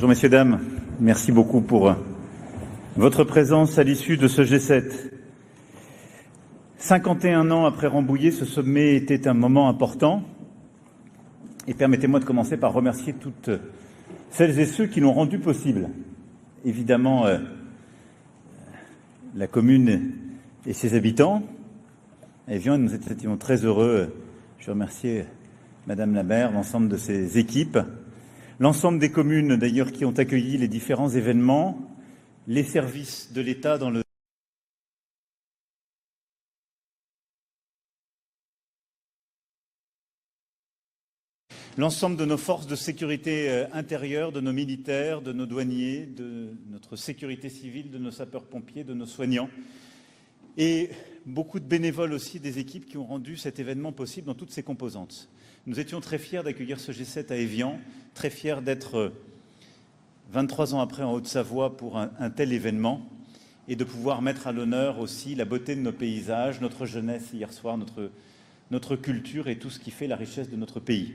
Bonjour messieurs, dames, merci beaucoup pour votre présence à l'issue de ce G7. 51 ans après Rambouillet, ce sommet était un moment important. Et permettez-moi de commencer par remercier toutes celles et ceux qui l'ont rendu possible. Évidemment, la commune et ses habitants. À Évian, nous étions très heureux. Je remercie Madame la maire, l'ensemble de ses équipes, l'ensemble des communes d'ailleurs qui ont accueilli les différents événements, les services de l'État dans le l'ensemble de nos forces de sécurité intérieure, de nos militaires, de nos douaniers, de notre sécurité civile, de nos sapeurs-pompiers, de nos soignants et beaucoup de bénévoles aussi des équipes qui ont rendu cet événement possible dans toutes ses composantes. Nous étions très fiers d'accueillir ce G7 à Évian, très fiers d'être 23 ans après en Haute-Savoie pour un tel événement et de pouvoir mettre à l'honneur aussi la beauté de nos paysages, notre jeunesse hier soir, notre culture et tout ce qui fait la richesse de notre pays.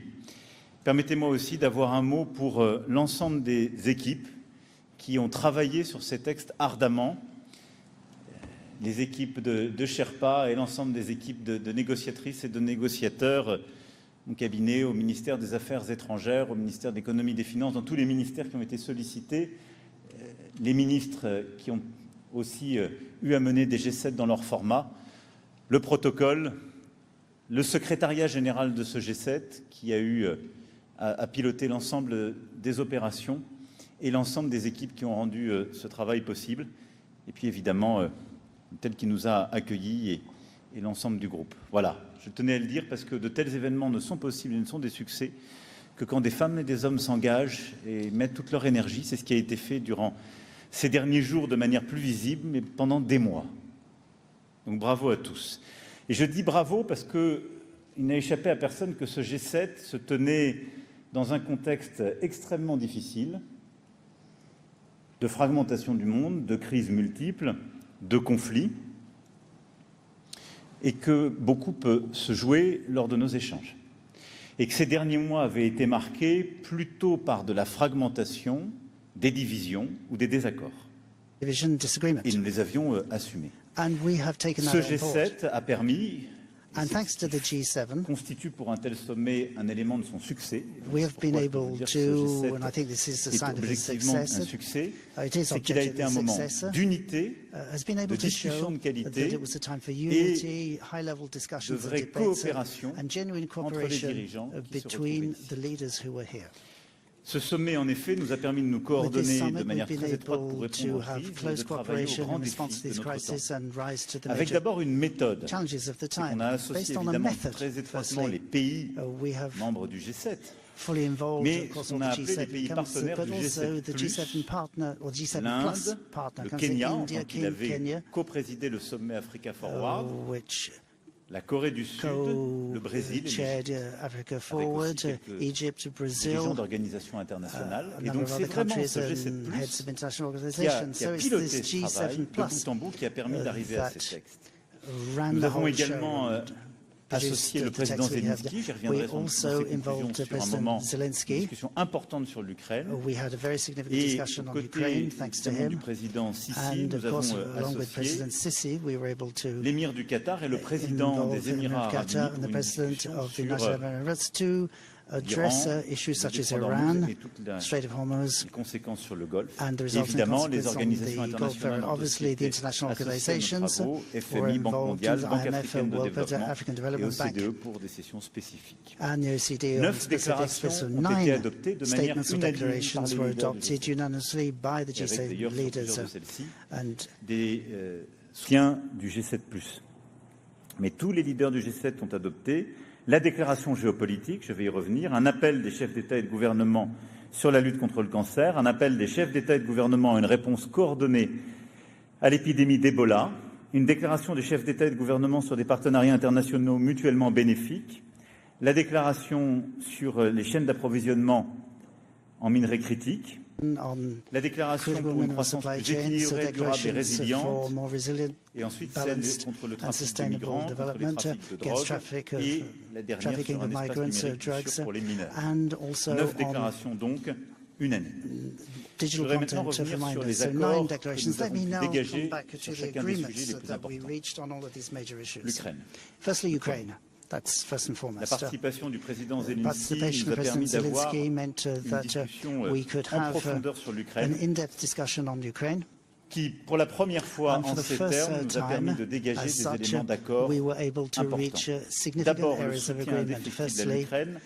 Permettez-moi aussi d'avoir un mot pour l'ensemble des équipes qui ont travaillé sur ces textes ardemment, les équipes de Sherpa et l'ensemble des équipes de négociatrices et de négociateurs, mon cabinet, au ministère des Affaires étrangères, au ministère de l'Économie et des Finances, dans tous les ministères qui ont été sollicités, les ministres qui ont aussi eu à mener des G7 dans leur format, le protocole, le secrétariat général de ce G7 qui a eu à piloter l'ensemble des opérations et l'ensemble des équipes qui ont rendu ce travail possible. Et puis évidemment, tel qui nous a accueillis et l'ensemble du groupe. Voilà, je tenais à le dire parce que de tels événements ne sont possibles et ne sont des succès que quand des femmes et des hommes s'engagent et mettent toute leur énergie. C'est ce qui a été fait durant ces derniers jours de manière plus visible, mais pendant des mois. Donc bravo à tous. Et je dis bravo parce qu'il n'a échappé à personne que ce G7 se tenait dans un contexte extrêmement difficile, de fragmentation du monde, de crises multiples, de conflits, et que beaucoup peut se jouer lors de nos échanges. Et que ces derniers mois avaient été marqués plutôt par de la fragmentation des divisions ou des désaccords. Et nous les avions assumés. Ce G7 a permis, constitue pour un tel sommet un élément de son succès. We have been able to, and I think C'est this is the sign of its objectivement un success, succès, it is c'est qu'il a été un objectively moment successor, d'unité, has been de able to discussion show de that qualité it was a time for unity, high-level de discussions and vraie debates, coopération and genuine entre les cooperation dirigeants qui se retrouvaient between ici. the leaders who were here. Ce sommet, en effet, nous a permis de nous With this coordonner summit, de manière we've been très étroite pour able répondre to aux have crises et close de travailler aux cooperation in grands response défis to de these notre crises temps. and rise to the Avec major d'abord une méthode, challenges of the c'est time, qu'on a associé based on a évidemment method. très étroitement les Firstly, pays we have membres du G7, fully involved, mais of course, on all a the appelé les G7 pays councils, partenaires but du also G7+, the G7 partner or G7 plus l'Inde, partner le countries, Kenya, en India, tant qu'il avait Kenya, co-présidé le sommet Africa Forward, which la Corée du Sud, le Brésil et co-chaired l'Égypte, Africa avec Forward, aussi quelques Egypt, dirigeants Brazil, d'organisations internationales. a Et number donc of c'est other vraiment countries ce and G7+, heads of international qui a organizations. So it's piloté this ce travail G7 de plus bout en bout qui a permis d'arriver à that ces textes. ran Nous the avons whole également show. associé le président Zelensky, j'y reviendrai dans ses conclusions sur un moment, une discussion importante sur l'Ukraine. We had a very significant Et discussion aux on côtés Ukraine, thanks to évidemment du him. président Sisi, And nous of course, avons along with associé President Sisi, we were able to l'émir du Qatar et le président involve des the Emir Émirats of arabes Qatar unis and pour the une president discussion of the sur United Arab Emirates to address l'Iran, issues le such as détroit d'Ormuz Iran, et toutes les Strait of Hormuz, conséquences sur le Golfe. and the Et resulting évidemment, les consequences on organisations the Gulf area. internationales ont Obviously, aussi the été international associées à nos organizations travaux, were FMI, Banque involved, mondiale, Banque IMF, africaine de World développement African et Development Bank, OCDE pour des sessions spécifiques. and the OCDE on 9 specific déclarations aspects. So ont été 9 adoptées de manière statements or unanime par declarations les were leaders du adopted G7. unanimously by the Et avec G7 d'ailleurs sur leaders, plusieurs de celles-ci and des soutiens du G7+. Mais tous les leaders du G7 ont adopté la déclaration géopolitique, je vais y revenir, un appel des chefs d'État et de gouvernement sur la lutte contre le cancer, un appel des chefs d'État et de gouvernement à une réponse coordonnée à l'épidémie d'Ebola, une déclaration des chefs d'État et de gouvernement sur des partenariats internationaux mutuellement bénéfiques, la déclaration sur les chaînes d'approvisionnement en minerais critiques, la déclaration pour une croissance plus équilibrée, durable et résiliente, et ensuite celle contre le trafic de migrants, contre les trafics de drogue, et la dernière sur un espace numérique sûr pour les mineurs. 9 déclarations donc unanimes. Je voudrais maintenant revenir sur les accords que nous avons pu dégager sur chacun des sujets les plus importants. L'Ukraine. That's first and La foremost. participation du président Zelensky Participation nous of a permis President d'avoir Zelensky une meant that discussion we could en have profondeur sur an l'Ukraine in-depth discussion on Ukraine. qui, pour la première fois And for en the ces first termes, nous a permis time, de dégager as des such, éléments d'accord we were able to reach importants. significant D'abord, le areas of soutien agreement. indéfectible à Firstly, l'Ukraine,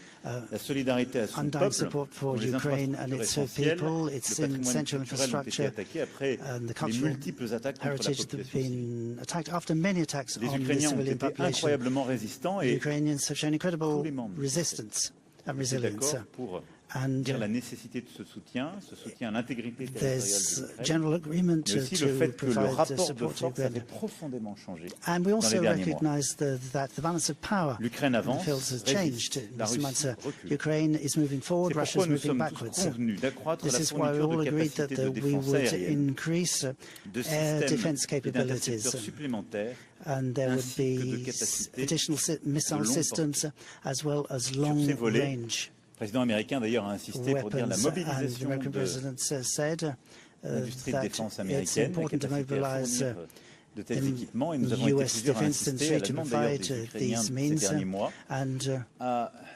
la solidarité à son undying peuple, support for dont les Ukraine and infrastructures its essentielles, people, le its patrimoine essential culturel ont été infrastructure, attaqués après and the les cultural multiples attaques contre la heritage that have population civile. been attacked after many attacks Les on the Ukrainiens ont civilian été population. incroyablement résistants The et Ukrainians have shown incredible tous les membres du resistance and étaient resilience. d'accord pour And dire la nécessité de ce soutien à l'intégrité territoriale there's de l'Ukraine, general agreement mais aussi to le fait que le provide rapport de support to force avait Ukraine. profondément changé And we dans les also derniers mois. recognize that the balance of power L'Ukraine in the avance, fields has changed. résiste, la This Russie month, recule. Ukraine is moving forward, C'est Russia pourquoi is nous moving sommes backwards. tous convenus d'accroître la This is why we fourniture all de agreed capacités that de we défense would aérienne, increase de defense systèmes et capabilities, d'intercepteurs supplémentaires, and there would ainsi que de be capacités additional missile longue systems as well as ces long volets, range Le président américain d'ailleurs a insisté pour dire la weapons. And the mobilisation American de president said l'industrie de that défense it's américaine, la important to capacité à mobilize fournir de tels équipements, et nous avons été US plusieurs à defense insister, à la industry to demande d'ailleurs provide des Ukrainiens these ces means, derniers mois, and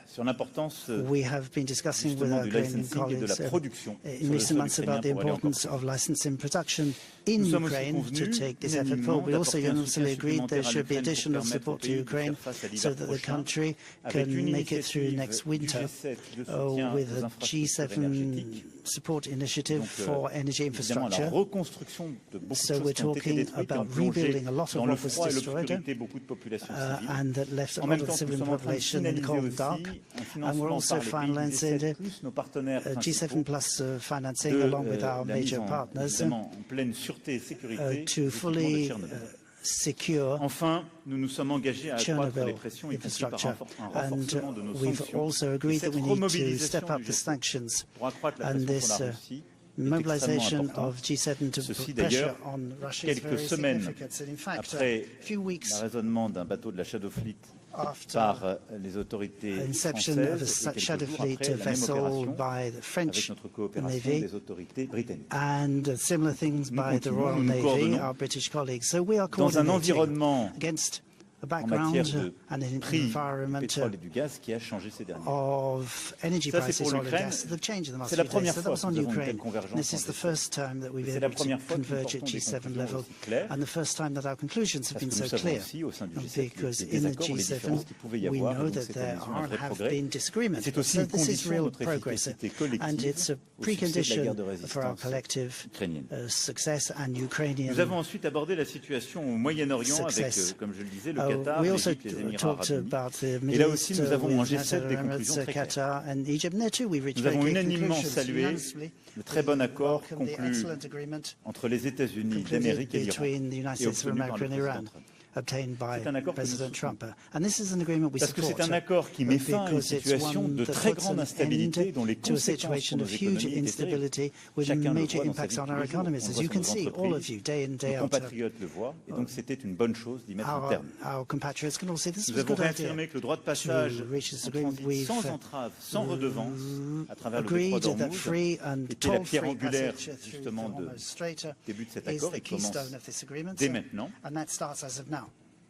sur l'importance we have been discussing with justement our du Ukrainian licensing et de la colleagues production in sur le recent sol months about ukrainien the pour aller encore importance plus of loin. licensing production in Nous sommes aussi Ukraine to convenus take this effort unanimement forward. We also d'apporter un unanimously soutien agreed there supplémentaire à should be l'Ukraine pour additional permettre au support to pays de Ukraine faire face à so l'hiver that the prochain, country avec can une make it through initiative next du winter G7 de soutien with aux a infrastructures G7 énergétiques. support initiative Donc, for energy évidemment, la infrastructure. reconstruction de beaucoup de So choses we're qui ont été talking détruites et ont about plongé rebuilding a lot of dans le what was froid et destroyed, l'obscurité beaucoup de populations civiles. and that left a En lot même of temps, nous civilian sommes en train de population in the finaliser cold aussi dark. un And we're financement also par les pays du financing G7+, nos partenaires G7 principaux, plus financing de along with our la mise major en, partners évidemment, en pleine sûreté et sécurité to des équipements de fully Tchernobyl. secure Enfin, nous nous sommes engagés à accroître les Chernobyl pressions, y compris par infrastructure. un And renforcement de nos we've sanctions. also Et agreed that cette we need to remobilisation step up du the G7 sanctions. pour accroître la And pression this sur la Russie est mobilization extrêmement of importante. G7 to Ceci, put d'ailleurs, pressure on Russia is quelques very semaines significant. And in fact, après a few weeks l'arraisonnement d'un bateau de la Shadow Fleet after par les autorités inception of a françaises et Shadow quelques jours Fleet après la même vessel opération by the avec French notre coopération Navy des autorités britanniques. and similar things Nous by the continuons, Royal nous nous Navy, coordonnons our British colleagues. So we are dans un coordinating environnement against a en matière background de and an prix du environment pétrole et du gaz qui a changé ces derniers Oh, mois. of energy Ça, c'est prices, pour oil and l'Ukraine. gas. They've changed in the last C'est la few days. première So that fois was que on nous avons une Ukraine. telle convergence This is en the G7. first time that we've C'est been la able to première fois que nous converge at portons des G7 conclusions level, aussi claires, and the first time that our conclusions have parce been que so nous savons clear. aussi au sein du G7 Because les in the désaccords, les G7, différences qu'il pouvait y we avoir, know et donc that c'est there à mesure un vrai have progrès. been disagreements. C'est aussi So une this is condition de real notre progress, efficacité and collective it's a au succès de la precondition guerre de for our résistance collective ukrainienne. success and Ukrainian Nous avons ensuite abordé la situation au Moyen-Orient avec, success. comme je le disais, le Qatar, We also l'Égypte, les Émirats talked arabes unis. about the Et Middle là aussi, East nous avons en with G7 United des Arab conclusions Emirates, très claires. Qatar and Egypt. There too, we reached Nous very avons clear unanimement conclusions. salué Unanimously, le très bon we accord welcome the conclu excellent agreement entre les États-Unis concluded d'Amérique et l'Iran between the United et States of obtenu par America le and président Iran, Trump. obtained by C'est un accord que nous President soutenons. Trump. And this is an agreement we Parce que support. c'est un accord qui met fin à une because it's situation one de that très puts grande an instabilité end dont les to a conséquences situation pour of nos huge économies étaient terribles. instability with Chacun le major voit dans sa impacts vie on tous our les jours, economies, on as voit you sur can nos see, all of entreprises, you, day in, day nos out. compatriotes le voient, et donc c'était une bonne chose d'y mettre un terme. Our compatriots can all say this Nous was a avons good idea. réaffirmé que le droit de passage To reach this en agreement, transit we've sans entrave, sans redevance, à travers le détroit agreed that d'Ormuz, free and était la pierre toll-free angulaire passage through justement the du Hormuz Strait début de cet is accord the et commence keystone of this agreement, dès maintenant. and that starts as of now.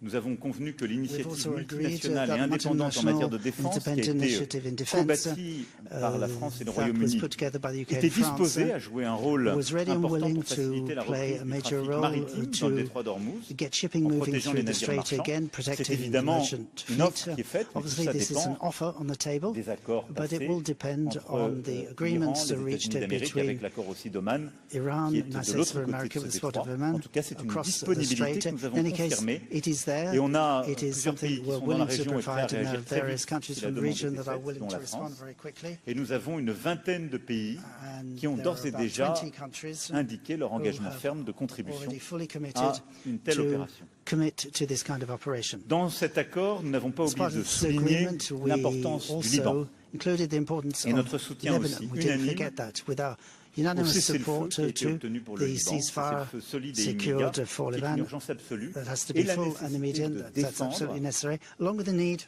Nous avons convenu que We've l'initiative also agreed multinationale et that indépendante en matière de multinational défense, qui a independent été initiative in defense co-bâtie par la France et le that was Royaume-Uni, put together by the UK était and France, disposée à jouer un rôle was ready and important willing pour faciliter la to play reprise a du major trafic role maritime dans le to détroit d'Ormuz, get shipping en moving protégeant through les the navires strait marchands. again, C'est protecting the évidemment merchant une offre fleet. qui est faite, mais tout Obviously, ça this is an dépend offer on the table, des accords but it passés will depend entre on the l'Iran, agreements les reached États-Unis d'Amérique, between avec l'accord aussi d'Oman, Iran, qui est United de States l'autre of côté America, de with ce the Sport détroit. of Oman, En tout cas, c'est une across the disponibilité strait. que nous In avons any case, confirmée. it is there. Et on a It is plusieurs pays something qui we're sont dans la willing to région et prêts à provide, and there réagir are très various vite countries si la from the demande region est that are faite, willing dont to la respond France. very quickly. Et nous avons une vingtaine de pays And qui ont there d'ores are et about déjà 20 countries indiqué leur engagement have ferme de contribution already fully committed à une telle to opération. commit to this kind of operation. Dans cet accord, nous n'avons pas As part oublié de of this souligner agreement, we l'importance du Liban also included the importance et of notre soutien Lebanon. aussi We didn't unanime forget that with our au unanimous cessez-le-feu support qui a été to obtenu pour le the Liban, ceasefire cessez-le-feu solide et immédiat, secured for qui est une Lebanon. urgence absolue, That has to et be la full and nécessité immediate. de That's défendre absolutely necessary, along with the need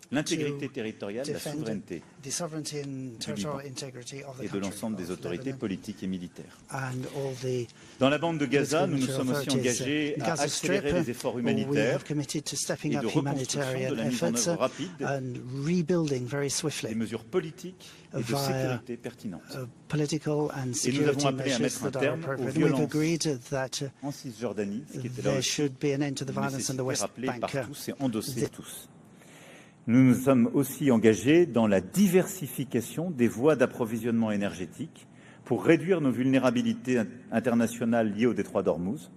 l'intégrité territoriale, la defend souveraineté the sovereignty and territorial integrity of the et de country, l'ensemble des of autorités Lebanon, politiques et militaires. and all the Dans la bande de Gaza, political nous nous sommes aussi authorities. engagés In à Gaza accélérer Strip, les efforts we humanitaires have committed to stepping et up de reconstruction de humanitarian la mise en efforts œuvre rapide and rebuilding very des swiftly mesures politiques et de via sécurité pertinentes. Political and Et nous avons security appelé à measures mettre un that are terme aux appropriate. We've violences agreed that en Cisjordanie, ce qui était là there aussi should be an end to the une violence nécessité on the West rappelée Bank. par tous et endossée de tous. Nous nous sommes aussi engagés dans la diversification des voies d'approvisionnement énergétique pour réduire nos vulnérabilités internationales liées au détroit d'Ormuz,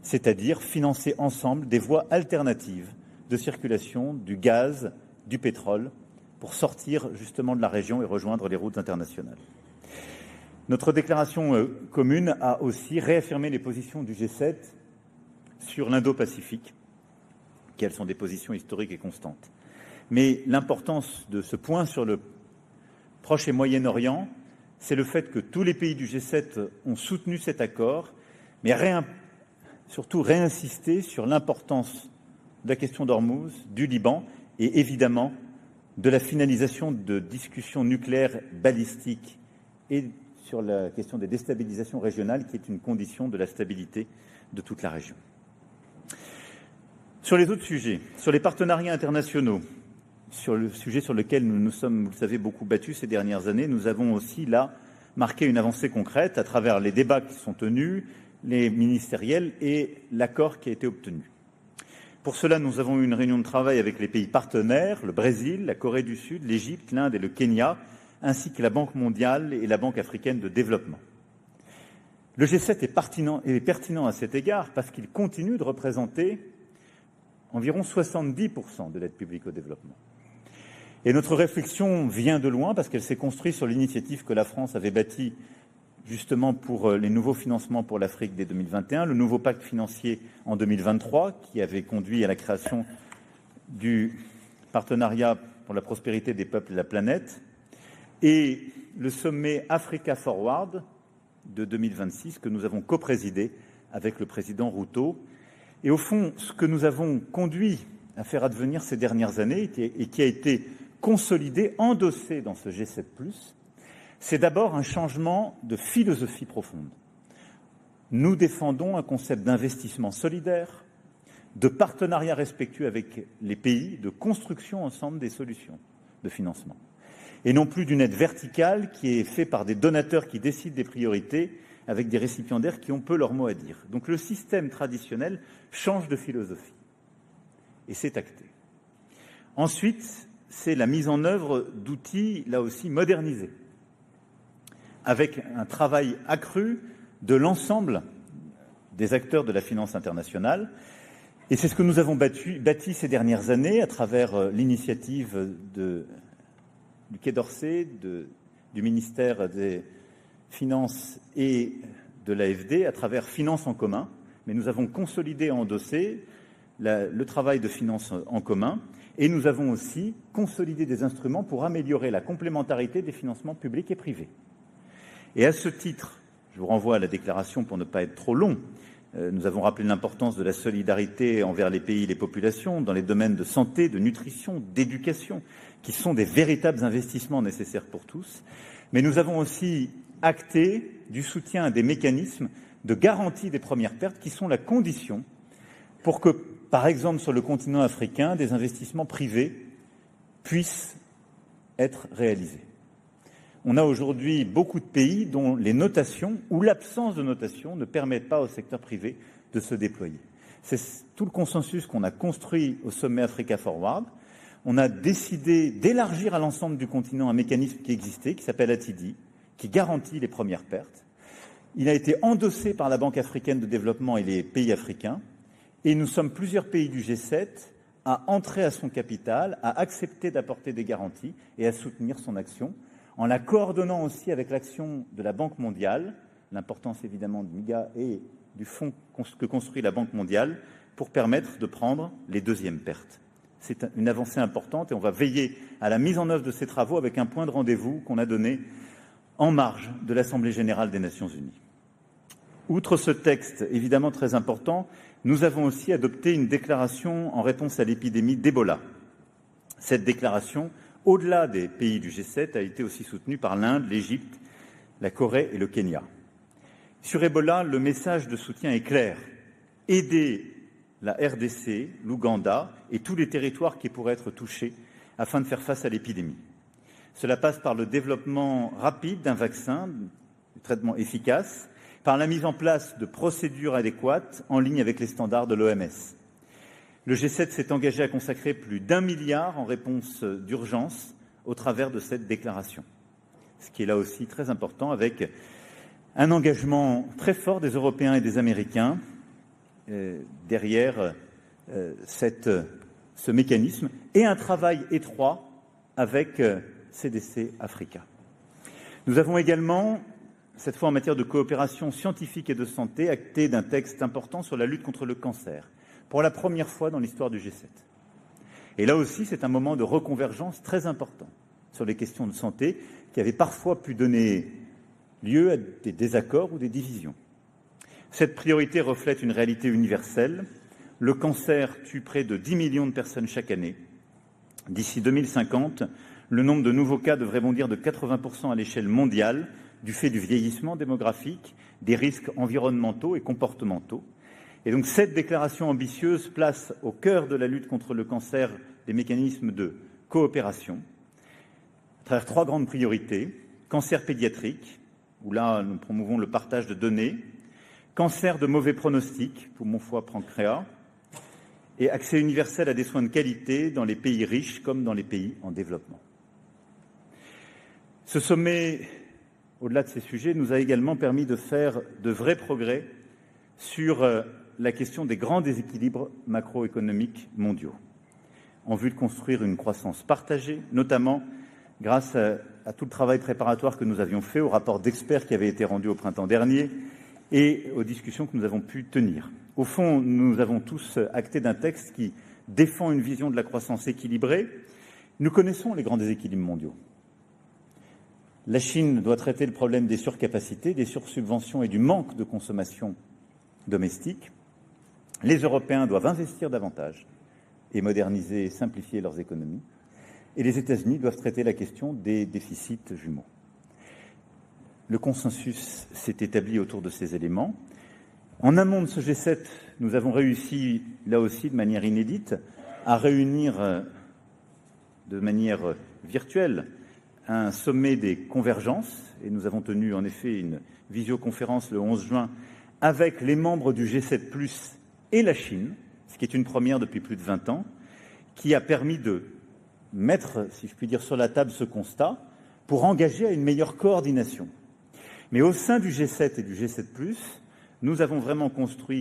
c'est-à-dire financer ensemble des voies alternatives de circulation du gaz, du pétrole, pour sortir justement de la région et rejoindre les routes internationales. Notre déclaration commune a aussi réaffirmé les positions du G7 sur l'Indo-Pacifique, qui sont des positions historiques et constantes. Mais l'importance de ce point sur le Proche et Moyen-Orient, c'est le fait que tous les pays du G7 ont soutenu cet accord, mais surtout réinsisté sur l'importance de la question d'Ormuz, du Liban et évidemment de la finalisation de discussions nucléaires balistiques et sur la question des déstabilisations régionales, qui est une condition de la stabilité de toute la région. Sur les autres sujets, sur les partenariats internationaux, sur le sujet sur lequel nous nous sommes, vous le savez, beaucoup battus ces dernières années, nous avons aussi là marqué une avancée concrète à travers les débats qui sont tenus, les ministériels et l'accord qui a été obtenu. Pour cela, nous avons eu une réunion de travail avec les pays partenaires, le Brésil, la Corée du Sud, l'Égypte, l'Inde et le Kenya, ainsi que la Banque mondiale et la Banque africaine de développement. Le G7 est pertinent à cet égard parce qu'il continue de représenter environ 70% de l'aide publique au développement. Et notre réflexion vient de loin parce qu'elle s'est construite sur l'initiative que la France avait bâtie justement pour les nouveaux financements pour l'Afrique dès 2021, le nouveau pacte financier en 2023 qui avait conduit à la création du partenariat pour la prospérité des peuples et de la planète et le sommet Africa Forward de 2026 que nous avons coprésidé avec le président Ruto. Et au fond, ce que nous avons conduit à faire advenir ces dernières années et qui a été consolidé, endossé dans ce G7+, c'est d'abord un changement de philosophie profonde. Nous défendons un concept d'investissement solidaire, de partenariat respectueux avec les pays, de construction ensemble des solutions de financement. Et non plus d'une aide verticale qui est faite par des donateurs qui décident des priorités avec des récipiendaires qui ont peu leur mot à dire. Donc le système traditionnel change de philosophie. Et c'est acté. Ensuite, c'est la mise en œuvre d'outils, là aussi, modernisés, avec un travail accru de l'ensemble des acteurs de la finance internationale. Et c'est ce que nous avons bâti ces dernières années à travers l'initiative du Quai d'Orsay, du ministère des Finances et de l'AFD, à travers Finances en commun. Mais nous avons consolidé et endossé le travail de finances en commun et nous avons aussi consolidé des instruments pour améliorer la complémentarité des financements publics et privés. Et à ce titre, je vous renvoie à la déclaration pour ne pas être trop long, nous avons rappelé l'importance de la solidarité envers les pays et les populations dans les domaines de santé, de nutrition, d'éducation, qui sont des véritables investissements nécessaires pour tous. Mais nous avons aussi acté du soutien à des mécanismes de garantie des premières pertes qui sont la condition pour que, par exemple, sur le continent africain, des investissements privés puissent être réalisés. On a aujourd'hui beaucoup de pays dont les notations ou l'absence de notation ne permettent pas au secteur privé de se déployer. C'est tout le consensus qu'on a construit au sommet Africa Forward. On a décidé d'élargir à l'ensemble du continent un mécanisme qui existait, qui s'appelle ATD, qui garantit les premières pertes. Il a été endossé par la Banque africaine de développement et les pays africains. Et nous sommes plusieurs pays du G7 à entrer à son capital, à accepter d'apporter des garanties et à soutenir son action, en la coordonnant aussi avec l'action de la Banque mondiale, l'importance évidemment de MIGA et du fonds que construit la Banque mondiale, pour permettre de prendre les deuxièmes pertes. C'est une avancée importante et on va veiller à la mise en œuvre de ces travaux avec un point de rendez-vous qu'on a donné en marge de l'Assemblée générale des Nations unies. Outre ce texte évidemment très important, nous avons aussi adopté une déclaration en réponse à l'épidémie d'Ebola. Cette déclaration, au-delà des pays du G7, a été aussi soutenue par l'Inde, l'Égypte, la Corée et le Kenya. Sur Ebola, le message de soutien est clair. Aider la RDC, l'Ouganda et tous les territoires qui pourraient être touchés afin de faire face à l'épidémie. Cela passe par le développement rapide d'un vaccin, de traitement efficace, par la mise en place de procédures adéquates en ligne avec les standards de l'OMS. Le G7 s'est engagé à consacrer plus d'1 milliard en réponse d'urgence au travers de cette déclaration, ce qui est là aussi très important, avec un engagement très fort des Européens et des Américains derrière ce mécanisme et un travail étroit avec CDC Africa. Nous avons également, cette fois en matière de coopération scientifique et de santé, acté d'un texte important sur la lutte contre le cancer, pour la première fois dans l'histoire du G7. Et là aussi, c'est un moment de reconvergence très important sur les questions de santé qui avaient parfois pu donner lieu à des désaccords ou des divisions. Cette priorité reflète une réalité universelle. Le cancer tue près de 10 millions de personnes chaque année. D'ici 2050, le nombre de nouveaux cas devrait bondir de 80% à l'échelle mondiale du fait du vieillissement démographique, des risques environnementaux et comportementaux. Et donc cette déclaration ambitieuse place au cœur de la lutte contre le cancer des mécanismes de coopération à travers 3 grandes priorités. Cancer pédiatrique, où là nous promouvons le partage de données, cancer de mauvais pronostic, poumon, foie, pancréas, et accès universel à des soins de qualité dans les pays riches comme dans les pays en développement. Ce sommet, au-delà de ces sujets, nous a également permis de faire de vrais progrès sur la question des grands déséquilibres macroéconomiques mondiaux, en vue de construire une croissance partagée, notamment grâce à tout le travail préparatoire que nous avions fait, au rapport d'experts qui avait été rendu au printemps dernier et aux discussions que nous avons pu tenir. Au fond, nous avons tous acté d'un texte qui défend une vision de la croissance équilibrée. Nous connaissons les grands déséquilibres mondiaux. La Chine doit traiter le problème des surcapacités, des sursubventions et du manque de consommation domestique. Les Européens doivent investir davantage et moderniser et simplifier leurs économies. Et les États-Unis doivent traiter la question des déficits jumeaux. Le consensus s'est établi autour de ces éléments. En amont de ce G7, nous avons réussi, là aussi de manière inédite, à réunir de manière virtuelle un sommet des convergences. Et nous avons tenu en effet une visioconférence le 11 juin avec les membres du G7+, et la Chine, ce qui est une première depuis plus de 20 ans, qui a permis de mettre, si je puis dire, sur la table ce constat pour engager à une meilleure coordination. Mais au sein du G7 et du G7+, nous avons vraiment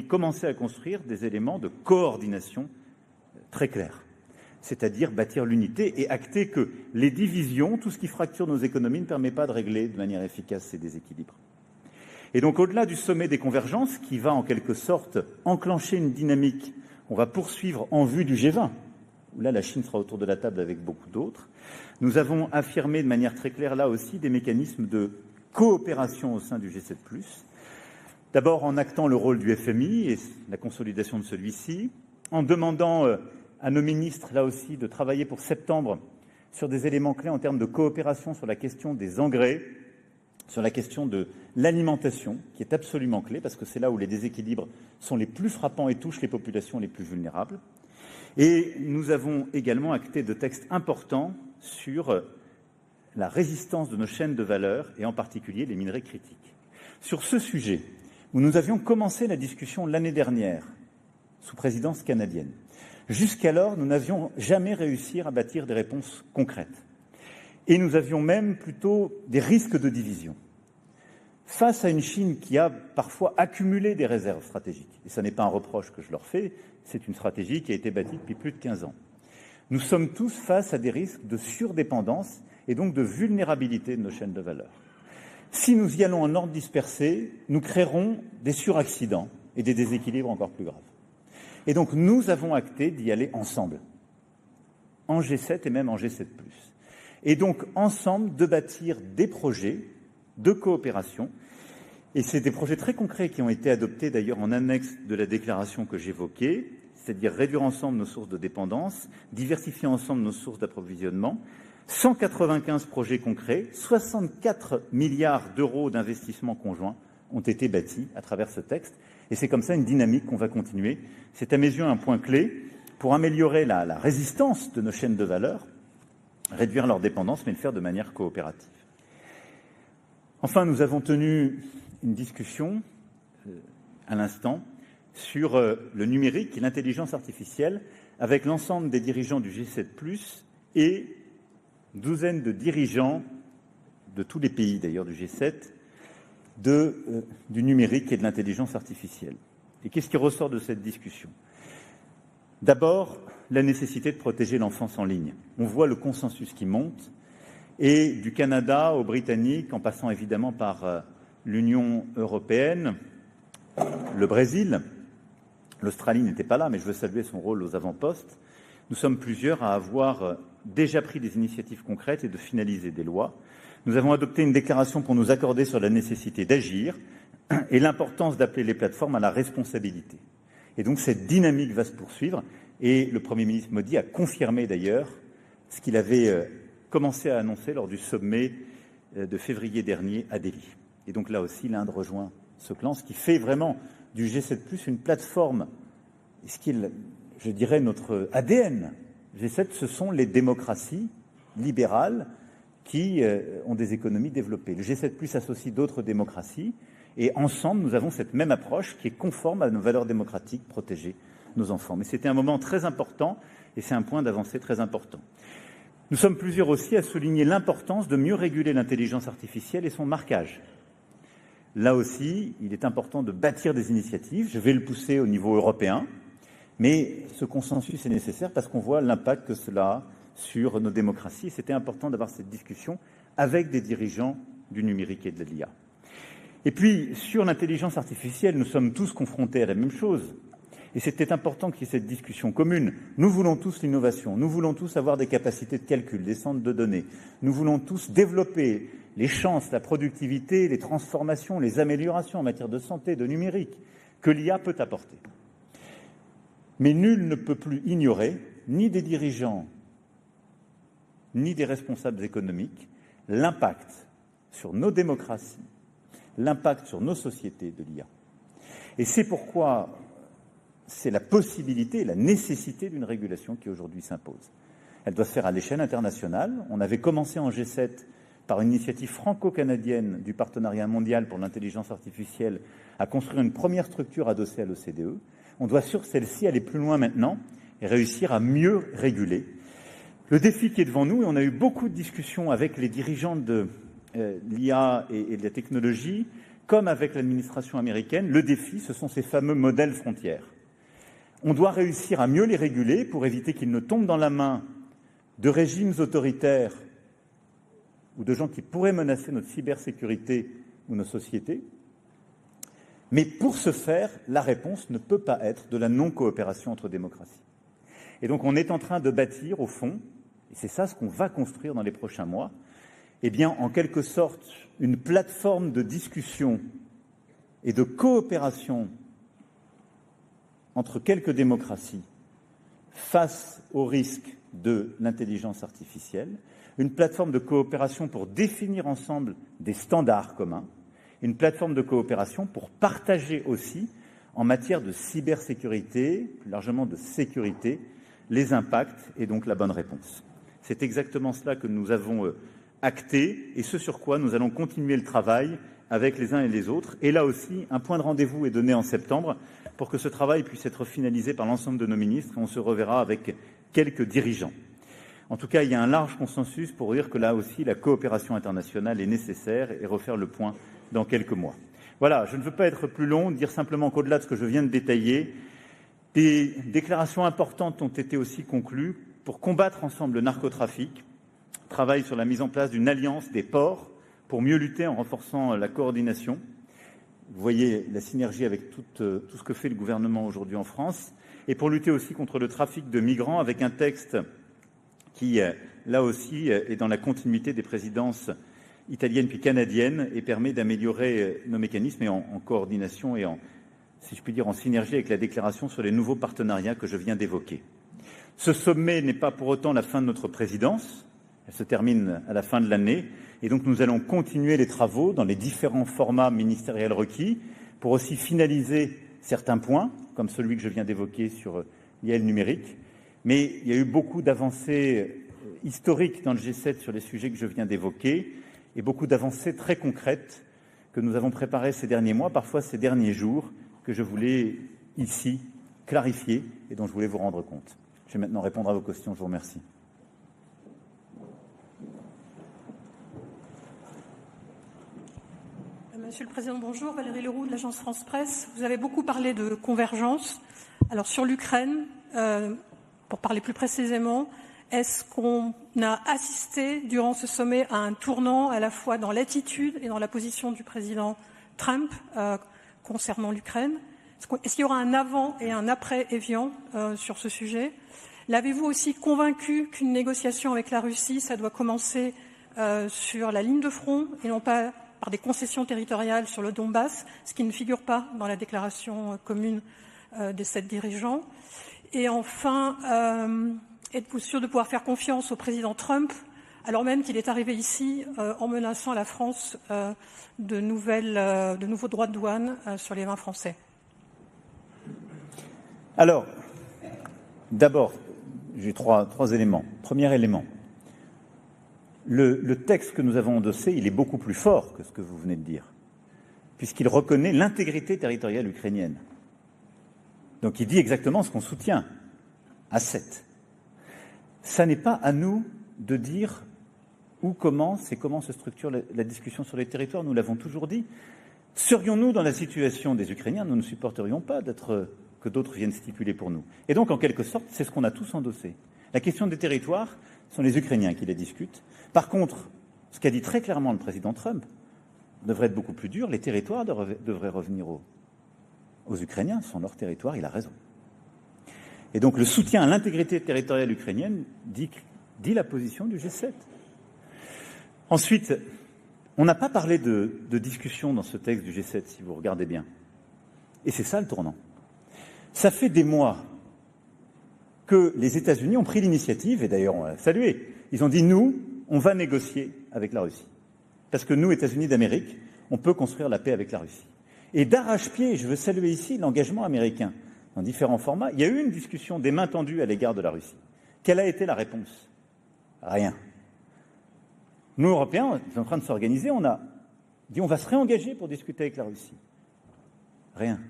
commencé à construire des éléments de coordination très clairs, c'est-à-dire bâtir l'unité et acter que les divisions, tout ce qui fracture nos économies, ne permet pas de régler de manière efficace ces déséquilibres. Et donc, au-delà du sommet des convergences, qui va en quelque sorte enclencher une dynamique, on va poursuivre en vue du G20, où là, la Chine sera autour de la table avec beaucoup d'autres. Nous avons affirmé de manière très claire, là aussi, des mécanismes de coopération au sein du G7+. D'abord, en actant le rôle du FMI et la consolidation de celui-ci, en demandant à nos ministres, là aussi, de travailler pour septembre sur des éléments clés en termes de coopération sur la question des engrais, sur la question de l'alimentation, qui est absolument clé, parce que c'est là où les déséquilibres sont les plus frappants et touchent les populations les plus vulnérables. Et nous avons également acté de textes importants sur la résistance de nos chaînes de valeur, et en particulier les minerais critiques. Sur ce sujet, où nous avions commencé la discussion l'année dernière, sous présidence canadienne, jusqu'alors, nous n'avions jamais réussi à bâtir des réponses concrètes. Et nous avions même plutôt des risques de division. Face à une Chine qui a parfois accumulé des réserves stratégiques, et ce n'est pas un reproche que je leur fais, c'est une stratégie qui a été bâtie depuis plus de 15 ans. Nous sommes tous face à des risques de surdépendance et donc de vulnérabilité de nos chaînes de valeur. Si nous y allons en ordre dispersé, nous créerons des suraccidents et des déséquilibres encore plus graves. Et donc nous avons acté d'y aller ensemble, en G7 et même en G7+. Et donc ensemble de bâtir des projets de coopération. Et c'est des projets très concrets qui ont été adoptés d'ailleurs en annexe de la déclaration que j'évoquais, c'est-à-dire réduire ensemble nos sources de dépendance, diversifier ensemble nos sources d'approvisionnement. 195 projets concrets, 64 milliards d'euros d'investissements conjoints ont été bâtis à travers ce texte. Et c'est comme ça une dynamique qu'on va continuer. C'est à mes yeux un point clé pour améliorer la résistance de nos chaînes de valeur, réduire leur dépendance, mais le faire de manière coopérative. Enfin, nous avons tenu une discussion à l'instant sur le numérique et l'intelligence artificielle avec l'ensemble des dirigeants du G7+, et une douzaine de dirigeants de tous les pays d'ailleurs du G7 du numérique et de l'intelligence artificielle. Et qu'est-ce qui ressort de cette discussion ? D'abord, la nécessité de protéger l'enfance en ligne. On voit le consensus qui monte, et du Canada aux Britanniques, en passant évidemment par l'Union européenne, le Brésil, l'Australie n'était pas là, mais je veux saluer son rôle aux avant-postes. Nous sommes plusieurs à avoir déjà pris des initiatives concrètes et de finaliser des lois. Nous avons adopté une déclaration pour nous accorder sur la nécessité d'agir et l'importance d'appeler les plateformes à la responsabilité. Et donc cette dynamique va se poursuivre, et le Premier ministre Modi a confirmé d'ailleurs ce qu'il avait commencé à annoncer lors du sommet de février dernier à Delhi. Et donc là aussi, l'Inde rejoint ce clan, ce qui fait vraiment du G7+, une plateforme, et ce qui est, je dirais, notre ADN. G7, ce sont les démocraties libérales qui ont des économies développées. Le G7+ associe d'autres démocraties, et ensemble, nous avons cette même approche qui est conforme à nos valeurs démocratiques, protéger nos enfants. Mais c'était un moment très important, et c'est un point d'avancée très important. Nous sommes plusieurs aussi à souligner l'importance de mieux réguler l'intelligence artificielle et son marquage. Là aussi, il est important de bâtir des initiatives. Je vais le pousser au niveau européen, mais ce consensus est nécessaire parce qu'on voit l'impact que cela a sur nos démocraties. Et c'était important d'avoir cette discussion avec des dirigeants du numérique et de l'IA. Et puis, sur l'intelligence artificielle, nous sommes tous confrontés à la même chose. Et c'était important qu'il y ait cette discussion commune. Nous voulons tous l'innovation, nous voulons tous avoir des capacités de calcul, des centres de données. Nous voulons tous développer les chances, la productivité, les transformations, les améliorations en matière de santé, de numérique, que l'IA peut apporter. Mais nul ne peut plus ignorer ni des dirigeants, ni des responsables économiques l'impact sur nos démocraties, l'impact sur nos sociétés de l'IA. Et c'est pourquoi c'est la possibilité, la nécessité d'une régulation qui aujourd'hui s'impose. Elle doit se faire à l'échelle internationale. On avait commencé en G7 par une initiative franco-canadienne du partenariat mondial pour l'intelligence artificielle à construire une première structure adossée à l'OCDE. On doit sur celle-ci aller plus loin maintenant et réussir à mieux réguler. Le défi qui est devant nous, et on a eu beaucoup de discussions avec les dirigeants de l'IA et de la technologie, comme avec l'administration américaine, le défi, ce sont ces fameux modèles frontières. On doit réussir à mieux les réguler pour éviter qu'ils ne tombent dans la main de régimes autoritaires ou de gens qui pourraient menacer notre cybersécurité ou nos sociétés. Mais pour ce faire, la réponse ne peut pas être de la non-coopération entre démocraties. Et donc on est en train de bâtir, au fond, et c'est ça ce qu'on va construire dans les prochains mois, eh bien, en quelque sorte, une plateforme de discussion et de coopération entre quelques démocraties face au risque de l'intelligence artificielle, une plateforme de coopération pour définir ensemble des standards communs, une plateforme de coopération pour partager aussi, en matière de cybersécurité, plus largement de sécurité, les impacts et donc la bonne réponse. C'est exactement cela que nous avons acté et ce sur quoi nous allons continuer le travail avec les uns et les autres. Et là aussi, un point de rendez-vous est donné en septembre pour que ce travail puisse être finalisé par l'ensemble de nos ministres et on se reverra avec quelques dirigeants. En tout cas, il y a un large consensus pour dire que là aussi, la coopération internationale est nécessaire et refaire le point dans quelques mois. Voilà, je ne veux pas être plus long, dire simplement qu'au-delà de ce que je viens de détailler, des déclarations importantes ont été aussi conclues pour combattre ensemble le narcotrafic, travail sur la mise en place d'une alliance des ports pour mieux lutter en renforçant la coordination. Vous voyez la synergie avec tout ce que fait le gouvernement aujourd'hui en France, et pour lutter aussi contre le trafic de migrants avec un texte qui, là aussi, est dans la continuité des présidences italiennes puis canadiennes et permet d'améliorer nos mécanismes et en coordination et si je puis dire, en synergie avec la déclaration sur les nouveaux partenariats que je viens d'évoquer. Ce sommet n'est pas pour autant la fin de notre présidence. Elle se termine à la fin de l'année. Et donc, nous allons continuer les travaux dans les différents formats ministériels requis pour aussi finaliser certains points, comme celui que je viens d'évoquer sur l'IA numérique. Mais il y a eu beaucoup d'avancées historiques dans le G7 sur les sujets que je viens d'évoquer et beaucoup d'avancées très concrètes que nous avons préparées ces derniers mois, parfois ces derniers jours, que je voulais ici clarifier et dont je voulais vous rendre compte. Je vais maintenant répondre à vos questions. Je vous remercie. Monsieur le Président, bonjour. Valérie Leroux de l'agence France Presse. Vous avez beaucoup parlé de convergence. Alors sur l'Ukraine, pour parler plus précisément, est-ce qu'on a assisté durant ce sommet à un tournant à la fois dans l'attitude et dans la position du président Trump concernant l'Ukraine? Est-ce qu'il y aura un avant et un après Évian sur ce sujet? L'avez-vous aussi convaincu qu'une négociation avec la Russie, ça doit commencer sur la ligne de front et non pas par des concessions territoriales sur le Donbass, ce qui ne figure pas dans la déclaration commune des 7 dirigeants? Et enfin, êtes-vous sûr de pouvoir faire confiance au président Trump, alors même qu'il est arrivé ici en menaçant la France de nouveaux droits de douane sur les vins français? Alors, d'abord, j'ai trois éléments. Premier élément, le texte que nous avons endossé, il est beaucoup plus fort que ce que vous venez de dire, puisqu'il reconnaît l'intégrité territoriale ukrainienne. Donc il dit exactement ce qu'on soutient, à 7. Ça n'est pas à nous de dire où commence et comment se structure la discussion sur les territoires, nous l'avons toujours dit. Serions-nous dans la situation des Ukrainiens, nous ne supporterions pas que d'autres viennent stipuler pour nous. Et donc, en quelque sorte, c'est ce qu'on a tous endossé. La question des territoires, ce sont les Ukrainiens qui la discutent. Par contre, ce qu'a dit très clairement le président Trump devrait être beaucoup plus dur. Les territoires devraient revenir aux Ukrainiens, ce sont leurs territoires, il a raison. Et donc, le soutien à l'intégrité territoriale ukrainienne dit la position du G7. Ensuite, on n'a pas parlé de discussion dans ce texte du G7, si vous regardez bien. Et c'est ça le tournant. Ça fait des mois que les États-Unis ont pris l'initiative, et d'ailleurs on l'a salué. Ils ont dit, nous, on va négocier avec la Russie. Parce que nous, États-Unis d'Amérique, on peut construire la paix avec la Russie. Et d'arrache-pied, je veux saluer ici l'engagement américain dans différents formats. Il y a eu une discussion des mains tendues à l'égard de la Russie. Quelle a été la réponse? Rien. Nous, Européens, on est en train de s'organiser, on a dit on va se réengager pour discuter avec la Russie. Rien.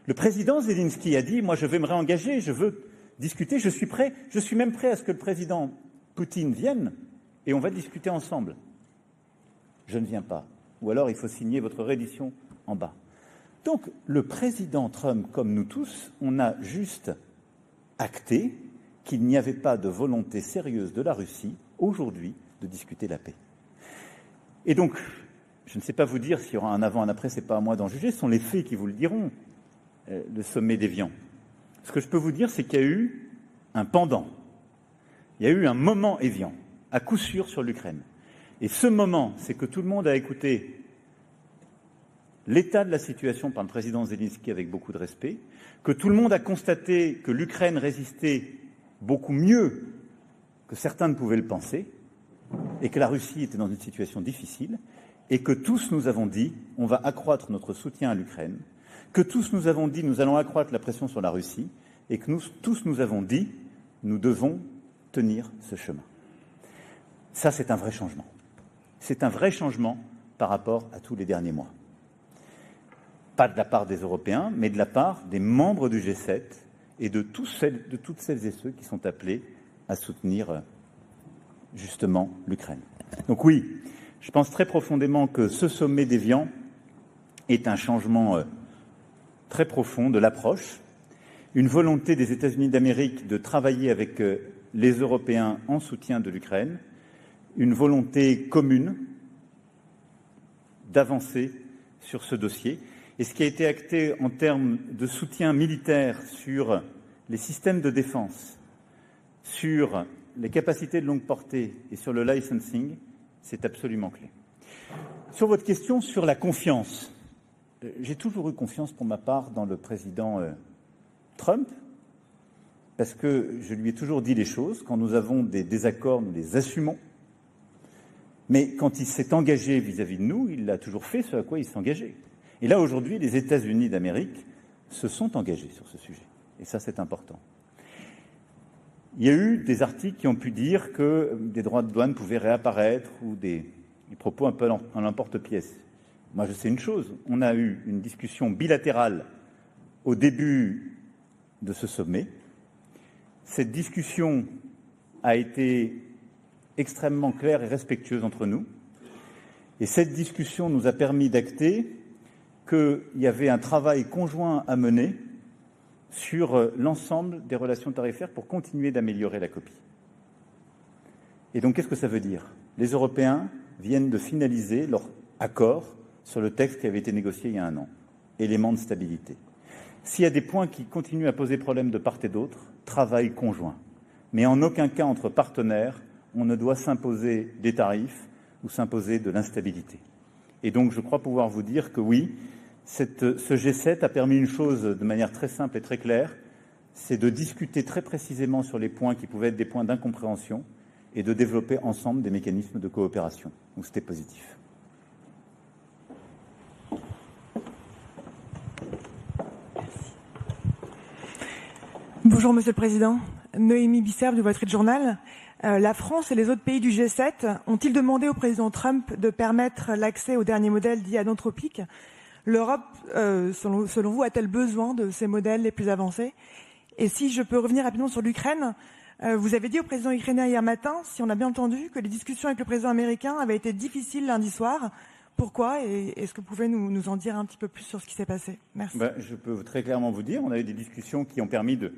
Le président Zelensky a dit, moi je vais me réengager, je veux discuter, je suis prêt, je suis même prêt à ce que le président Poutine vienne et on va discuter ensemble. Je ne viens pas. Ou alors il faut signer votre reddition en bas. Donc le président Trump, comme nous tous, on a juste acté qu'il n'y avait pas de volonté sérieuse de la Russie, aujourd'hui, de discuter la paix. Et donc, je ne sais pas vous dire s'il y aura un avant, un après, ce n'est pas à moi d'en juger, ce sont les faits qui vous le diront, le sommet d'Évian. Ce que je peux vous dire, c'est qu'il y a eu un pendant. Il y a eu un moment Évian, à coup sûr sur l'Ukraine. Et ce moment, c'est que tout le monde a écouté l'état de la situation par le président Zelensky avec beaucoup de respect, que tout le monde a constaté que l'Ukraine résistait beaucoup mieux que certains ne pouvaient le penser, et que la Russie était dans une situation difficile, et que tous nous avons dit on va accroître notre soutien à l'Ukraine, que tous nous avons dit nous allons accroître la pression sur la Russie, et que tous nous avons dit nous devons tenir ce chemin. Ça, c'est un vrai changement. C'est un vrai changement par rapport à tous les derniers mois. Pas de la part des Européens, mais de la part des membres du G7 et de toutes celles et ceux qui sont appelés à soutenir justement l'Ukraine. Donc oui, je pense très profondément que ce sommet d'Évian est un changement très profond de l'approche, une volonté des États-Unis d'Amérique de travailler avec les Européens en soutien de l'Ukraine, une volonté commune d'avancer sur ce dossier. Et ce qui a été acté en termes de soutien militaire sur les systèmes de défense, sur les capacités de longue portée et sur le licensing, c'est absolument clé. Sur votre question sur la confiance, j'ai toujours eu confiance pour ma part dans le président Trump, parce que je lui ai toujours dit les choses. Quand nous avons des désaccords, nous les assumons. Mais quand il s'est engagé vis-à-vis de nous, il a toujours fait ce à quoi il s'est engagé. Et là, aujourd'hui, les États-Unis d'Amérique se sont engagés sur ce sujet. Et ça, c'est important. Il y a eu des articles qui ont pu dire que des droits de douane pouvaient réapparaître ou des propos un peu en l'emporte-pièce. Moi, je sais une chose. On a eu une discussion bilatérale au début de ce sommet. Cette discussion a été extrêmement claire et respectueuse entre nous. Et cette discussion nous a permis d'acter qu'il y avait un travail conjoint à mener sur l'ensemble des relations tarifaires pour continuer d'améliorer la copie. Et donc, qu'est-ce que ça veut dire? Les Européens viennent de finaliser leur accord sur le texte qui avait été négocié il y a un an, élément de stabilité. S'il y a des points qui continuent à poser problème de part et d'autre, travail conjoint. Mais en aucun cas entre partenaires, on ne doit s'imposer des tarifs ou s'imposer de l'instabilité. Et donc, je crois pouvoir vous dire que oui, ce G7 a permis une chose de manière très simple et très claire, c'est de discuter très précisément sur les points qui pouvaient être des points d'incompréhension et de développer ensemble des mécanismes de coopération. Donc, c'était positif. Bonjour Monsieur le Président. Noémie Bisserve du Wall Street Journal. La France et les autres pays du G7 ont-ils demandé au président Trump de permettre l'accès aux derniers modèles dits anthropiques? L'Europe, selon vous, a-t-elle besoin de ces modèles les plus avancés? Et si je peux revenir rapidement sur l'Ukraine, vous avez dit au président ukrainien hier matin, si on a bien entendu, que les discussions avec le président américain avaient été difficiles lundi soir. Pourquoi? Et est-ce que vous pouvez nous en dire un petit peu plus sur ce qui s'est passé? Merci. Je peux très clairement vous dire, on a eu des discussions qui ont permis de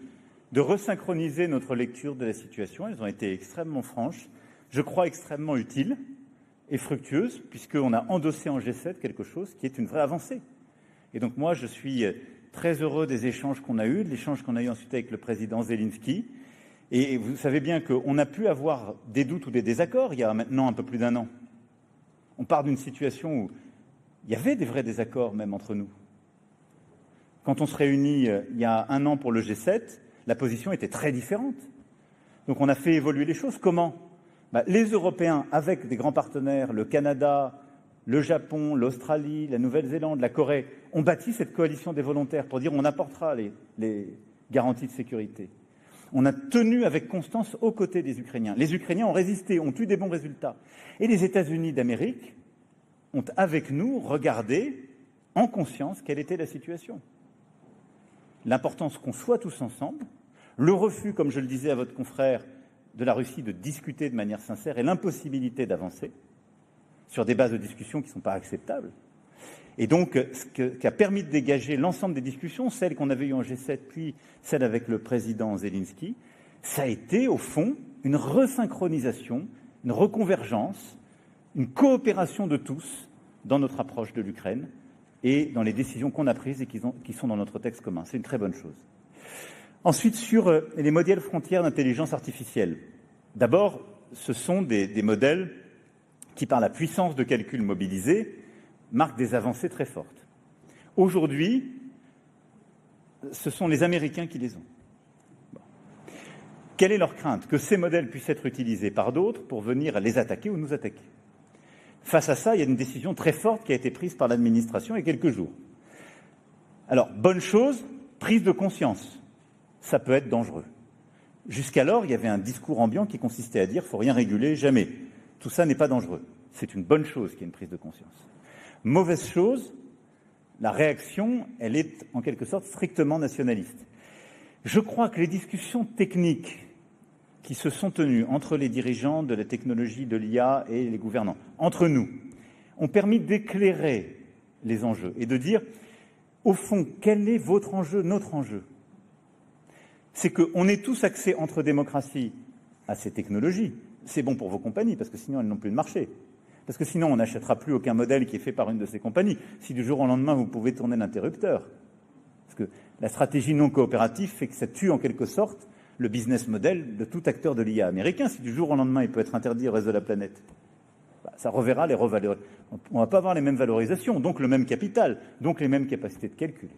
resynchroniser notre lecture de la situation. Elles ont été extrêmement franches, je crois extrêmement utiles et fructueuses, puisqu'on a endossé en G7 quelque chose qui est une vraie avancée. Et donc moi, je suis très heureux des échanges qu'on a eus, de l'échange qu'on a eu ensuite avec le président Zelensky. Et vous savez bien qu'on a pu avoir des doutes ou des désaccords il y a maintenant un peu plus d'un an. On part d'une situation où il y avait des vrais désaccords même entre nous. Quand on se réunit il y a un an pour le G7, la position était très différente. Donc on a fait évoluer les choses. Comment ? Les Européens, avec des grands partenaires, le Canada, le Japon, l'Australie, la Nouvelle-Zélande, la Corée, ont bâti cette coalition des volontaires pour dire on apportera les garanties de sécurité. On a tenu avec constance aux côtés des Ukrainiens. Les Ukrainiens ont résisté, ont eu des bons résultats. Et les États-Unis d'Amérique ont, avec nous, regardé en conscience quelle était la situation. L'importance qu'on soit tous ensemble, le refus, comme je le disais à votre confrère, de la Russie de discuter de manière sincère et l'impossibilité d'avancer sur des bases de discussion qui ne sont pas acceptables. Et donc, ce qui a permis de dégager l'ensemble des discussions, celles qu'on avait eues en G7, puis celles avec le président Zelensky, ça a été, au fond, une resynchronisation, une reconvergence, une coopération de tous dans notre approche de l'Ukraine et dans les décisions qu'on a prises et qui sont dans notre texte commun. C'est une très bonne chose. Ensuite, sur les modèles frontières d'intelligence artificielle. D'abord, ce sont des modèles qui, par la puissance de calcul mobilisée, marquent des avancées très fortes. Aujourd'hui, ce sont les Américains qui les ont. Bon. Quelle est leur crainte ? Que ces modèles puissent être utilisés par d'autres pour venir les attaquer ou nous attaquer. Face à ça, il y a une décision très forte qui a été prise par l'administration il y a quelques jours. Alors, bonne chose, prise de conscience. Ça peut être dangereux. Jusqu'alors, il y avait un discours ambiant qui consistait à dire « il ne faut rien réguler, jamais ». Tout ça n'est pas dangereux. C'est une bonne chose qu'il y ait une prise de conscience. Mauvaise chose, la réaction, elle est en quelque sorte strictement nationaliste. Je crois que les discussions techniques qui se sont tenues entre les dirigeants de la technologie de l'IA et les gouvernants, entre nous, ont permis d'éclairer les enjeux et de dire, au fond, quel est votre enjeu, notre enjeu ? C'est qu'on est tous axés entre démocraties à ces technologies. C'est bon pour vos compagnies, parce que sinon elles n'ont plus de marché. Parce que sinon on n'achètera plus aucun modèle qui est fait par une de ces compagnies. Si du jour au lendemain vous pouvez tourner l'interrupteur. Parce que la stratégie non coopérative fait que ça tue en quelque sorte le business model de tout acteur de l'IA américain. Si du jour au lendemain il peut être interdit au reste de la planète, ça reverra les revalorisations. On ne va pas avoir les mêmes valorisations, donc le même capital, donc les mêmes capacités de calcul.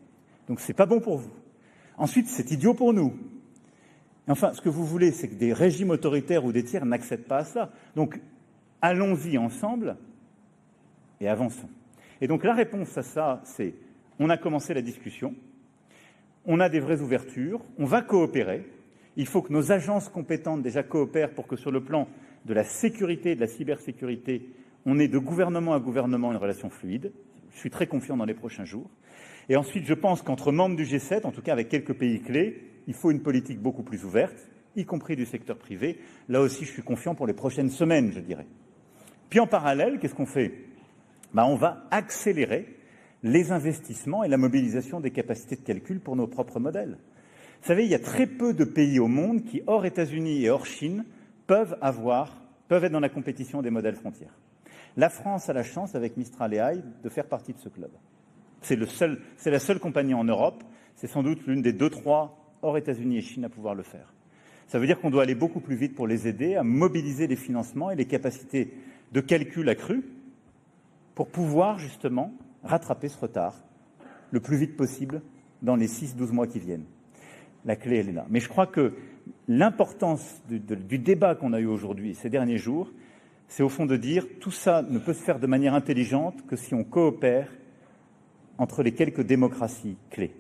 Donc c'est pas bon pour vous. Ensuite, c'est idiot pour nous. Et enfin, ce que vous voulez, c'est que des régimes autoritaires ou des tiers n'accèdent pas à ça. Donc, allons-y ensemble et avançons. Et donc, la réponse à ça, c'est on a commencé la discussion, on a des vraies ouvertures, on va coopérer. Il faut que nos agences compétentes déjà coopèrent pour que sur le plan de la sécurité et de la cybersécurité, on ait de gouvernement à gouvernement une relation fluide. Je suis très confiant dans les prochains jours. Et ensuite, je pense qu'entre membres du G7, en tout cas avec quelques pays clés, il faut une politique beaucoup plus ouverte, y compris du secteur privé. Là aussi, je suis confiant pour les prochaines semaines, je dirais. Puis en parallèle, qu'est-ce qu'on fait ? On va accélérer les investissements et la mobilisation des capacités de calcul pour nos propres modèles. Vous savez, il y a très peu de pays au monde qui, hors États-Unis et hors Chine, peuvent être dans la compétition des modèles frontières. La France a la chance, avec Mistral et AI, de faire partie de ce club. C'est la seule compagnie en Europe, c'est sans doute l'une des 2-3 hors États-Unis et Chine à pouvoir le faire. Ça veut dire qu'on doit aller beaucoup plus vite pour les aider à mobiliser les financements et les capacités de calcul accrues pour pouvoir justement rattraper ce retard le plus vite possible dans les 6-12 mois qui viennent. La clé, elle est là. Mais je crois que l'importance du débat qu'on a eu aujourd'hui, ces derniers jours, c'est au fond de dire tout ça ne peut se faire de manière intelligente que si on coopère entre les quelques démocraties clés.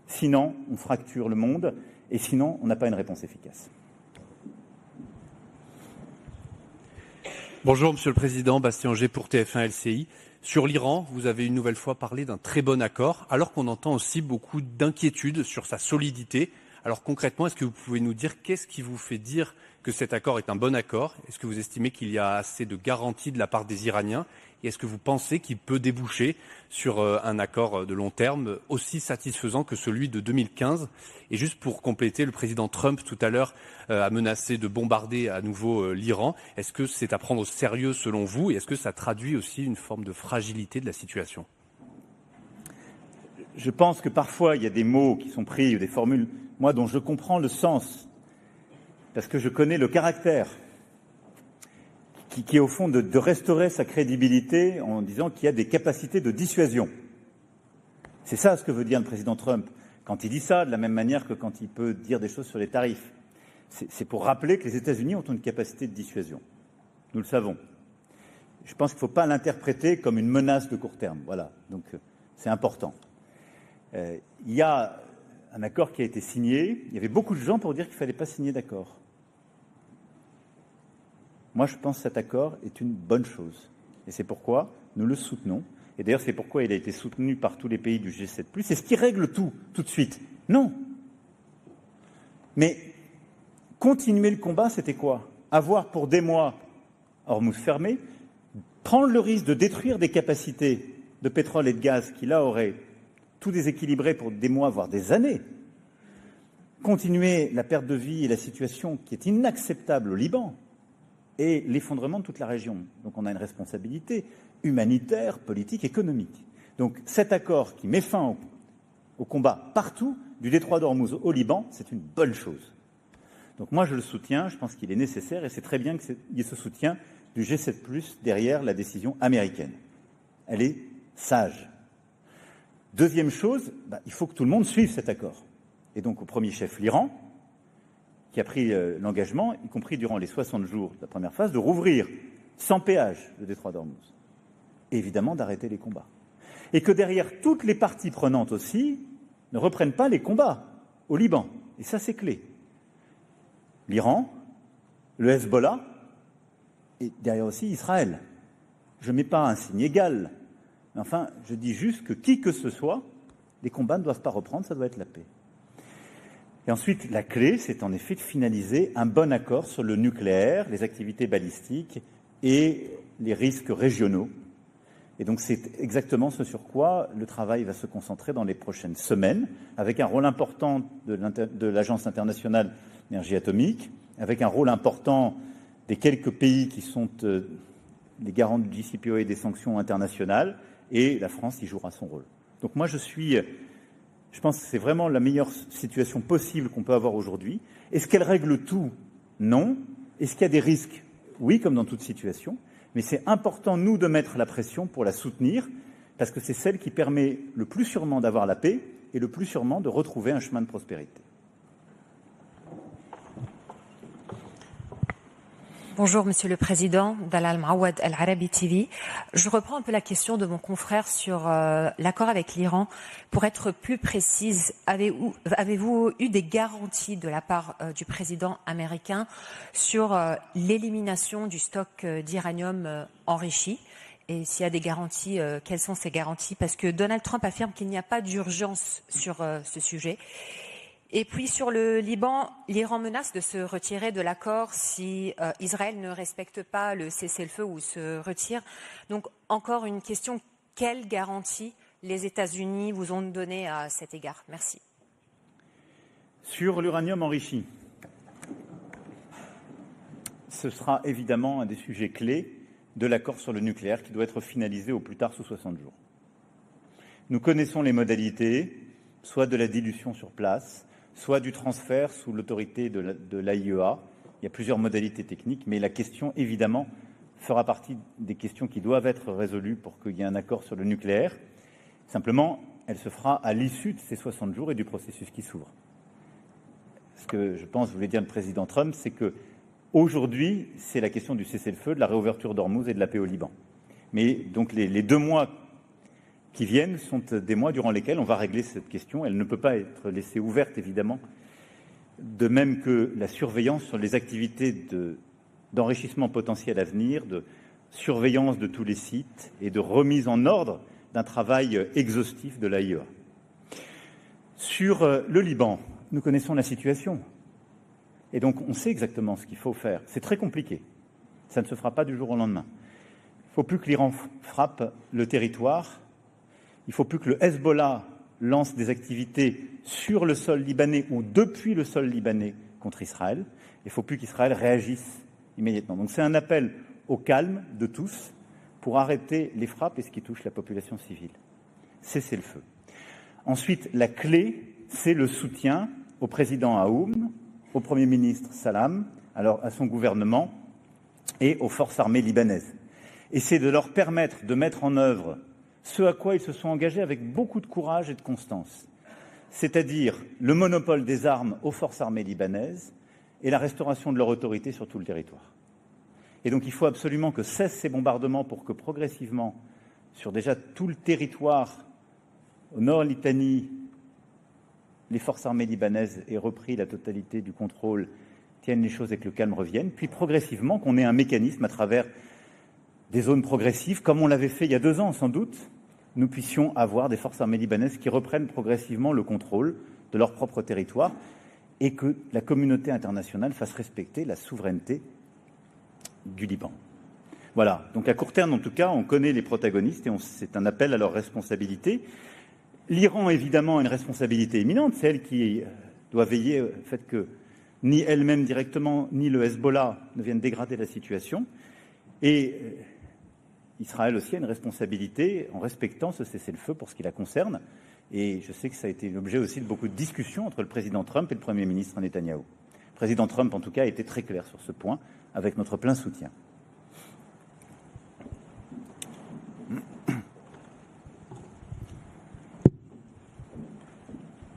Sinon, on fracture le monde et sinon, on n'a pas une réponse efficace. Bonjour, Monsieur le Président, Bastien Auger pour TF1 LCI. Sur l'Iran, vous avez une nouvelle fois parlé d'un très bon accord, alors qu'on entend aussi beaucoup d'inquiétudes sur sa solidité. Alors concrètement, est-ce que vous pouvez nous dire qu'est-ce qui vous fait dire que cet accord est un bon accord ? Est-ce que vous estimez qu'il y a assez de garanties de la part des Iraniens ? Et est-ce que vous pensez qu'il peut déboucher sur un accord de long terme aussi satisfaisant que celui de 2015 ? Et juste pour compléter, le président Trump tout à l'heure a menacé de bombarder à nouveau l'Iran. Est-ce que c'est à prendre au sérieux selon vous ? Et est-ce que ça traduit aussi une forme de fragilité de la situation ? Je pense que parfois, il y a des mots qui sont pris ou des formules, moi, dont je comprends le sens, parce que je connais le caractère, qui est au fond de restaurer sa crédibilité en disant qu'il y a des capacités de dissuasion. C'est ça ce que veut dire le président Trump Quand il dit ça, de la même manière que quand il peut dire des choses sur les tarifs, c'est pour rappeler que les États-Unis ont une capacité de dissuasion. Nous le savons. Je pense qu'il ne faut pas l'interpréter comme une menace de court terme. Voilà, donc c'est important. Il y a un accord qui a été signé. Il y avait beaucoup de gens pour dire qu'il ne fallait pas signer d'accord. Moi, je pense que cet accord est une bonne chose. Et c'est pourquoi nous le soutenons. Et d'ailleurs, c'est pourquoi il a été soutenu par tous les pays du G7+. C'est ce qui règle tout de suite. Non. Mais continuer le combat, c'était quoi? Avoir pour des mois Hormuz fermé, prendre le risque de détruire des capacités de pétrole et de gaz qui, là, auraient tout déséquilibré pour des mois, voire des années. Continuer la perte de vie et la situation qui est inacceptable au Liban et l'effondrement de toute la région. Donc on a une responsabilité humanitaire, politique, économique. Donc cet accord qui met fin au combat partout, du détroit d'Ormuz au Liban, c'est une bonne chose. Donc moi je le soutiens, je pense qu'il est nécessaire et c'est très bien qu'il y ait ce soutien du G7+, derrière la décision américaine. Elle est sage. Deuxième chose, il faut que tout le monde suive cet accord. Et donc au premier chef, l'Iran, qui a pris l'engagement, y compris durant les 60 jours de la première phase, de rouvrir sans péage le détroit d'Ormuz. Et évidemment d'arrêter les combats. Et que derrière, toutes les parties prenantes aussi ne reprennent pas les combats au Liban. Et ça, c'est clé. L'Iran, le Hezbollah, et derrière aussi Israël. Je ne mets pas un signe égal. Mais enfin, je dis juste que qui que ce soit, les combats ne doivent pas reprendre, ça doit être la paix. Et ensuite, la clé, c'est en effet de finaliser un bon accord sur le nucléaire, les activités balistiques et les risques régionaux. Et donc, c'est exactement ce sur quoi le travail va se concentrer dans les prochaines semaines, avec un rôle important de l'Agence internationale d'énergie atomique, avec un rôle important des quelques pays qui sont les garants du JCPOA et des sanctions internationales, et la France y jouera son rôle. Donc moi, je pense que c'est vraiment la meilleure situation possible qu'on peut avoir aujourd'hui. Est-ce qu'elle règle tout? Non. Est-ce qu'il y a des risques? Oui, comme dans toute situation. Mais c'est important, nous, de mettre la pression pour la soutenir, parce que c'est celle qui permet le plus sûrement d'avoir la paix et le plus sûrement de retrouver un chemin de prospérité. Bonjour Monsieur le Président, Dalal Maouad Al-Arabi TV. Je reprends un peu la question de mon confrère sur l'accord avec l'Iran. Pour être plus précise, avez-vous eu des garanties de la part du président américain sur l'élimination du stock d'uranium enrichi? Et s'il y a des garanties, quelles sont ces garanties? Parce que Donald Trump affirme qu'il n'y a pas d'urgence sur ce sujet. Et puis sur le Liban, l'Iran menace de se retirer de l'accord si Israël ne respecte pas le cessez-le-feu ou se retire. Donc encore une question, quelles garanties les États-Unis vous ont données à cet égard? Merci. Sur l'uranium enrichi, ce sera évidemment un des sujets clés de l'accord sur le nucléaire qui doit être finalisé au plus tard sous 60 jours. Nous connaissons les modalités, soit de la dilution sur place, soit du transfert sous l'autorité de l'AIEA. Il y a plusieurs modalités techniques, mais la question, évidemment, fera partie des questions qui doivent être résolues pour qu'il y ait un accord sur le nucléaire. Simplement, elle se fera à l'issue de ces 60 jours et du processus qui s'ouvre. Ce que je pense voulait dire le président Trump, c'est qu'aujourd'hui, c'est la question du cessez-le-feu, de la réouverture d'Ormuz et de la paix au Liban. Mais donc les 2 mois qui viennent sont des mois durant lesquels on va régler cette question. Elle ne peut pas être laissée ouverte, évidemment, de même que la surveillance sur les activités d'enrichissement potentiel à venir, de surveillance de tous les sites et de remise en ordre d'un travail exhaustif de l'AIEA. Sur le Liban, nous connaissons la situation. Et donc, on sait exactement ce qu'il faut faire. C'est très compliqué. Ça ne se fera pas du jour au lendemain. Il ne faut plus que l'Iran frappe le territoire. Il ne faut plus que le Hezbollah lance des activités sur le sol libanais ou depuis le sol libanais contre Israël. Il ne faut plus qu'Israël réagisse immédiatement. Donc c'est un appel au calme de tous pour arrêter les frappes et ce qui touche la population civile. Cessez le feu. Ensuite, la clé, c'est le soutien au président Aoun, au Premier ministre Salam, alors à son gouvernement et aux forces armées libanaises. Et c'est de leur permettre de mettre en œuvre ce à quoi ils se sont engagés avec beaucoup de courage et de constance, c'est-à-dire le monopole des armes aux forces armées libanaises et la restauration de leur autorité sur tout le territoire. Et donc il faut absolument que cessent ces bombardements pour que progressivement, sur déjà tout le territoire, au nord Litanie, les forces armées libanaises aient repris la totalité du contrôle, tiennent les choses et que le calme revienne, puis progressivement qu'on ait un mécanisme à travers des zones progressives, comme on l'avait fait il y a 2 ans sans doute, nous puissions avoir des forces armées libanaises qui reprennent progressivement le contrôle de leur propre territoire et que la communauté internationale fasse respecter la souveraineté du Liban. Voilà, donc à court terme en tout cas, on connaît les protagonistes et c'est un appel à leur responsabilité. L'Iran évidemment a une responsabilité éminente, c'est elle qui doit veiller au fait que ni elle-même directement, ni le Hezbollah ne viennent dégrader la situation. Et Israël aussi a une responsabilité en respectant ce cessez-le-feu pour ce qui la concerne. Et je sais que ça a été l'objet aussi de beaucoup de discussions entre le président Trump et le Premier ministre Netanyahou. Le président Trump, en tout cas, a été très clair sur ce point, avec notre plein soutien.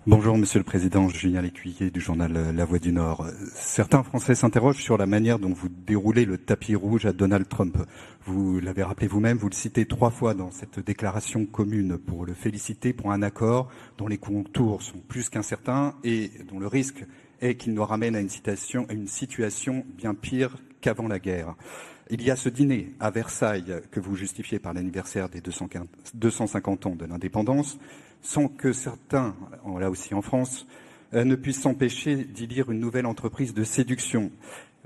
Bonjour Monsieur le Président, Julien Lécuyer du journal La Voix du Nord. Certains Français s'interrogent sur la manière dont vous déroulez le tapis rouge à Donald Trump. Vous l'avez rappelé vous-même, vous le citez 3 fois dans cette déclaration commune pour le féliciter pour un accord dont les contours sont plus qu'incertains et dont le risque est qu'il nous ramène à une situation bien pire qu'avant la guerre. Il y a ce dîner à Versailles que vous justifiez par l'anniversaire des 250 ans de l'indépendance, sans que certains, là aussi en France, ne puissent s'empêcher d'y lire une nouvelle entreprise de séduction.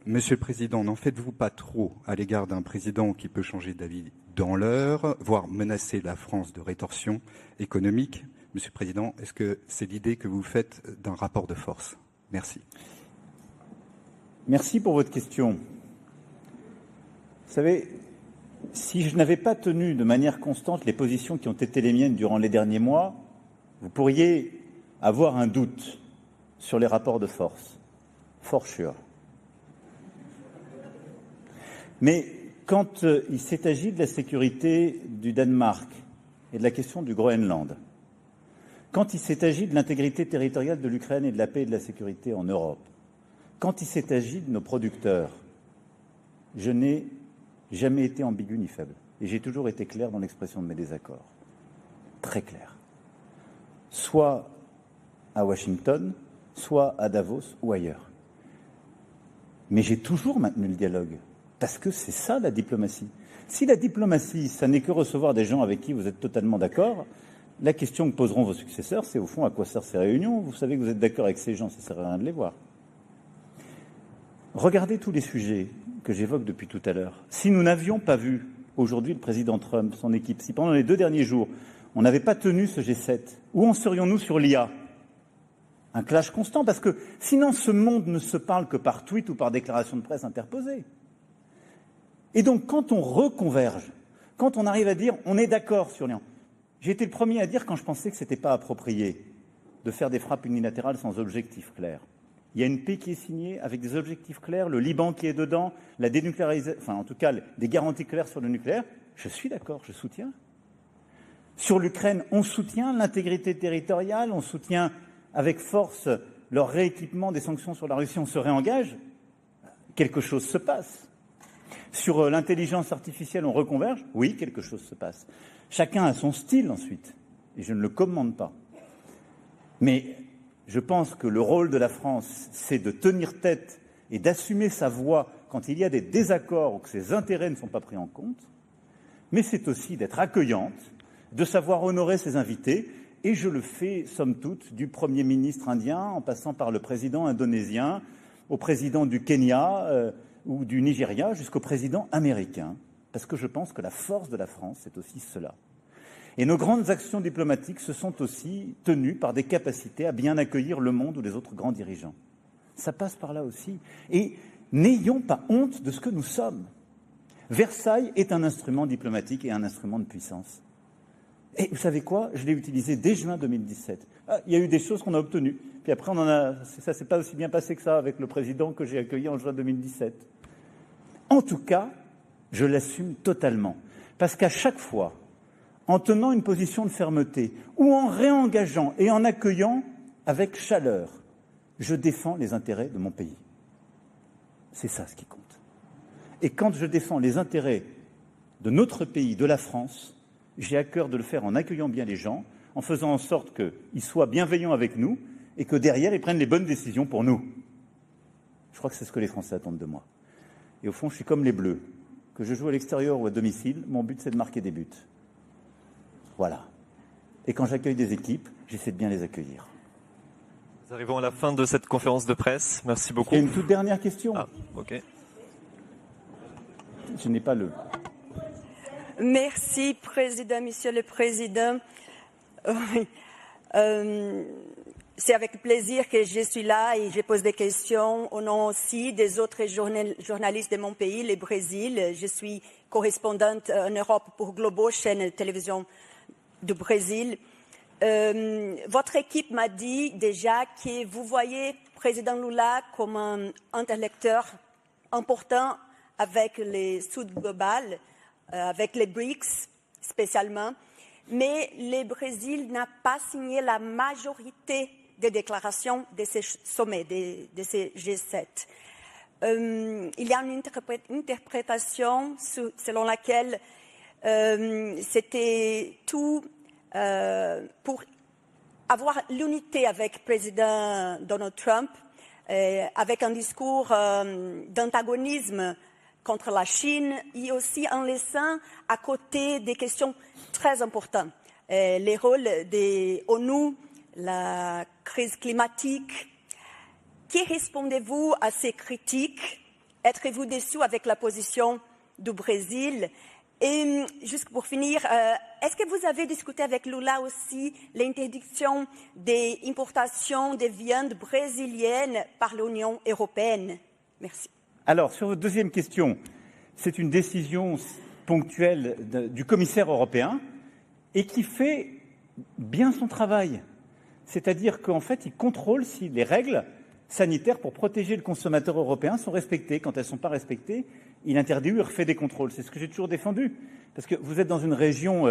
Monsieur le Président, n'en faites-vous pas trop à l'égard d'un président qui peut changer d'avis dans l'heure, voire menacer la France de rétorsion économique? Monsieur le Président, est-ce que c'est l'idée que vous faites d'un rapport de force? Merci. Merci pour votre question. Vous savez, si je n'avais pas tenu de manière constante les positions qui ont été les miennes durant les derniers mois, vous pourriez avoir un doute sur les rapports de force. For sure. Mais quand il s'est agi de la sécurité du Danemark et de la question du Groenland, quand il s'est agi de l'intégrité territoriale de l'Ukraine et de la paix et de la sécurité en Europe, quand il s'est agi de nos producteurs, je n'ai jamais été ambigu ni faible. Et j'ai toujours été clair dans l'expression de mes désaccords. Très clair. Soit à Washington, soit à Davos ou ailleurs. Mais j'ai toujours maintenu le dialogue, parce que c'est ça la diplomatie. Si la diplomatie, ça n'est que recevoir des gens avec qui vous êtes totalement d'accord, la question que poseront vos successeurs, c'est au fond à quoi servent ces réunions? Vous savez que vous êtes d'accord avec ces gens, ça ne sert à rien de les voir. Regardez tous les sujets que j'évoque depuis tout à l'heure. Si nous n'avions pas vu aujourd'hui le président Trump, son équipe, si pendant les 2 derniers jours, on n'avait pas tenu ce G7, où en serions-nous sur l'IA? Un clash constant, parce que sinon ce monde ne se parle que par tweet ou par déclaration de presse interposée. Et donc quand on reconverge, quand on arrive à dire on est d'accord sur l'IA, j'ai été le premier à dire quand je pensais que ce n'était pas approprié de faire des frappes unilatérales sans objectif clair. Il y a une paix qui est signée avec des objectifs clairs, le Liban qui est dedans, la dénucléarisation, enfin en tout cas des garanties claires sur le nucléaire. Je suis d'accord, je soutiens. Sur l'Ukraine, on soutient l'intégrité territoriale, on soutient avec force leur rééquipement des sanctions sur la Russie, on se réengage. Quelque chose se passe. Sur l'intelligence artificielle, on reconverge. Oui, quelque chose se passe. Chacun a son style ensuite, et je ne le commande pas. Mais je pense que le rôle de la France, c'est de tenir tête et d'assumer sa voix quand il y a des désaccords ou que ses intérêts ne sont pas pris en compte, mais c'est aussi d'être accueillante, de savoir honorer ses invités, et je le fais, somme toute, du Premier ministre indien, en passant par le président indonésien, au président du Kenya ou du Nigeria, jusqu'au président américain, parce que je pense que la force de la France, c'est aussi cela. Et nos grandes actions diplomatiques se sont aussi tenues par des capacités à bien accueillir le monde ou les autres grands dirigeants. Ça passe par là aussi. Et n'ayons pas honte de ce que nous sommes. Versailles est un instrument diplomatique et un instrument de puissance. Et vous savez quoi? Je l'ai utilisé dès juin 2017. Il y a eu des choses qu'on a obtenues. Puis après, ça s'est pas aussi bien passé que ça avec le président que j'ai accueilli en juin 2017. En tout cas, je l'assume totalement. Parce qu'à chaque fois, en tenant une position de fermeté ou en réengageant et en accueillant, avec chaleur, je défends les intérêts de mon pays. C'est ça ce qui compte. Et quand je défends les intérêts de notre pays, de la France, j'ai à cœur de le faire en accueillant bien les gens, en faisant en sorte qu'ils soient bienveillants avec nous et que derrière, ils prennent les bonnes décisions pour nous. Je crois que c'est ce que les Français attendent de moi. Et au fond, je suis comme les Bleus. Que je joue à l'extérieur ou à domicile, mon but, c'est de marquer des buts. Voilà. Et quand j'accueille des équipes, j'essaie de bien les accueillir. Nous arrivons à la fin de cette conférence de presse. Merci beaucoup. Il y a une toute dernière question. Ah, ok. Je n'ai pas le... Merci, Président, Monsieur le Président. C'est avec plaisir que je suis là et je pose des questions au nom aussi des autres journalistes de mon pays, le Brésil. Je suis correspondante en Europe pour Globo, chaîne de télévision du Brésil. Votre équipe m'a dit déjà que vous voyez Président Lula comme un interlocuteur important avec le Sud global, avec les BRICS spécialement, mais le Brésil n'a pas signé la majorité des déclarations de ces sommets, de ces G7. Il y a une interprétation selon laquelle c'était tout pour avoir l'unité avec le président Donald Trump, avec un discours d'antagonisme contre la Chine et aussi en laissant à côté des questions très importantes. Les rôles des ONU, la crise climatique. Que répondez-vous à ces critiques? Êtes-vous déçu avec la position du Brésil? Et juste pour finir, est-ce que vous avez discuté avec Lula aussi l'interdiction des importations de viande brésilienne par l'Union européenne? Merci. Alors, sur votre deuxième question, c'est une décision ponctuelle du commissaire européen et qui fait bien son travail. C'est-à-dire qu'en fait, il contrôle si les règles sanitaires pour protéger le consommateur européen sont respectées. Quand elles ne sont pas respectées, il interdit ou il refait des contrôles. C'est ce que j'ai toujours défendu. Parce que vous êtes dans une région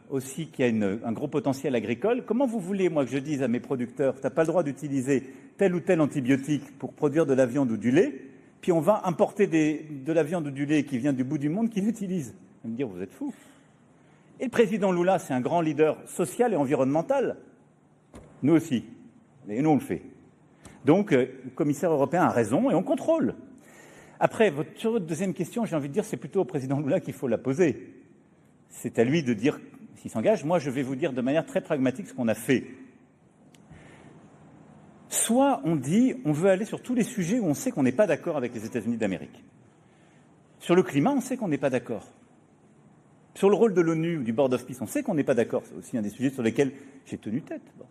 aussi qui a un gros potentiel agricole. Comment vous voulez, moi, que je dise à mes producteurs, tu n'as pas le droit d'utiliser tel ou tel antibiotique pour produire de la viande ou du lait, puis on va importer de la viande ou du lait qui vient du bout du monde qui l'utilise. Vous allez me dire, vous êtes fous. Et le président Lula, c'est un grand leader social et environnemental. Nous aussi. Et nous, on le fait. Donc, le commissaire européen a raison et on contrôle. Après, sur votre deuxième question, j'ai envie de dire, c'est plutôt au président Lula qu'il faut la poser. C'est à lui de dire s'il s'engage. Moi, je vais vous dire de manière très pragmatique ce qu'on a fait. Soit on dit, on veut aller sur tous les sujets où on sait qu'on n'est pas d'accord avec les États-Unis d'Amérique. Sur le climat, on sait qu'on n'est pas d'accord. Sur le rôle de l'ONU ou du Board of Peace, on sait qu'on n'est pas d'accord. C'est aussi un des sujets sur lesquels j'ai tenu tête. Bon.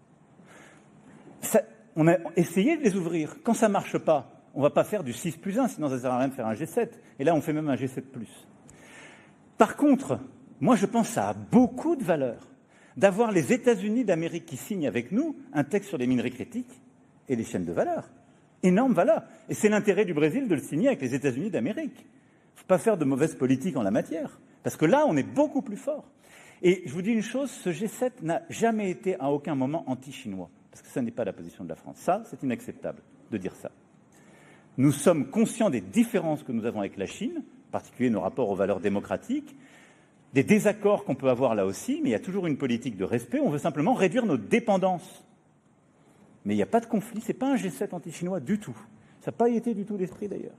On a essayé de les ouvrir. Quand ça ne marche pas, on ne va pas faire du 6+1, sinon ça ne sert à rien de faire un G7. Et là, on fait même un G7+. Par contre, moi, je pense que ça a beaucoup de valeur d'avoir les États-Unis d'Amérique qui signent avec nous un texte sur les minerais critiques et les chaînes de valeur. Énorme valeur. Et c'est l'intérêt du Brésil de le signer avec les États-Unis d'Amérique. Il ne faut pas faire de mauvaise politique en la matière. Parce que là, on est beaucoup plus fort. Et je vous dis une chose, ce G7 n'a jamais été à aucun moment anti-chinois. Parce que ça n'est pas la position de la France. Ça, c'est inacceptable de dire ça. Nous sommes conscients des différences que nous avons avec la Chine, en particulier nos rapports aux valeurs démocratiques, des désaccords qu'on peut avoir là aussi, mais il y a toujours une politique de respect. On veut simplement réduire nos dépendances. Mais il n'y a pas de conflit, ce n'est pas un G7 anti-chinois du tout. Ça n'a pas été du tout l'esprit d'ailleurs.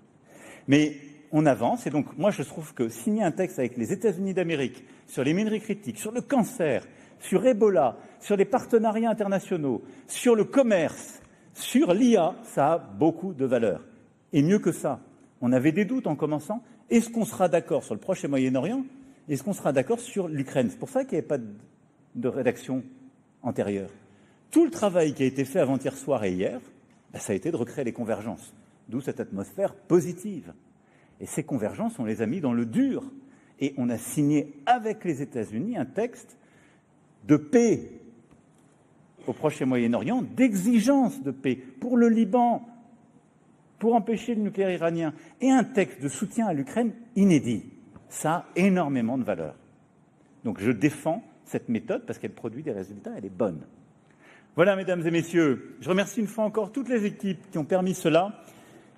Mais on avance, et donc moi je trouve que signer un texte avec les États-Unis d'Amérique sur les minerais critiques, sur le cancer, sur Ebola, sur les partenariats internationaux, sur le commerce, sur l'IA, ça a beaucoup de valeur. Et mieux que ça, on avait des doutes en commençant. Est-ce qu'on sera d'accord sur le Proche et Moyen-Orient? Est-ce qu'on sera d'accord sur l'Ukraine? C'est pour ça qu'il n'y avait pas de rédaction antérieure. Tout le travail qui a été fait avant-hier soir et hier, ça a été de recréer les convergences. D'où cette atmosphère positive. Et ces convergences, on les a mis dans le dur. Et on a signé avec les États-Unis un texte de paix au Proche et Moyen-Orient, d'exigence de paix pour le Liban, pour empêcher le nucléaire iranien, et un texte de soutien à l'Ukraine inédit. Ça a énormément de valeur. Donc je défends cette méthode parce qu'elle produit des résultats, elle est bonne. Voilà, mesdames et messieurs, je remercie une fois encore toutes les équipes qui ont permis cela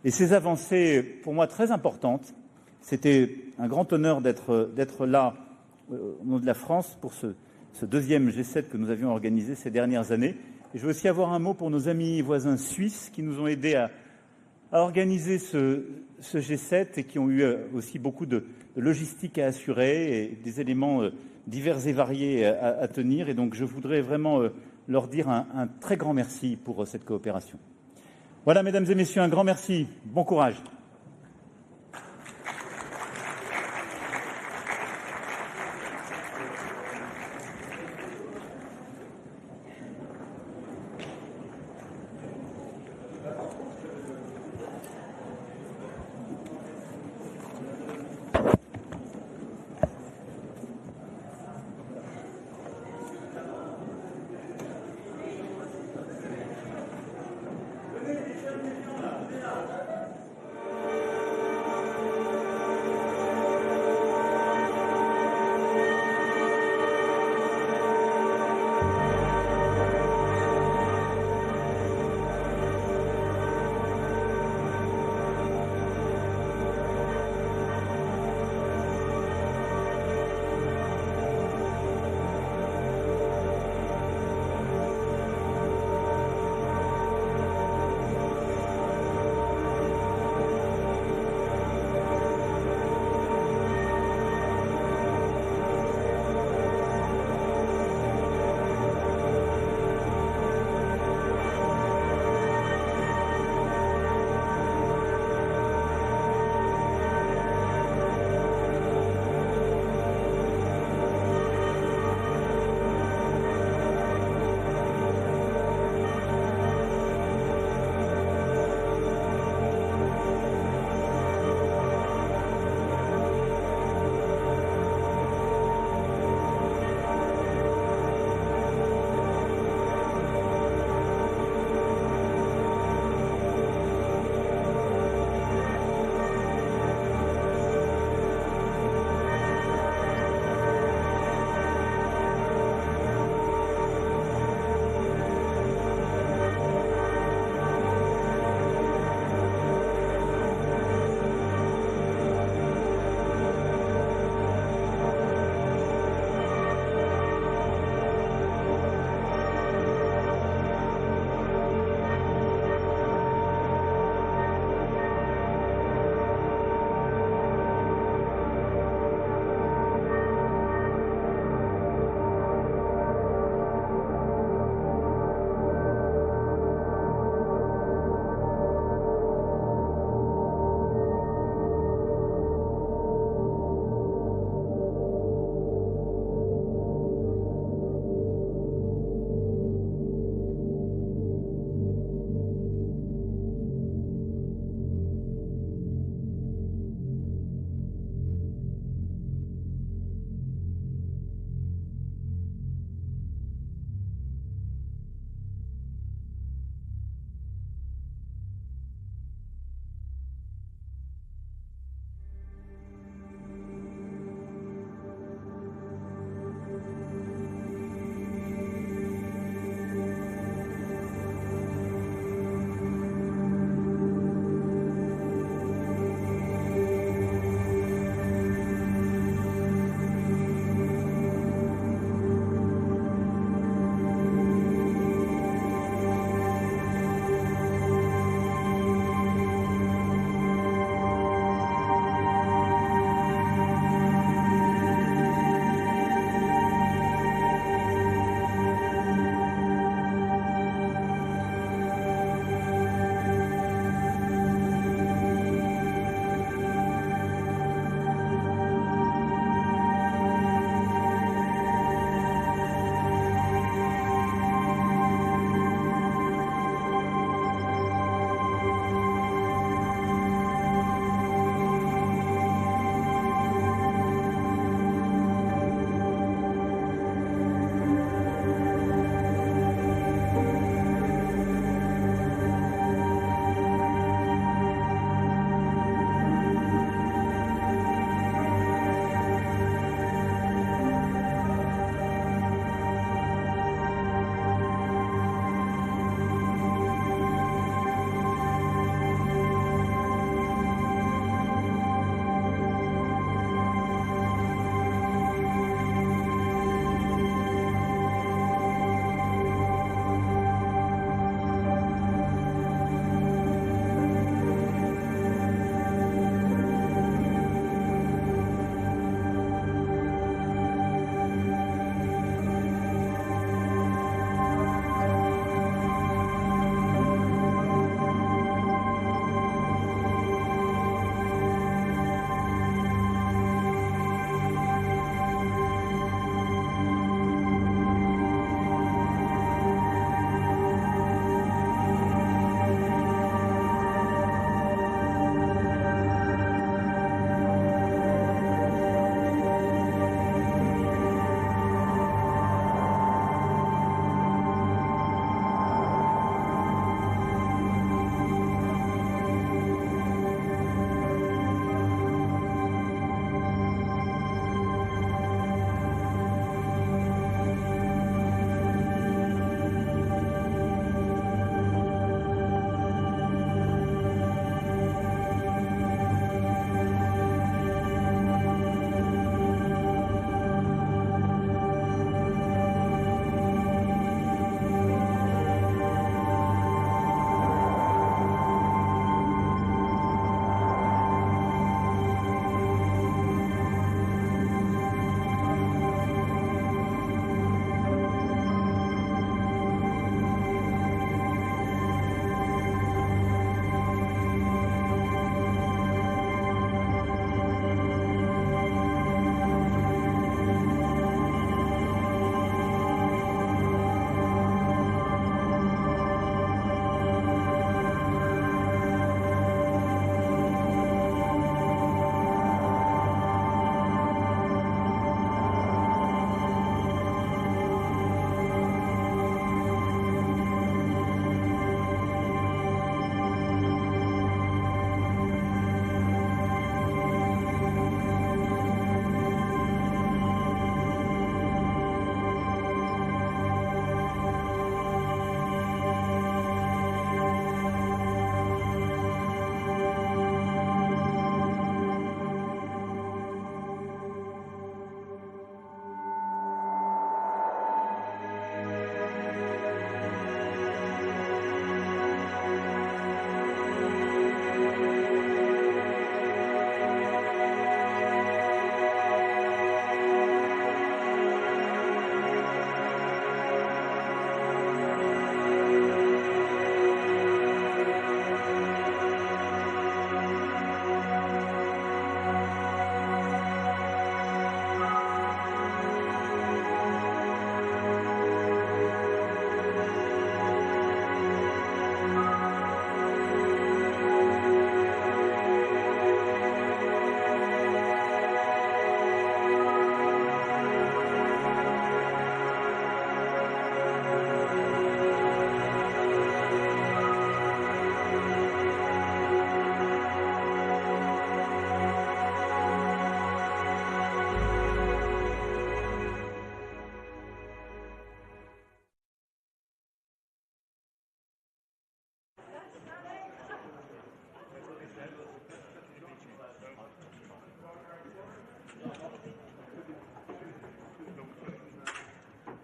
et ces avancées, pour moi, très importantes. C'était un grand honneur d'être là au nom de la France pour ce deuxième G7 que nous avions organisé ces dernières années. Et je veux aussi avoir un mot pour nos amis et voisins suisses qui nous ont aidés à organiser ce G7 et qui ont eu aussi beaucoup de logistique à assurer et des éléments divers et variés à tenir. Et donc, je voudrais vraiment leur dire un très grand merci pour cette coopération. Voilà, mesdames et messieurs, un grand merci. Bon courage.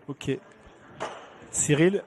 Ok. Cyril,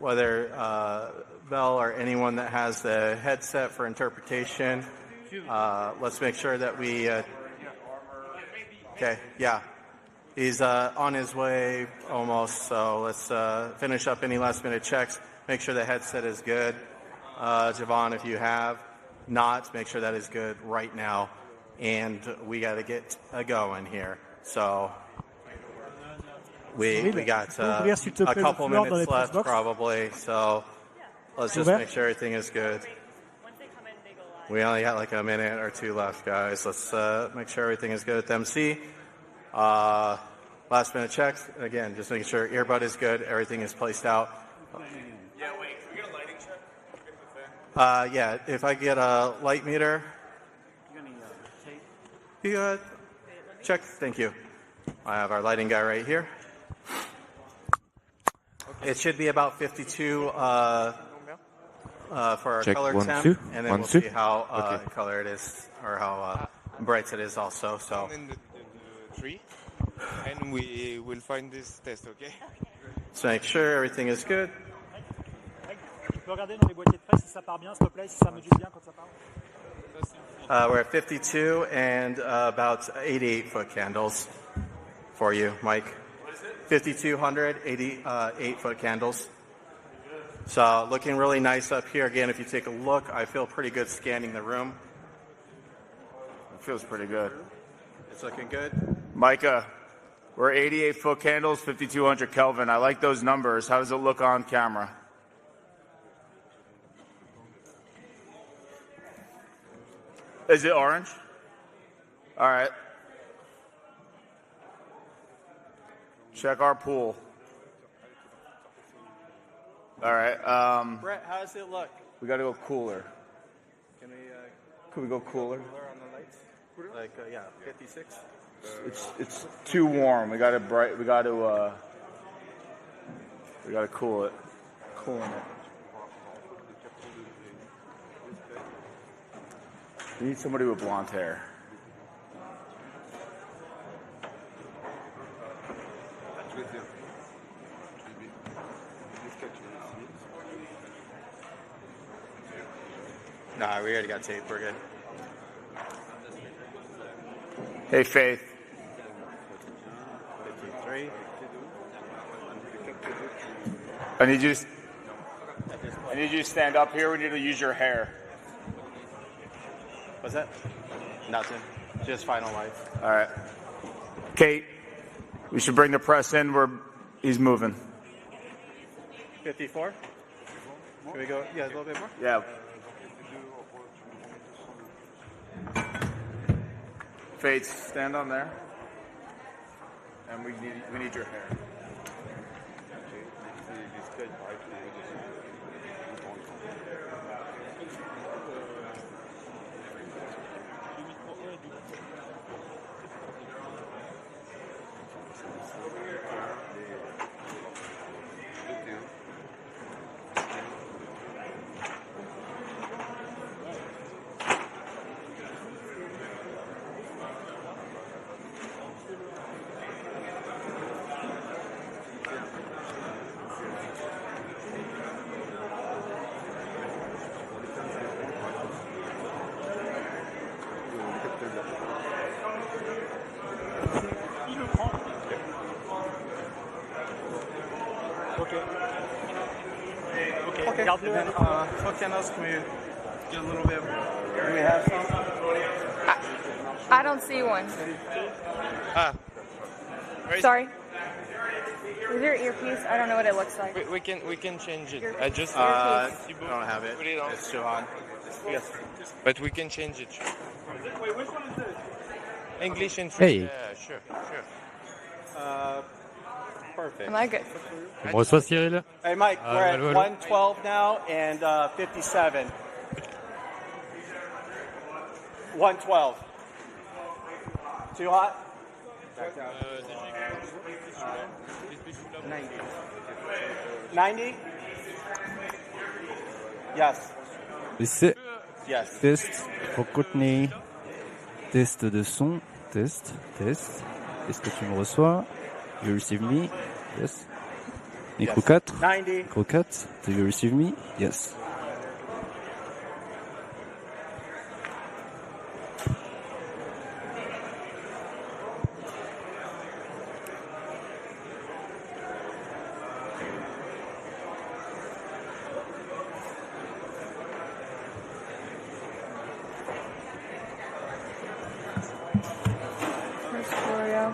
whether Bell or anyone that has the headset for interpretation, let's make sure that we... okay, yeah. He's on his way almost, so let's finish up any last-minute checks. Make sure the headset is good. Javon, if you have not, make sure that is good right now. And we got to get going here. So we got a couple minutes left probably, so let's just make sure everything is good. We only got like a minute or two left, guys. Let's make sure everything is good at the MC. Last minute checks. Again, just making sure earbud is good, everything is placed out. Yeah, wait, can we get a lighting check? Yeah, if I get a light meter. You got check, thank you. I have our lighting guy right here. It should be about 52 for our check, color 1, temp, 2, and then 1, we'll 2. see how color it is, or how bright it is also. So. In the tree, and we will find this test, okay? So make sure everything is good. Tu peux regarder dans les boîtiers de presse si ça part bien, s'il te plaît, si ça module bien quand ça part. We're at 52 and about 88 foot candles for you, Mike. 5,200, 88 foot candles. So looking really nice up here. Again, if you take a look, I feel pretty good scanning the room. It feels pretty good. It's looking good. Micah, we're 88 foot candles, 5,200 Kelvin. I like those numbers. How does it look on camera? Is it orange? All right. Check our pool. All right. Brett, how does it look? We got to go cooler. Can we go cooler? on the lights? Like, yeah, 56? It's too warm. We got to cool it. Cooling it. We need somebody with blonde hair. Nah, we already got tape. We're good. Hey, Faith. 53. I need you to stand up here. We need to use your hair. What's that? Nothing. Just final lights. All right. Kate, we should bring the press in. He's moving. 54? Can we go? Yeah, a little bit more? Yeah. Faith, stand on there. And we need your hair. Okay. And then, foot candles, can we get a little bit? Do we have some? I don't see one. Sorry. Is your earpiece? I don't know what it looks like. We can change it. Earpiece. I just I don't have it. Put it on. It's Johan. Yes. But we can change it. Wait, which one is this? English and French. Hey. Yeah, sure. Perfect. Am I good? Tu me reçois, Cyril? Hey, Mike, we're at hello. 112 now and 57. 112. Too hot? 90? Yes. Essai. Yes. Test pour Courtney. Test de son. Test. Est-ce que tu me reçois? You receive me? Yes. Micro 4. 90. Micro 4. Do you receive me? Yes. Where's Gloria?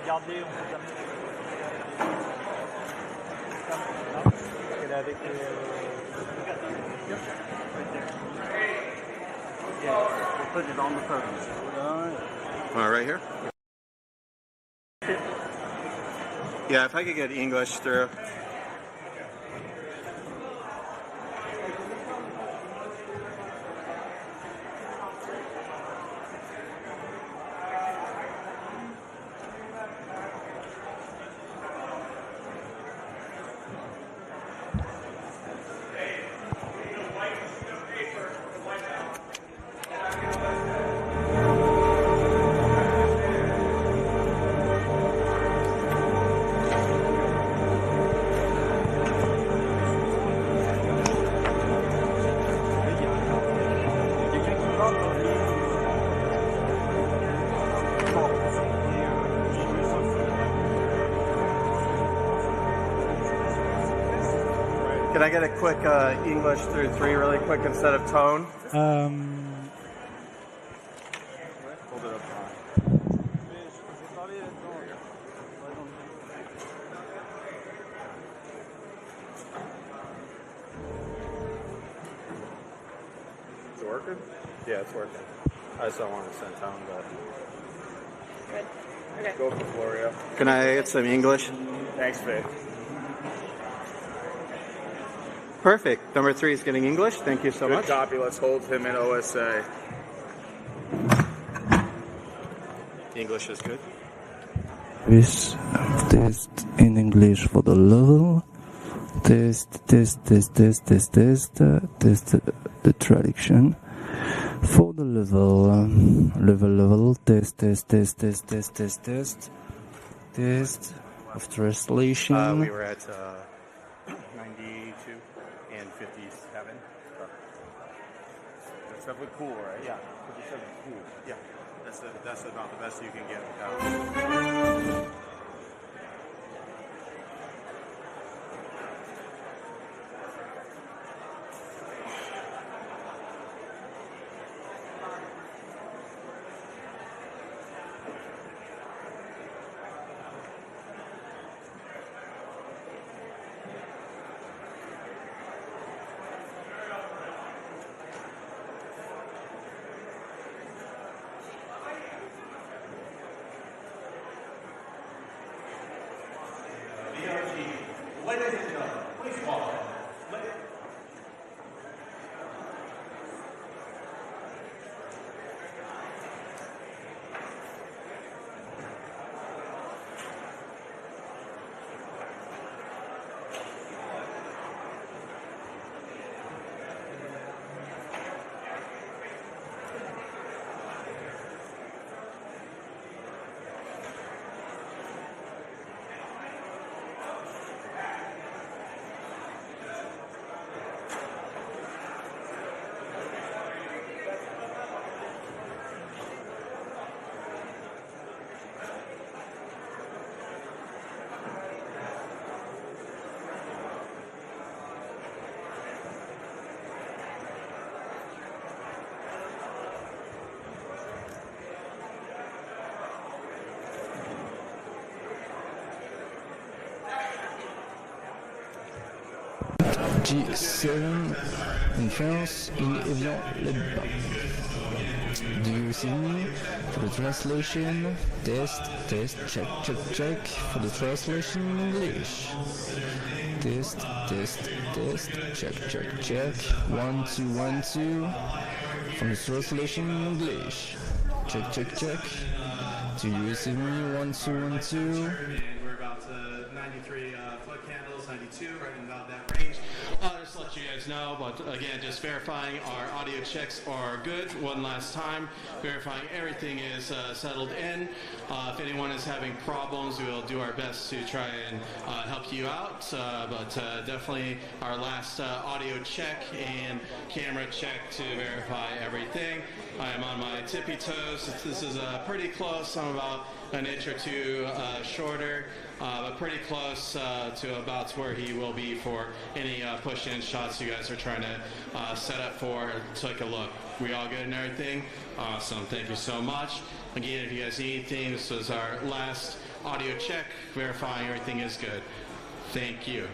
Gardez, on sait jamais. Elle est avec Right here? Yeah, if I could get English through. Can I get a quick English through 3 really quick instead of tone? Hold it up high. Is it working? Yeah, it's working. I just don't want to send tone, but... Good. Okay. Go for Florio. Can I get some English? Thanks, Faith. Perfect. Number 3 is getting English. Thank you so much. Good copy. Let's hold him in OSA. English is good. Please test in English for the level. Test the traduction for the level. Level. Test of translation. We were at 92 and 57. That's definitely cool, right? Yeah, 57 is cool. Yeah, that's about the best you can get. G7 in France, in Évian, là-bas. Do you see me? For the translation, test, check. For the translation in English. Test, check. 1, 2, 1, 2. From the translation in English. Check. Do you receive me? 1, 2, 1, 2. And we're about to 93 flood candles, 92, right in about that range. Just like let you guys know, but again, just verifying our audio checks are good one last time, verifying everything is settled in. If anyone is having problems, we will do our best to try and help you out, but definitely our last audio check and camera check to verify everything. I am on my tippy toes. This is pretty close. I'm about an inch or two shorter, but pretty close to about where he will be for any push-in shots you guys are trying to set up for. Take a look. We all good and everything? Awesome. Thank you so much. Again, if you guys need anything, this was our last audio check, verifying everything is good. Thank you.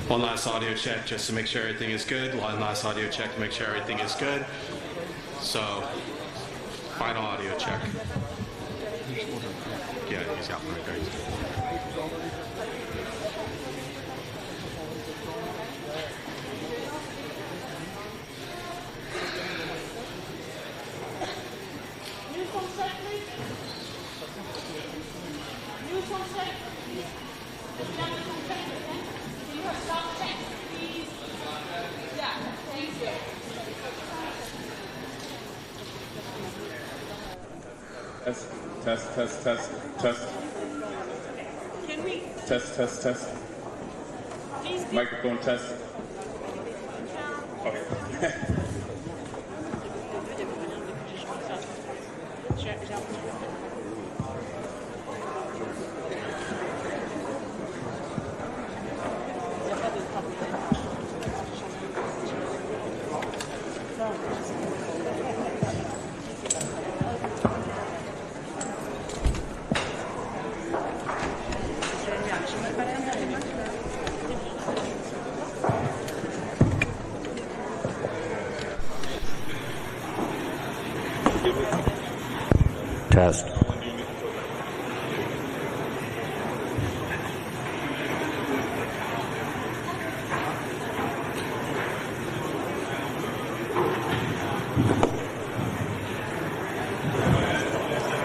One last audio check just to make sure everything is good. One last audio check to make sure everything is good. So, final audio check. Yeah, he's got one right. Test. Can we? Test. Please. Microphone test. Okay. Test.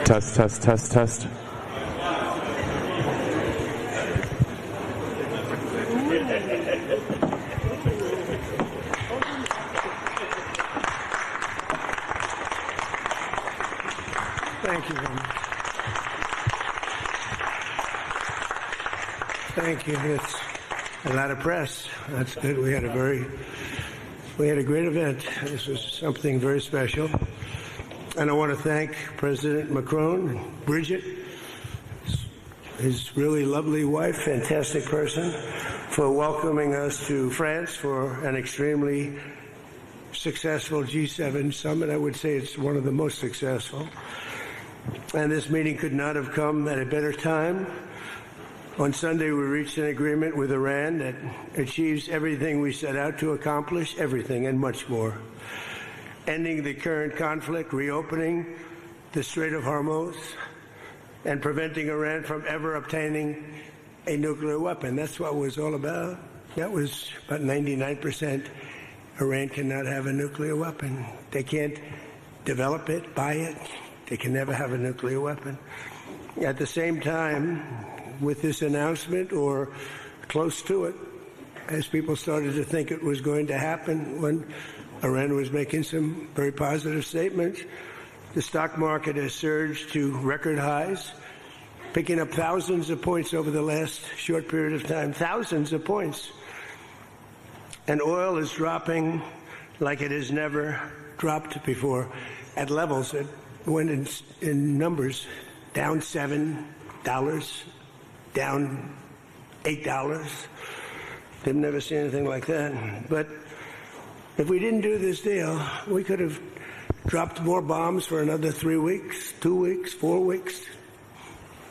Test, test, test, test. Thank you very much. Thank you. It's a lot of press. That's good. We had a great event. This was something very special. And I want to thank President Macron and Bridget, his really lovely wife, fantastic person, for welcoming us to France for an extremely successful G7 summit. I would say it's one of the most successful. And this meeting could not have come at a better time. On Sunday, we reached an agreement with Iran that achieves everything we set out to accomplish, everything and much more. Ending the current conflict, reopening the Strait of Hormuz, and preventing Iran from ever obtaining a nuclear weapon. That's what it was all about. That was about 99%. Iran cannot have a nuclear weapon. They can't develop it, buy it. They can never have a nuclear weapon. At the same time, with this announcement, or close to it, as people started to think it was going to happen when Iran was making some very positive statements, the stock market has surged to record highs, picking up thousands of points over the last short period of time, thousands of points. And oil is dropping like it has never dropped before, at levels that went in numbers, down $7, down $8. They've never seen anything like that. But if we didn't do this deal, we could have dropped more bombs for another 3 weeks, 2 weeks, 4 weeks,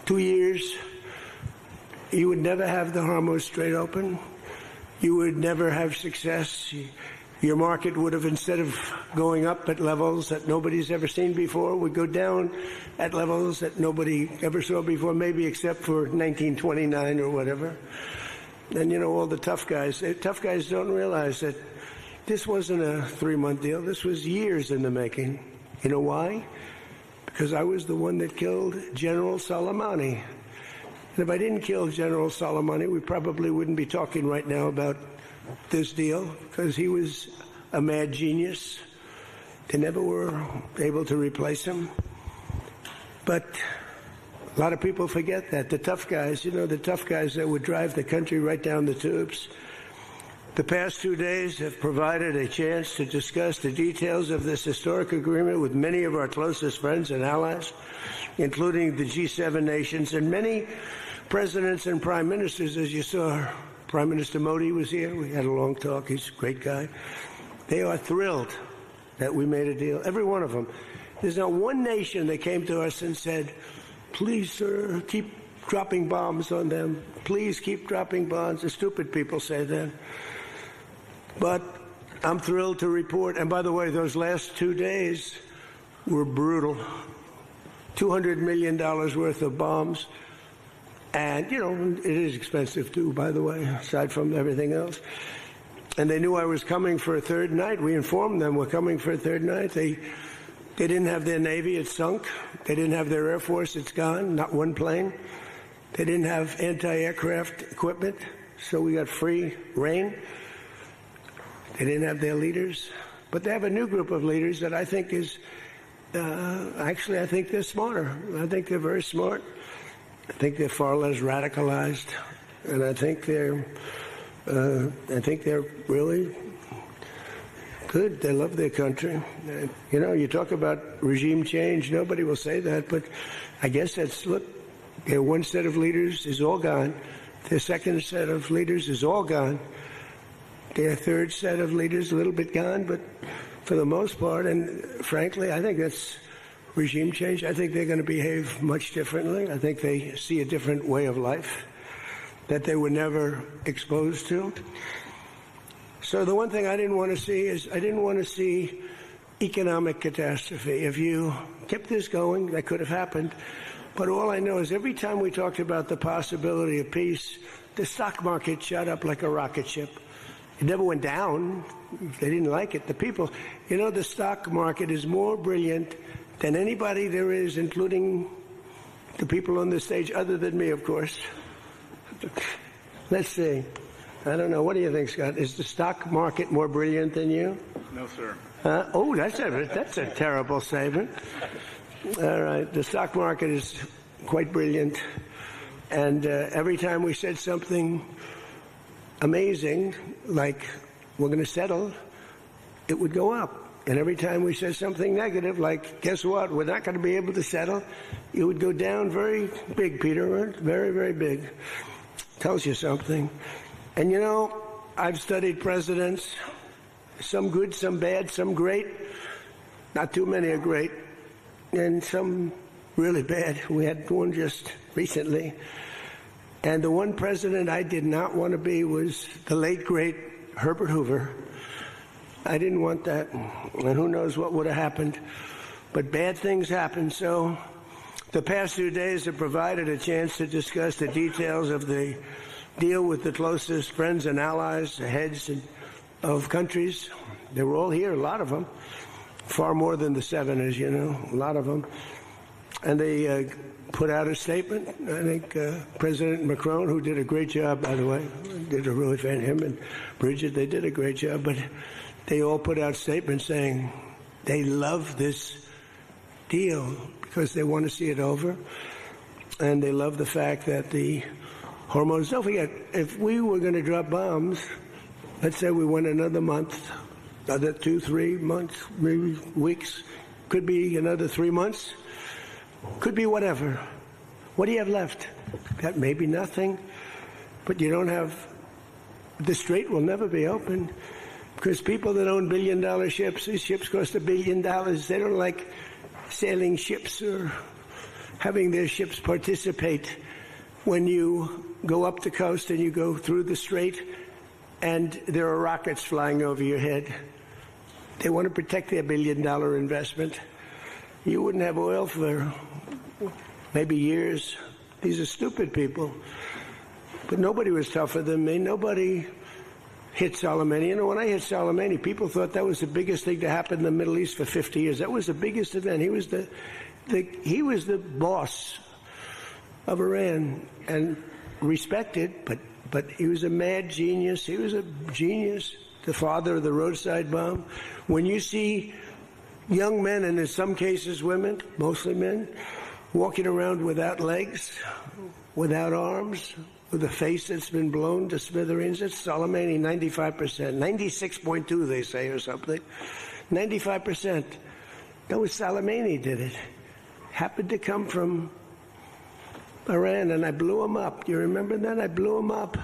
2 years. You would never have the Hormuz Strait open. You would never have success. Your market would have, instead of going up at levels that nobody's ever seen before, would go down at levels that nobody ever saw before, maybe except for 1929 or whatever. And you know, all the tough guys don't realize that this wasn't a 3-month deal. This was years in the making. You know why? Because I was the one that killed General Soleimani. And if I didn't kill General Soleimani, we probably wouldn't be talking right now about this deal, because he was a mad genius. They never were able to replace him. But a lot of people forget that. The tough guys, you know, the tough guys that would drive the country right down the tubes. The past 2 days have provided a chance to discuss the details of this historic agreement with many of our closest friends and allies, including the G7 nations and many presidents and prime ministers, as you saw. Prime Minister Modi was here. We had a long talk. He's a great guy. They are thrilled that we made a deal, every one of them. There's not one nation that came to us and said, please, sir, keep dropping bombs on them. Please keep dropping bombs. The stupid people say that. But I'm thrilled to report, and by the way, those last 2 days were brutal. $200 million worth of bombs. And, you know, it is expensive, too, by the way, aside from everything else. And they knew I was coming for a third night. We informed them we're coming for a third night. They didn't have their Navy. It's sunk. They didn't have their Air Force. It's gone. Not one plane. They didn't have anti-aircraft equipment, so we got free reign. They didn't have their leaders. But they have a new group of leaders that I think is, actually, I think they're smarter. I think they're very smart. I think they're far less radicalized, and I think they're really good. They love their country. You know, you talk about regime change. Nobody will say that, but I guess that's, look, their one set of leaders is all gone. Their second set of leaders is all gone. Their third set of leaders a little bit gone, but for the most part, and frankly, I think that's regime change. I think they're going to behave much differently. I think they see a different way of life that they were never exposed to. So the one thing I didn't want to see is I didn't want to see economic catastrophe. If you kept this going, that could have happened. But all I know is every time we talked about the possibility of peace, the stock market shot up like a rocket ship. It never went down. They didn't like it. The people, you know, the stock market is more brilliant than anybody there is, including the people on the stage, other than me, of course. Let's see. I don't know. What do you think, Scott? Is the stock market more brilliant than you? No, sir. Oh, that's a terrible statement. All right. The stock market is quite brilliant. And every time we said something amazing, like we're going to settle, it would go up. And every time we said something negative, like, guess what, we're not going to be able to settle, it would go down very big, Peter, very, very big. Tells you something. And you know, I've studied presidents, some good, some bad, some great. Not too many are great. And some really bad. We had one just recently. And the one president I did not want to be was the late, great Herbert Hoover. I didn't want that. And who knows what would have happened. But bad things happen. So the past 2 days have provided a chance to discuss the details of the deal with the closest friends and allies, the heads of countries. They were all here, a lot of them. Far more than the 7, as you know, a lot of them. And they put out a statement. I think President Macron, who did a great job, by the way, did a really fan, him and Bridget, they did a great job, but they all put out statements saying they love this deal because they want to see it over. And they love the fact that the hormones, don't forget, if we were going to drop bombs, let's say we went another month, another 2, 3 months, maybe weeks, could be another 3 months, could be whatever. What do you have left? That may be nothing, but you don't have, the strait will never be open because people that own billion-dollar ships, these ships cost $1 billion, they don't like sailing ships or having their ships participate when you go up the coast and you go through the strait and there are rockets flying over your head. They want to protect their $1 billion investment. You wouldn't have oil for maybe years. These are stupid people. But nobody was tougher than me. Nobody hit Soleimani. You know, when I hit Soleimani, people thought that was the biggest thing to happen in the Middle East for 50 years. That was the biggest event. He was the boss of Iran and respected, but he was a mad genius. He was a genius, the father of the roadside bomb. When you see young men, and in some cases women, mostly men, walking around without legs, without arms, with a face that's been blown to smithereens, it's Soleimani, 95%, 96.2 they say or something, 95%. That was Soleimani did it. Happened to come from Iran, and I blew him up. You remember that? I blew him up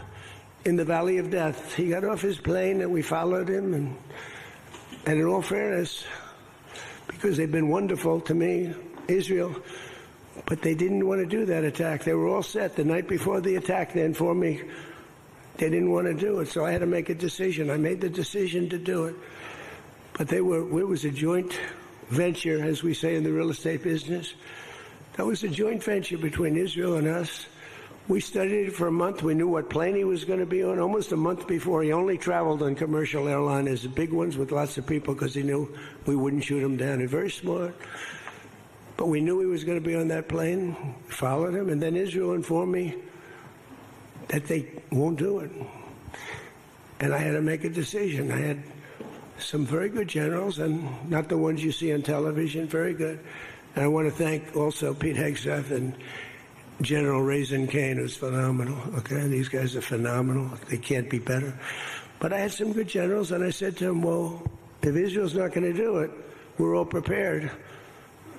in the Valley of Death. He got off his plane, and we followed him. And in all fairness, because they've been wonderful to me, Israel, but they didn't want to do that attack. They were all set the night before the attack. They informed me they didn't want to do it, so I had to make a decision. I made the decision to do it. But it was a joint venture, as we say in the real estate business. That was a joint venture between Israel and us. We studied it for a month. We knew what plane he was going to be on. Almost a month before, he only traveled on commercial airliners, the big ones with lots of people, because he knew we wouldn't shoot him down. He's very smart. But we knew he was going to be on that plane. Followed him. And then Israel informed me that they won't do it. And I had to make a decision. I had some very good generals, and not the ones you see on television, very good. And I want to thank also Pete Hegseth and General Raisin Kane, who's phenomenal. Okay, these guys are phenomenal. They can't be better. But I had some good generals, and I said to them, well, if Israel's not going to do it, we're all prepared.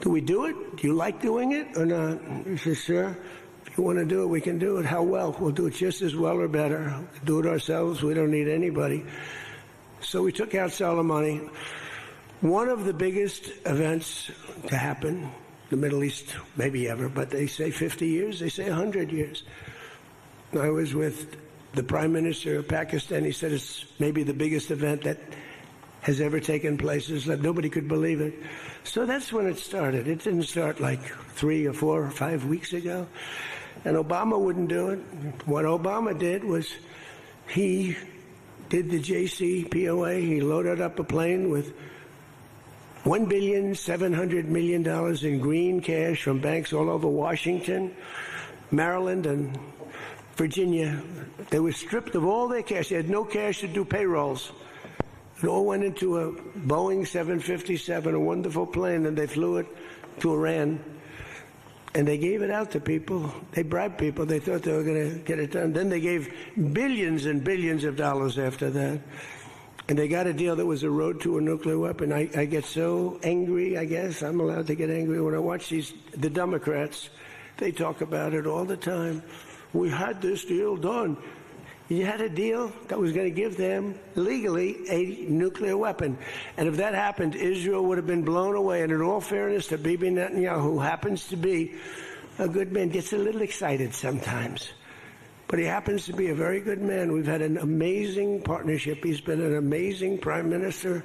Do we do it? Do you like doing it or not? He said, sure. If you want to do it, we can do it. How well? We'll do it just as well or better. We'll do it ourselves. We don't need anybody. So we took out Soleimani. One of the biggest events to happen in the Middle East, maybe ever, but they say 50 years, they say 100 years. I was with the Prime Minister of Pakistan. He said it's maybe the biggest event that has ever taken place. Nobody could believe it. So that's when it started. It didn't start like 3 or 4 or 5 weeks ago. And Obama wouldn't do it. What Obama did was he did the JCPOA. He loaded up a plane with $1.7 billion in green cash from banks all over Washington, Maryland, and Virginia. They were stripped of all their cash. They had no cash to do payrolls. It all went into a Boeing 757, a wonderful plane, and they flew it to Iran. And they gave it out to people. They bribed people. They thought they were going to get it done. Then they gave billions and billions of dollars after that. And they got a deal that was a road to a nuclear weapon. I get so angry, I guess. I'm allowed to get angry when I watch the Democrats. They talk about it all the time. We had this deal done. You had a deal that was going to give them legally a nuclear weapon. And if that happened, Israel would have been blown away. And in all fairness to Bibi Netanyahu, who happens to be a good man, gets a little excited sometimes. But he happens to be a very good man. We've had an amazing partnership. He's been an amazing prime minister.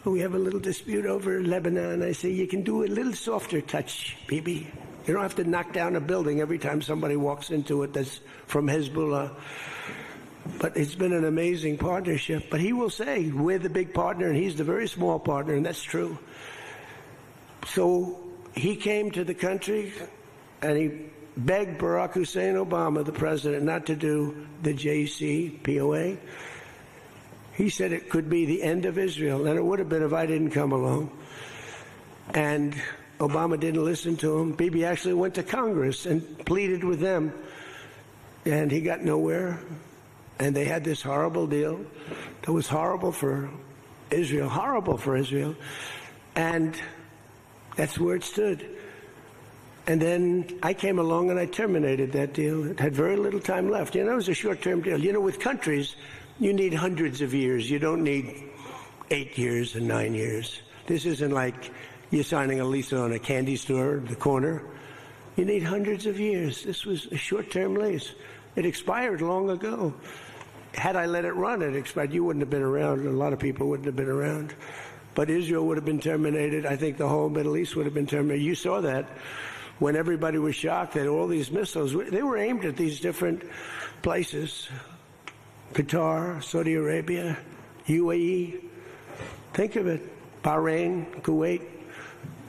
We have a little dispute over Lebanon. I say, you can do a little softer touch, Bibi. You don't have to knock down a building every time somebody walks into it that's from Hezbollah. But it's been an amazing partnership. But he will say, we're the big partner, and he's the very small partner, and that's true. So he came to the country, and he begged Barack Hussein Obama, the president, not to do the JCPOA. He said it could be the end of Israel, and it would have been if I didn't come along. And Obama didn't listen to him. Bibi actually went to Congress and pleaded with them, and he got nowhere. And they had this horrible deal that was horrible for Israel, and that's where it stood. And then I came along and I terminated that deal. It had very little time left. You know, it was a short-term deal. You know, with countries, you need hundreds of years. You don't need 8 years and 9 years. This isn't like you're signing a lease on a candy store at the corner. You need hundreds of years. This was a short-term lease. It expired long ago. Had I let it run, it expired. You wouldn't have been around. A lot of people wouldn't have been around. But Israel would have been terminated. I think the whole Middle East would have been terminated. You saw that when everybody was shocked that all these missiles, they were aimed at these different places. Qatar, Saudi Arabia, UAE. Think of it. Bahrain, Kuwait.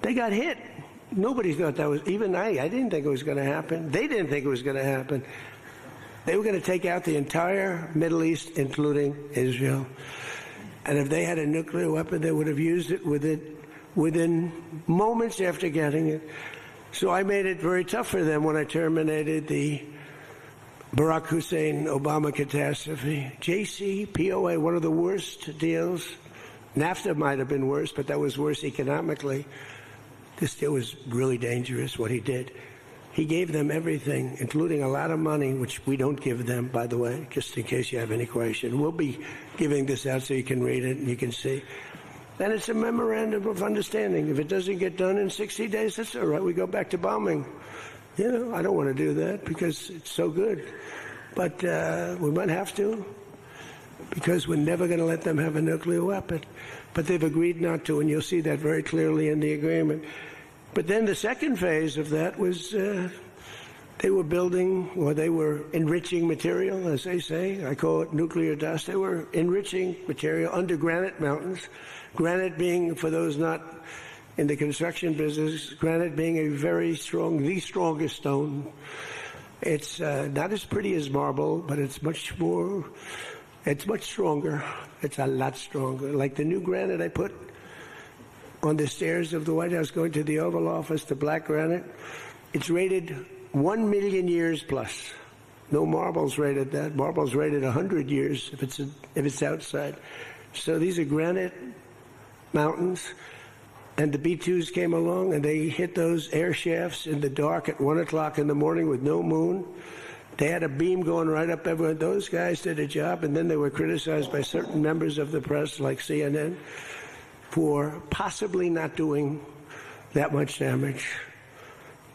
They got hit. Nobody thought that was, even I didn't think it was going to happen. They didn't think it was going to happen. They were going to take out the entire Middle East, including Israel. And if they had a nuclear weapon, they would have used it within moments after getting it. So I made it very tough for them when I terminated the Barack Hussein Obama catastrophe. JCPOA, one of the worst deals. NAFTA might have been worse, but that was worse economically. This deal was really dangerous, what he did. He gave them everything, including a lot of money, which we don't give them, by the way, just in case you have any question. We'll be giving this out so you can read it and you can see. And it's a memorandum of understanding. If it doesn't get done in 60 days, that's all right. We go back to bombing. You know, I don't want to do that because it's so good. But we might have to because we're never going to let them have a nuclear weapon. But they've agreed not to, and you'll see that very clearly in the agreement. But then the second phase of that was they were building, or they were enriching material, as they say. I call it nuclear dust. They were enriching material under granite mountains. Granite being, for those not in the construction business, granite being a very strong, the strongest stone. It's not as pretty as marble, but it's much stronger. It's a lot stronger. Like the new granite I put on the stairs of the White House going to the Oval Office, the black granite, it's rated 1 million years plus. No marble's rated that. Marble's rated 100 years if it's outside. So these are granite mountains, and the B-2s came along and they hit those air shafts in the dark at 1 o'clock in the morning with no moon. They had a beam going right up everywhere. Those guys did a job, and then they were criticized by certain members of the press, like CNN, for possibly not doing that much damage.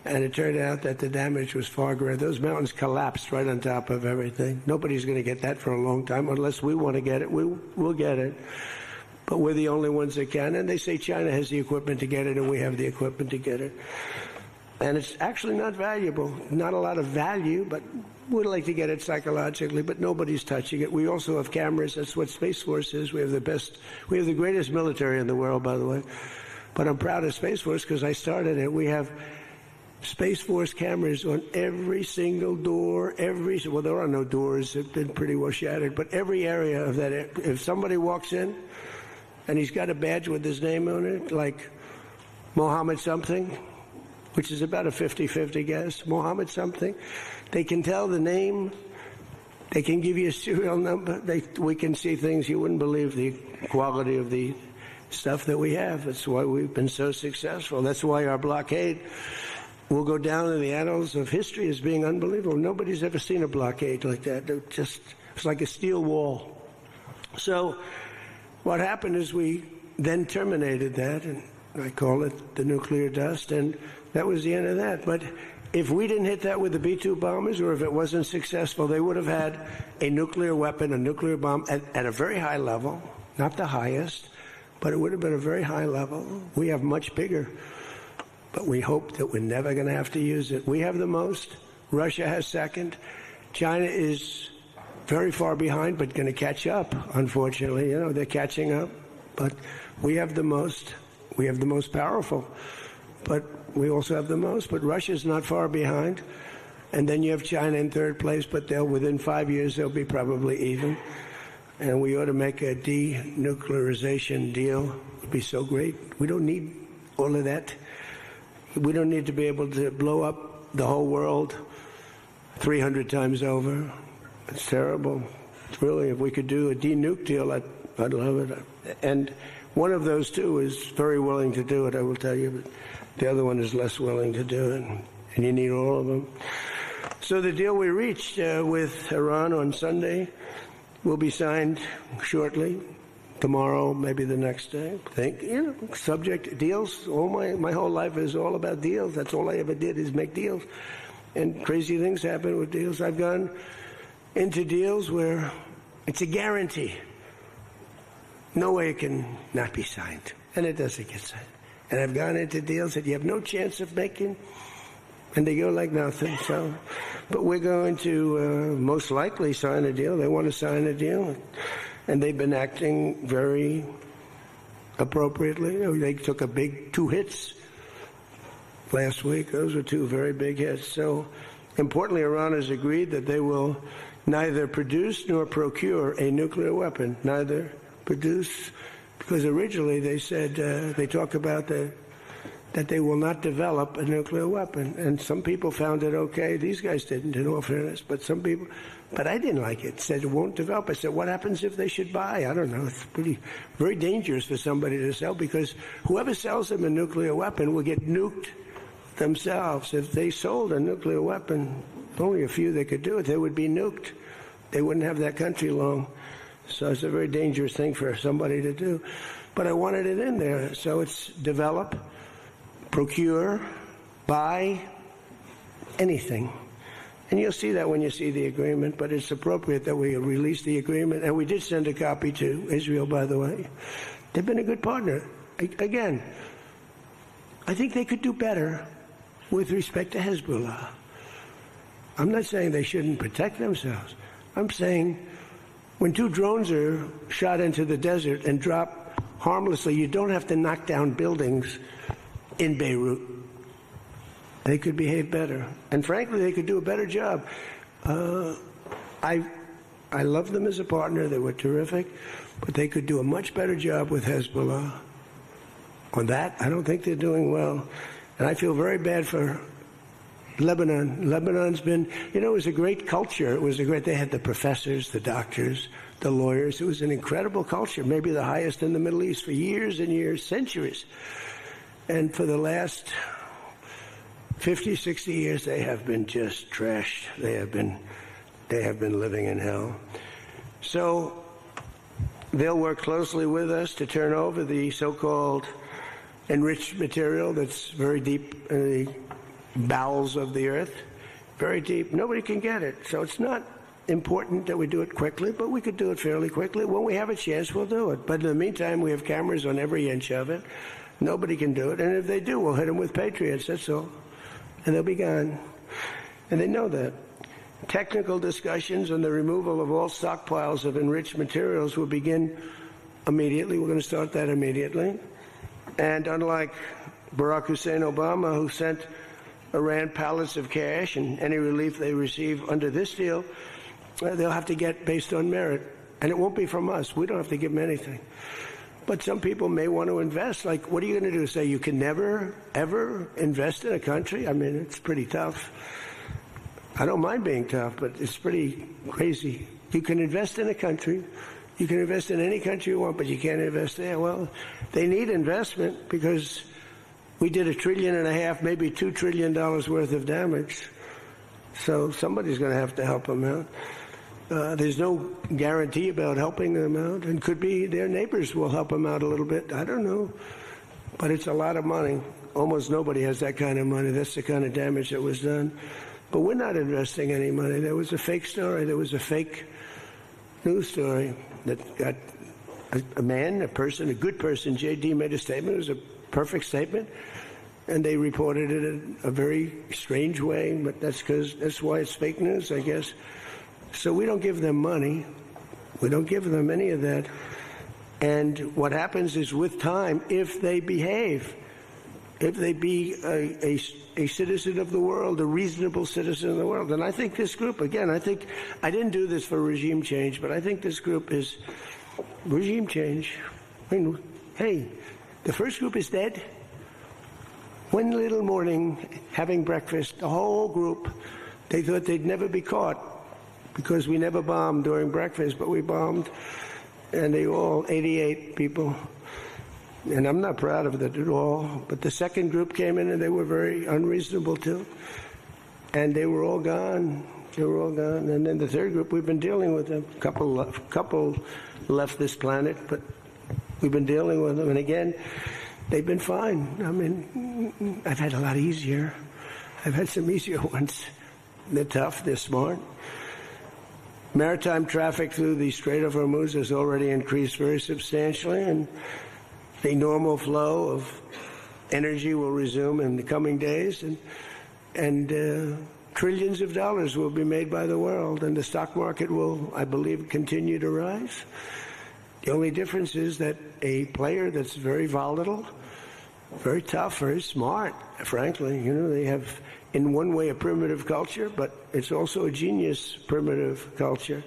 And it turned out that the damage was far greater. Those mountains collapsed right on top of everything. Nobody's going to get that for a long time unless we want to get it. We'll get it. but we're the only ones that can. And they say China has the equipment to get it, and we have the equipment to get it. And it's actually not valuable, not a lot of value, but we'd like to get it psychologically, but nobody's touching it. We also have cameras. That's what Space Force is. We have the greatest military in the world, by the way. But I'm proud of Space Force because I started it. We have Space Force cameras on every single door, well, there are no doors. They've been pretty well shattered, but every area of that. If somebody walks in and he's got a badge with his name on it, like Mohammed something, which is about a 50-50 guess, Mohammed something, they can tell the name, they can give you a serial number, we can see things you wouldn't believe, the quality of the stuff that we have. That's why we've been so successful. That's why our blockade will go down in the annals of history as being unbelievable. Nobody's ever seen a blockade like that. It's like a steel wall. So what happened is we then terminated that, and I call it the nuclear dust, and that was the end of that. But if we didn't hit that with the B-2 bombers, or if it wasn't successful, they would have had a nuclear weapon, a nuclear bomb at a very high level, not the highest, but it would have been a very high level. We have much bigger, but we hope that we're never going to have to use it. We have the most. Russia has second. China is very far behind, but going to catch up, unfortunately. You know, they're catching up. But we have the most. We have the most powerful. But we also have the most. But Russia's not far behind. And then you have China in third place, but within 5 years, they'll be probably even. And we ought to make a denuclearization deal. It would be so great. We don't need all of that. We don't need to be able to blow up the whole world 300 times over. It's terrible. It's really, if we could do a denuke deal, I'd love it. And one of those two is very willing to do it, I will tell you, but the other one is less willing to do it. And you need all of them. So the deal we reached with Iran on Sunday will be signed shortly. Tomorrow, maybe the next day. Subject deals. My whole life is all about deals. That's all I ever did is make deals. And crazy things happen with deals. I've gone into deals where it's a guarantee. No way it can not be signed. And it doesn't get signed. And I've gone into deals that you have no chance of making, and they go like nothing. So, but we're going to most likely sign a deal. They want to sign a deal. And they've been acting very appropriately. They took a big 2 hits last week. Those were 2 very big hits. So, importantly, Iran has agreed that they will neither produce nor procure a nuclear weapon. Neither produce, because originally they said, they talk about that they will not develop a nuclear weapon. And some people found it okay. These guys didn't, in all fairness, but some people... But I didn't like it. Said it won't develop. I said, what happens if they should buy? I don't know. It's very dangerous for somebody to sell, because whoever sells them a nuclear weapon will get nuked themselves. If they sold a nuclear weapon, only a few that could do it, they would be nuked. They wouldn't have that country long. So it's a very dangerous thing for somebody to do. But I wanted it in there. So it's develop, procure, buy, anything. And you'll see that when you see the agreement, but it's appropriate that we release the agreement. And we did send a copy to Israel, by the way. They've been a good partner. Again, I think they could do better with respect to Hezbollah. I'm not saying they shouldn't protect themselves. I'm saying when 2 drones are shot into the desert and drop harmlessly, you don't have to knock down buildings in Beirut. They could behave better. And frankly, they could do a better job. I love them as a partner. They were terrific. But they could do a much better job with Hezbollah. On that, I don't think they're doing well. And I feel very bad for Lebanon. Lebanon's been, it was a great culture. They had the professors, the doctors, the lawyers. It was an incredible culture, maybe the highest in the Middle East for years and years, centuries. And for the last 50, 60 years, they have been just trashed. They have been living in hell. So they'll work closely with us to turn over the so-called enriched material that's very deep in the bowels of the earth, very deep. Nobody can get it. So it's not important that we do it quickly, but we could do it fairly quickly. When we have a chance, we'll do it. But in the meantime, we have cameras on every inch of it. Nobody can do it. And if they do, we'll hit them with Patriots, that's all. And they'll be gone. And they know that. Technical discussions on the removal of all stockpiles of enriched materials will begin immediately. We're going to start that immediately. And unlike Barack Hussein Obama, who sent Iran pallets of cash and any relief they receive under this deal, they'll have to get based on merit. And it won't be from us. We don't have to give them anything. But some people may want to invest. Like, what are you going to do? Say you can never, ever invest in a country? I mean, it's pretty tough. I don't mind being tough, but it's pretty crazy. You can invest in a country. You can invest in any country you want, but you can't invest there. Well, they need investment because we did $1.5 trillion, maybe $2 trillion worth of damage. So somebody's going to have to help them out. There's no guarantee about helping them out, and could be their neighbors will help them out a little bit. I don't know. But it's a lot of money. Almost nobody has that kind of money. That's the kind of damage that was done. But we're not investing any money. There was a fake story. There was a fake news story that got a person, a good person. J.D. made a statement. It was a perfect statement. And they reported it in a very strange way. But that's why it's fake news, I guess. So we don't give them money. We don't give them any of that. And what happens is with time, if they behave, if they be a citizen of the world, a reasonable citizen of the world. And I think this group, again, I didn't do this for regime change, but I think this group is regime change. I mean, hey, the first group is dead. One little morning, having breakfast, the whole group, they thought they'd never be caught because we never bombed during breakfast, but we bombed, and they all, 88 people. And I'm not proud of it at all. But the second group came in and they were very unreasonable too. And they were all gone. They were all gone. And then the third group, we've been dealing with them. Couple left this planet, but we've been dealing with them. And again, they've been fine. I mean, I've had a lot easier. I've had some easier ones. They're tough. They're smart. Maritime traffic through the Strait of Hormuz has already increased very substantially, and the normal flow of energy will resume in the coming days, and trillions of dollars will be made by the world, and the stock market will, I believe, continue to rise. The only difference is that a player that's very volatile, very tough, very smart, frankly, they have in one way a primitive culture, but it's also a genius primitive culture.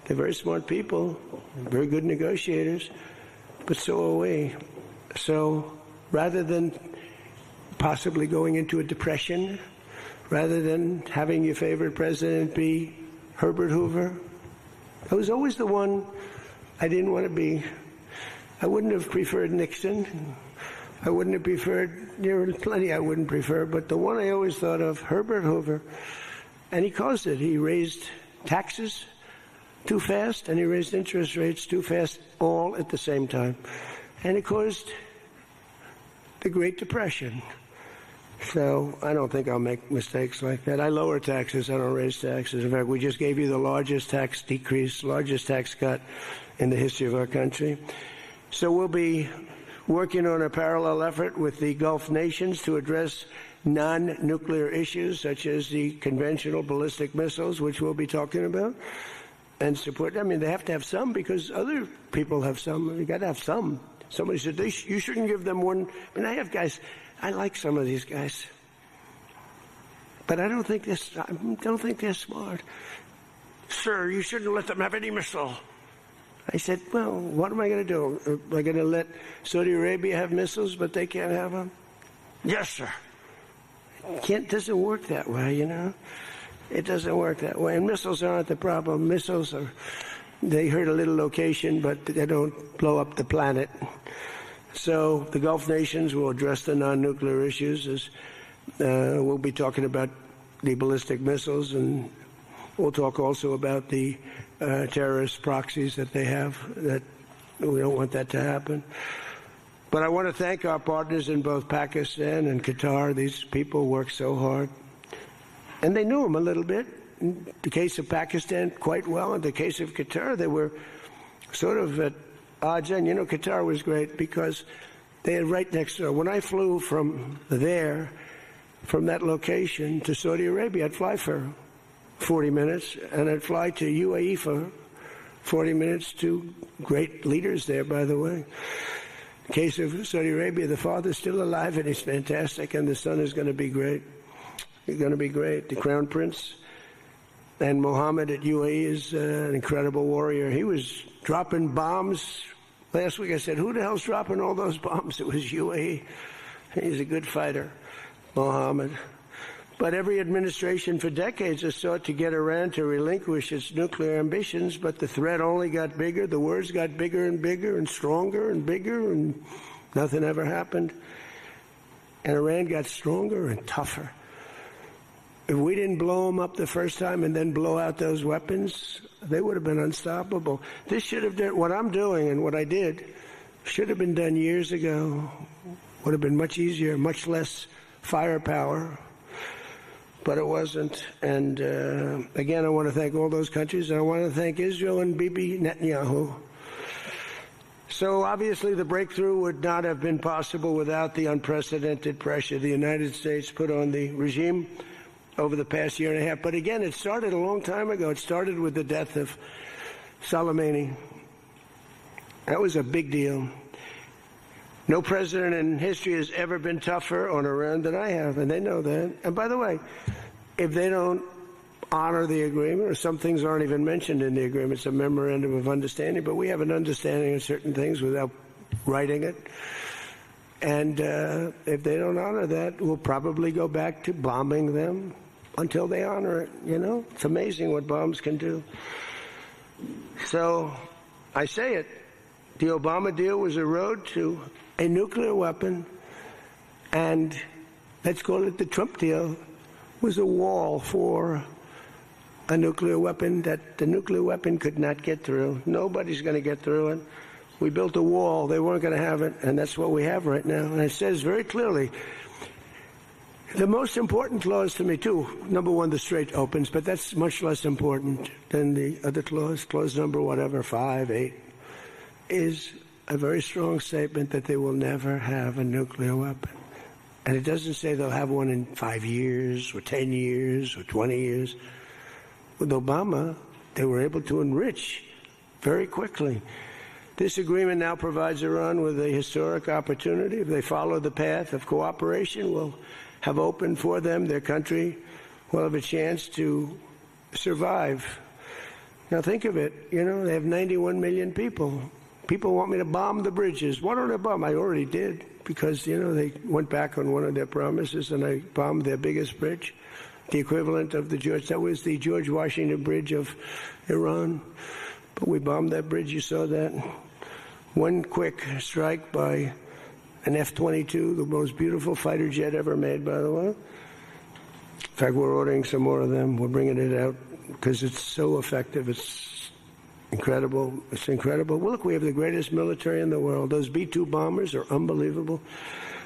They're very smart people, very good negotiators, but so are we. So rather than possibly going into a depression, rather than having your favorite president be Herbert Hoover, I was always the one I didn't want to be. I wouldn't have preferred Nixon. I wouldn't have preferred, there were plenty I wouldn't prefer, but the one I always thought of, Herbert Hoover, and he caused it. He raised taxes too fast, and he raised interest rates too fast, all at the same time. And it caused the Great Depression. So I don't think I'll make mistakes like that. I lower taxes, I don't raise taxes. In fact, we just gave you the largest tax decrease, largest tax cut in the history of our country. So we'll be working on a parallel effort with the Gulf nations to address non-nuclear issues such as the conventional ballistic missiles, which we'll be talking about, and support. I mean, they have to have some because other people have some. You got to have some. Somebody said you shouldn't give them one. I mean, I have guys. I like some of these guys, but I don't think they're smart. Sir, you shouldn't let them have any missile. I said, well, what am I going to do? Am I going to let Saudi Arabia have missiles, but they can't have them? Yes, sir. It doesn't work that way, It doesn't work that way. And missiles aren't the problem. Missiles they hurt a little location, but they don't blow up the planet. So the Gulf nations will address the non-nuclear issues. We'll be talking about the ballistic missiles, and we'll talk also about the terrorist proxies that they have. That we don't want that to happen. But I want to thank our partners in both Pakistan and Qatar. These people work so hard. And they knew him a little bit. in the case of Pakistan, quite well. In the case of Qatar, they were sort of at odds. And, Qatar was great because they had right next door. When I flew from that location to Saudi Arabia, I'd fly for 40 minutes, and I'd fly to UAE for 40 minutes, to great leaders there, by the way. In the case of Saudi Arabia, the father's still alive, and he's fantastic, and the son is going to be great. He's going to be great. The Crown Prince and Mohammed at UAE is an incredible warrior. He was dropping bombs. Last week I said, who the hell's dropping all those bombs? It was UAE. He's a good fighter, Mohammed. But every administration for decades has sought to get Iran to relinquish its nuclear ambitions, but the threat only got bigger. The words got bigger and bigger and stronger and bigger, and nothing ever happened. And Iran got stronger and tougher. If we didn't blow them up the first time and then blow out those weapons, they would have been unstoppable. This should have done, what I'm doing and what I did, should have been done years ago. Would have been much easier, much less firepower. But it wasn't. And again, I want to thank all those countries, and I want to thank Israel and Bibi Netanyahu. So obviously the breakthrough would not have been possible without the unprecedented pressure the United States put on the regime over the past year and a half. But again, it started a long time ago. It started with the death of Soleimani. That was a big deal. No president in history has ever been tougher on Iran than I have, and they know that. And by the way, if they don't honor the agreement, or some things aren't even mentioned in the agreement, it's a memorandum of understanding, but we have an understanding of certain things without writing it. And if they don't honor that, we'll probably go back to bombing them until they honor it, It's amazing what bombs can do. So I say it. The Obama deal was a road to a nuclear weapon, and let's call it the Trump deal, was a wall for a nuclear weapon that the nuclear weapon could not get through. Nobody's going to get through it. We built a wall. They weren't going to have it, and that's what we have right now. And it says very clearly, the most important clause to me, too, number one, the Strait opens, but that's much less important than the other clause, clause number whatever, 5, 8, is a very strong statement that they will never have a nuclear weapon. And it doesn't say they'll have one in 5 years or 10 years or 20 years. With Obama, they were able to enrich very quickly. This agreement now provides Iran with a historic opportunity. If they follow the path of cooperation, will have opened for them, their country will have a chance to survive. Now think of it, they have 91 million people. People want me to bomb the bridges. Why don't I bomb? I already did, because, they went back on one of their promises, and I bombed their biggest bridge, the equivalent of that was the George Washington Bridge of Iran. But we bombed that bridge, you saw that. One quick strike by an F-22, the most beautiful fighter jet ever made, by the way. In fact, we're ordering some more of them. We're bringing it out because it's so effective. It's incredible. It's incredible. Well, look, we have the greatest military in the world. Those B-2 bombers are unbelievable.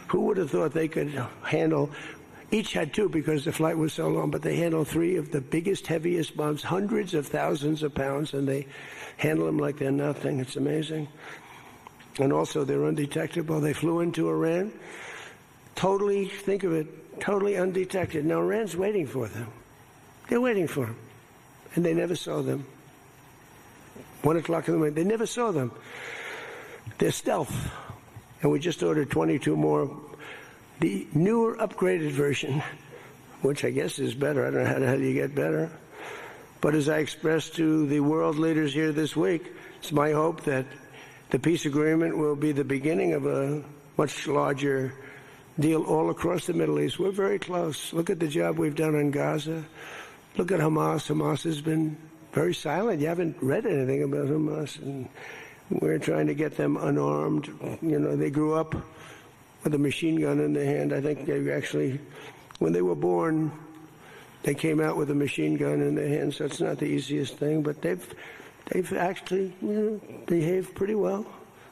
Who would have thought they could handle, each had two because the flight was so long, but they handle 3 of the biggest, heaviest bombs, hundreds of thousands of pounds, and they handle them like they're nothing. It's amazing. And also, they're undetectable. They flew into Iran, totally, think of it, totally undetected. Now, Iran's waiting for them. They're waiting for them. And they never saw them. 1 o'clock in the morning, they never saw them. They're stealth. And we just ordered 22 more. The newer, upgraded version, which I guess is better. I don't know how the hell you get better. But as I expressed to the world leaders here this week, it's my hope that the peace agreement will be the beginning of a much larger deal all across the Middle East. We're very close. Look at the job we've done on Gaza. Look at Hamas. Hamas has been very silent. You haven't read anything about Hamas. And we're trying to get them unarmed. They grew up with a machine gun in their hand. I think they actually, when they were born, they came out with a machine gun in their hand. So it's not the easiest thing, but they've actually behaved pretty well,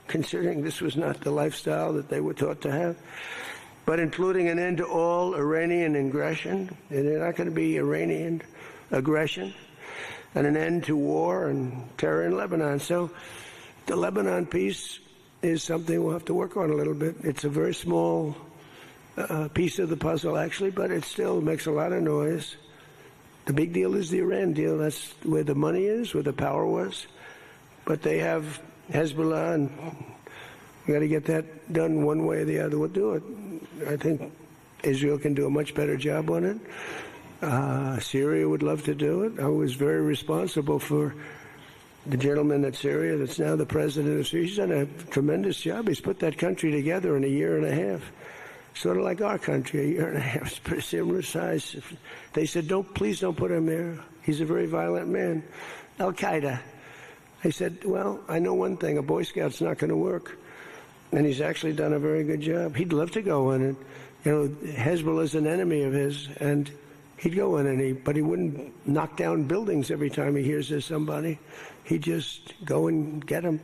considering this was not the lifestyle that they were taught to have. But including an end to all Iranian aggression, and they're not going to be Iranian aggression and an end to war and terror in Lebanon. So the Lebanon piece is something we'll have to work on a little bit. It's a very small piece of the puzzle, actually, but it still makes a lot of noise. The big deal is the Iran deal. That's where the money is, where the power was. But they have Hezbollah, and we got to get that done one way or the other. We'll do it. I think Israel can do a much better job on it. Syria would love to do it. I was very responsible for the gentleman at Syria that's now the president of Syria. He's done a tremendous job. He's put that country together in a year and a half. Sort of like our country, a year and a half. It's pretty similar size. They said, please don't put him there. He's a very violent man. Al-Qaeda. I said, well, I know one thing. A Boy Scout's not going to work. And he's actually done a very good job. He'd love to go in and, Hezbollah is an enemy of his, and he'd go in but he wouldn't knock down buildings every time he hears there's somebody. He'd just go and get them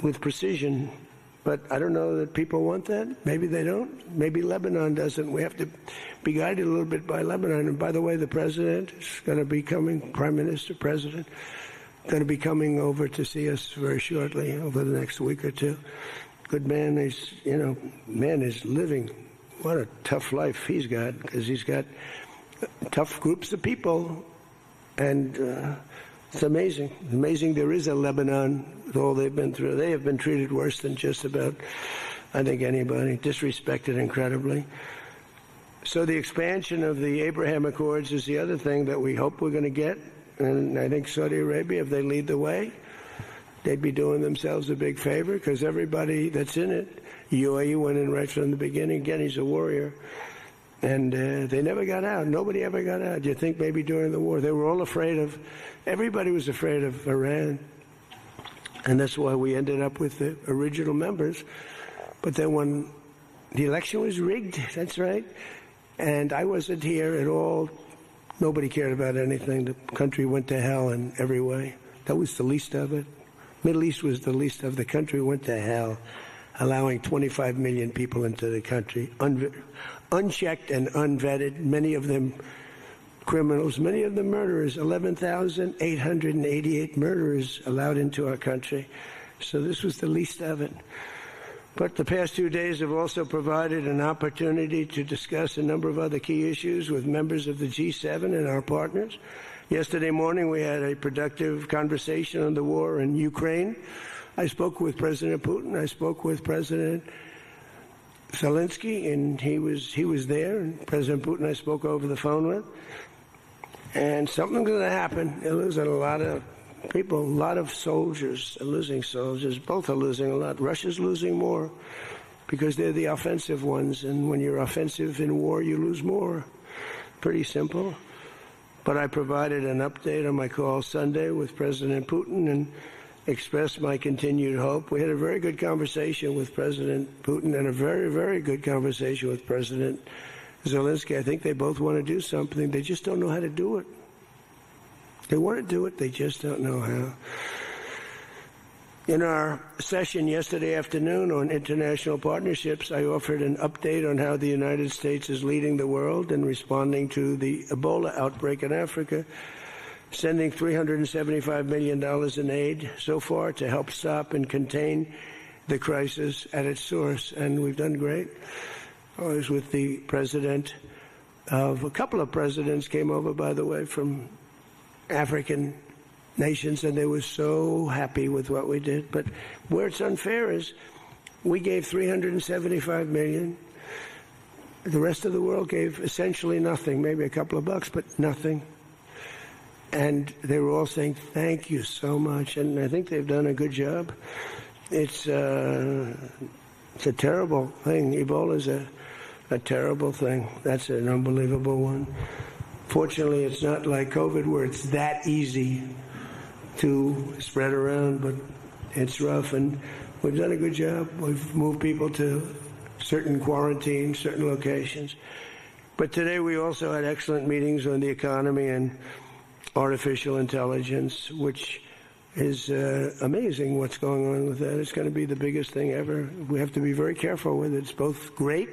with precision. But I don't know that people want that. Maybe they don't. Maybe Lebanon doesn't. We have to be guided a little bit by Lebanon. And by the way, the president is going to be coming, Prime Minister, President, going to be coming over to see us very shortly, over the next week or two. Good man. He's, man is living. What a tough life he's got, because he's got tough groups of people. And it's amazing. Amazing there is a Lebanon with all they've been through. They have been treated worse than just about, I think, anybody. Disrespected incredibly. So the expansion of the Abraham Accords is the other thing that we hope we're going to get. And I think Saudi Arabia, if they lead the way, they'd be doing themselves a big favor, because everybody that's in it, UAE went in right from the beginning. Again, he's a warrior. And they never got out. Nobody ever got out. You think maybe during the war. They were all afraid of, everybody was afraid of Iran. And that's why we ended up with the original members. But then when the election was rigged, that's right. And I wasn't here at all. Nobody cared about anything. The country went to hell in every way. That was the least of it. Middle East was the least of the country went to hell, allowing 25 million people into the country, unchecked and unvetted, many of them criminals, many of them murderers, 11,888 murderers allowed into our country. So this was the least of it. But the past 2 days have also provided an opportunity to discuss a number of other key issues with members of the G7 and our partners. Yesterday morning, we had a productive conversation on the war in Ukraine. I spoke with President Putin. I spoke with President Zelensky, and he was there. And President Putin I spoke over the phone with. And something's going to happen. They're losing a lot of people, a lot of soldiers are losing soldiers. Both are losing a lot. Russia's losing more because they're the offensive ones. And when you're offensive in war, you lose more. Pretty simple. But I provided an update on my call Sunday with President Putin and expressed my continued hope. We had a very good conversation with President Putin and a very, very good conversation with President Zelensky. I think they both want to do something. They just don't know how to do it. They want to do it. They just don't know how. In our session yesterday afternoon on international partnerships, I offered an update on how the United States is leading the world in responding to the Ebola outbreak in Africa, sending $375 million in aid so far to help stop and contain the crisis at its source. And we've done great. I was with the president of a couple of presidents came over, by the way, from African nations, and they were so happy with what we did. But where it's unfair is we gave $375 million. The rest of the world gave essentially nothing, maybe a couple of bucks, but nothing. And they were all saying, thank you so much. And I think they've done a good job. It's a terrible thing. Ebola is a terrible thing. That's an unbelievable one. Fortunately, it's not like COVID where it's that easy to spread around, but it's rough. And we've done a good job. We've moved people to certain quarantines, certain locations. But today we also had excellent meetings on the economy and artificial intelligence, which is amazing what's going on with that. It's going to be the biggest thing ever. We have to be very careful with it. It's both great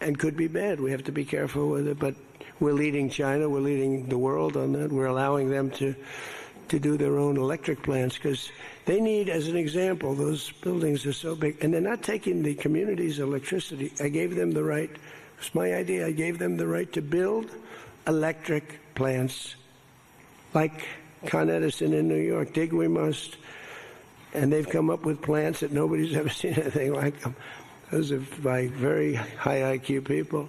and could be bad. We have to be careful with it. But We're leading China. We're leading the world on that. We're allowing them to do their own electric plants because they need, as an example, those buildings are so big. And they're not taking the community's electricity. I gave them the right. It's my idea. I gave them the right to build electric plants like Con Edison in New York. Dig we must. And they've come up with plants that nobody's ever seen anything like them. Those are by very high IQ people.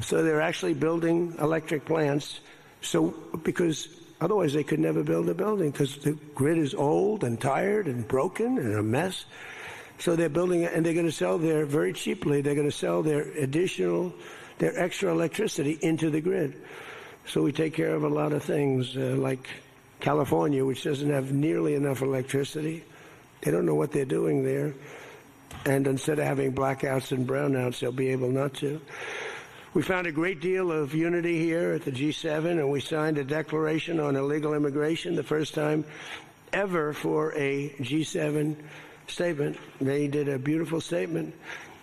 So they're actually building electric plants. So because otherwise they could never build a building because the grid is old and tired and broken and a mess. So they're building it, and they're going to sell their, very cheaply, they're going to sell their extra electricity into the grid. So we take care of a lot of things like California, which doesn't have nearly enough electricity. They don't know what they're doing there. And instead of having blackouts and brownouts, they'll be able not to. We found a great deal of unity here at the G7, and we signed a declaration on illegal immigration, the first time ever for a G7 statement. They did a beautiful statement.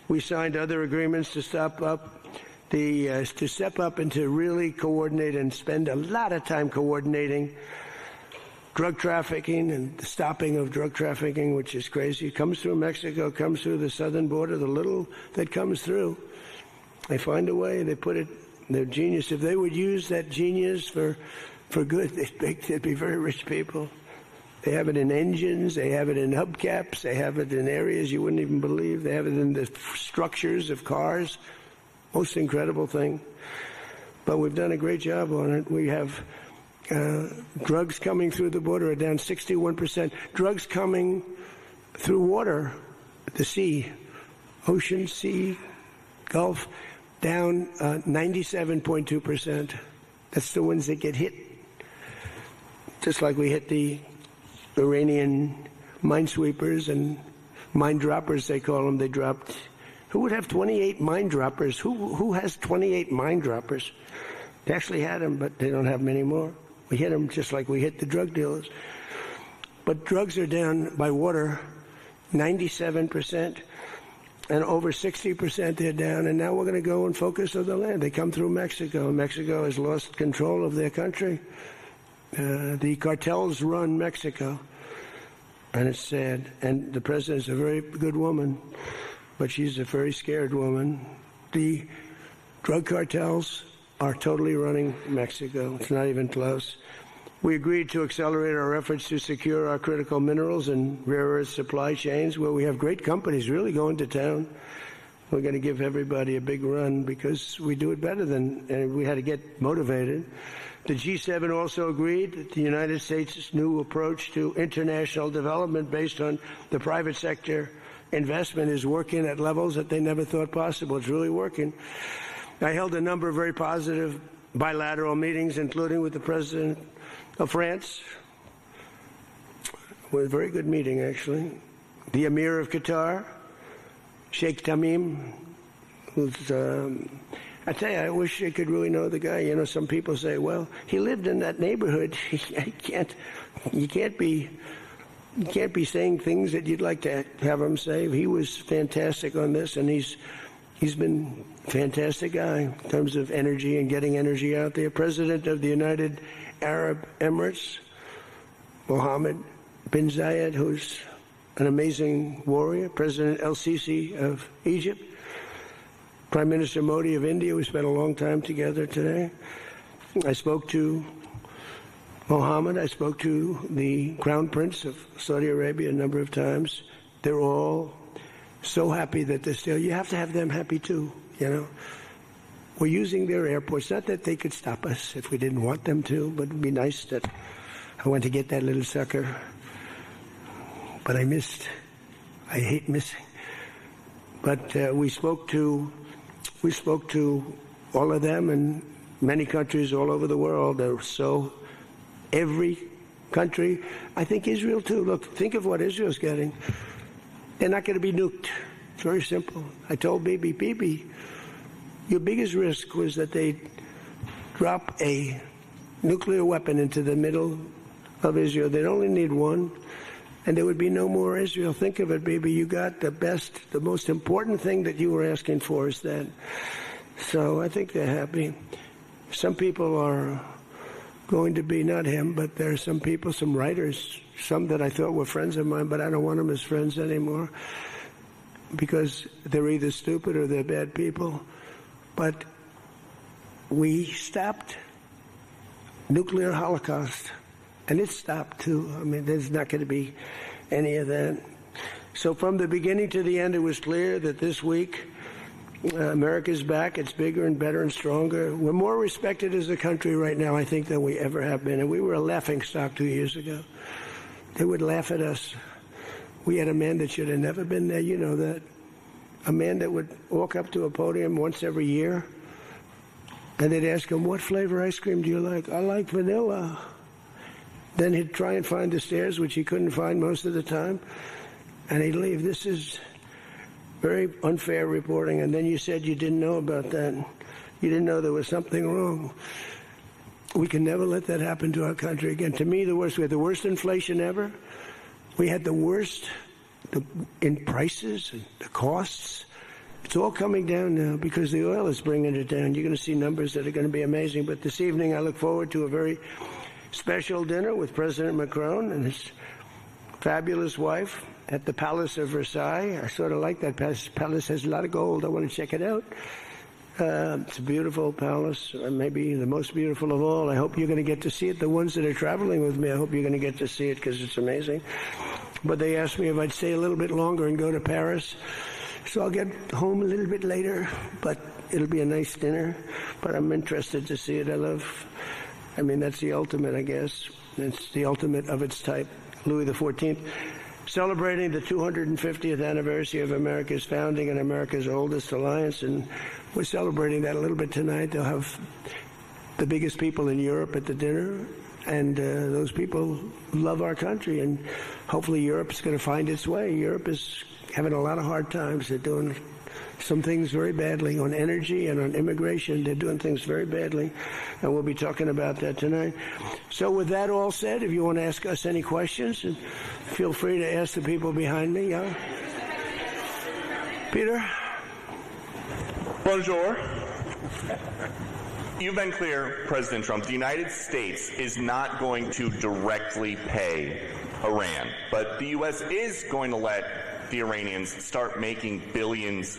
We signed other agreements to step up and to really coordinate and spend a lot of time coordinating drug trafficking and the stopping of drug trafficking, which is crazy. It comes through Mexico, comes through the southern border, the little that comes through. They find a way, they put it, they're genius. If they would use that genius for good, they'd be very rich people. They have it in engines, they have it in hubcaps, they have it in areas you wouldn't even believe. They have it in the structures of cars. Most incredible thing. But we've done a great job on it. We have drugs coming through the border are down 61%. Drugs coming through water, the sea, ocean, sea, Gulf, down 97.2%. That's the ones that get hit. Just like we hit the Iranian minesweepers and mine droppers, they call them. They dropped. Who would have 28 mine droppers? Who has 28 mine droppers? They actually had them, but they don't have many more. We hit them just like we hit the drug dealers. But drugs are down by water 97%, and over 60% they're down. And now we're going to go and focus on the land. They come through Mexico. Mexico has lost control of their country. The cartels run Mexico, and it's sad. And the president's a very good woman, but she's a very scared woman. The drug cartels are totally running Mexico. It's not even close. We agreed to accelerate our efforts to secure our critical minerals and rare earth supply chains, where we have great companies really going to town. We're going to give everybody a big run because we do it better and we had to get motivated. The G7 also agreed that the United States' new approach to international development based on the private sector investment is working at levels that they never thought possible. It's really working. I held a number of very positive bilateral meetings, including with the President of France. It was a very good meeting, actually. The Emir of Qatar, Sheikh Tamim, who's, I tell you, I wish I could really know the guy. You know, some people say, well, he lived in that neighborhood. You can't be saying things that you'd like to have him say. He was fantastic on this, and he's been a fantastic guy in terms of energy and getting energy out there. President of the United Arab Emirates, Mohammed bin Zayed, who's an amazing warrior. President El-Sisi of Egypt. Prime Minister Modi of India. We spent a long time together today. I spoke to Mohammed. I spoke to the Crown Prince of Saudi Arabia a number of times. They're all so happy that they're still. You have to have them happy too, you know. We're using their airports. Not that they could stop us if we didn't want them to, but it'd be nice that I went to get that little sucker. But I missed. I hate missing. But we spoke to all of them and many countries all over the world. So every country, I think Israel too. Look, think of what Israel's getting. They're not going to be nuked. It's very simple. I told Bibi, your biggest risk was that they drop a nuclear weapon into the middle of Israel. They'd only need one, and there would be no more Israel. Think of it, Bibi. You got the best, the most important thing that you were asking for is that. So I think they're happy. some people are going to be, not him, but there are some people, some writers, some that I thought were friends of mine, but I don't want them as friends anymore because they're either stupid or they're bad people. But we stopped nuclear holocaust, and it stopped too. I mean, there's not going to be any of that. So from the beginning to the end, it was clear that this week America's back. It's bigger and better and stronger. We're more respected as a country right now, I think, than we ever have been. And we were a laughingstock 2 years ago. They would laugh at us. We had a man that should have never been there. You know that. A man that would walk up to a podium once every year, and they'd ask him, what flavor ice cream do you like? I like vanilla. Then he'd try and find the stairs, which he couldn't find most of the time, and he'd leave. This is very unfair reporting. And then you said you didn't know about that. You didn't know there was something wrong. We can never let that happen to our country again. To me, the worst. We had the worst inflation ever. We had the worst in prices and the costs. It's all coming down now because the oil is bringing it down. You're going to see numbers that are going to be amazing. But this evening, I look forward to a very special dinner with President Macron and his fabulous wife at the Palace of Versailles. I sort of like that palace. Has a lot of gold. I want to check it out. It's a beautiful palace, maybe the most beautiful of all. I hope you're going to get to see it. The ones that are traveling with me, I hope you're going to get to see it because it's amazing. But they asked me if I'd stay a little bit longer and go to Paris. So I'll get home a little bit later, but it'll be a nice dinner. But I'm interested to see it. That's the ultimate, I guess. It's the ultimate of its type. Louis XIV. Celebrating the 250th anniversary of America's founding and America's oldest alliance, and we're celebrating that a little bit tonight. They'll have the biggest people in Europe at the dinner, and those people love our country, and hopefully Europe's going to find its way. Europe is having a lot of hard times. They're doing some things very badly on energy and on immigration. They're doing things very badly, and we'll be talking about that tonight. So with that all said, if you want to ask us any questions, feel free to ask the people behind me. Yeah? Peter? Bonjour. You've been clear, President Trump, the United States is not going to directly pay Iran, but the U.S. is going to let the Iranians start making billions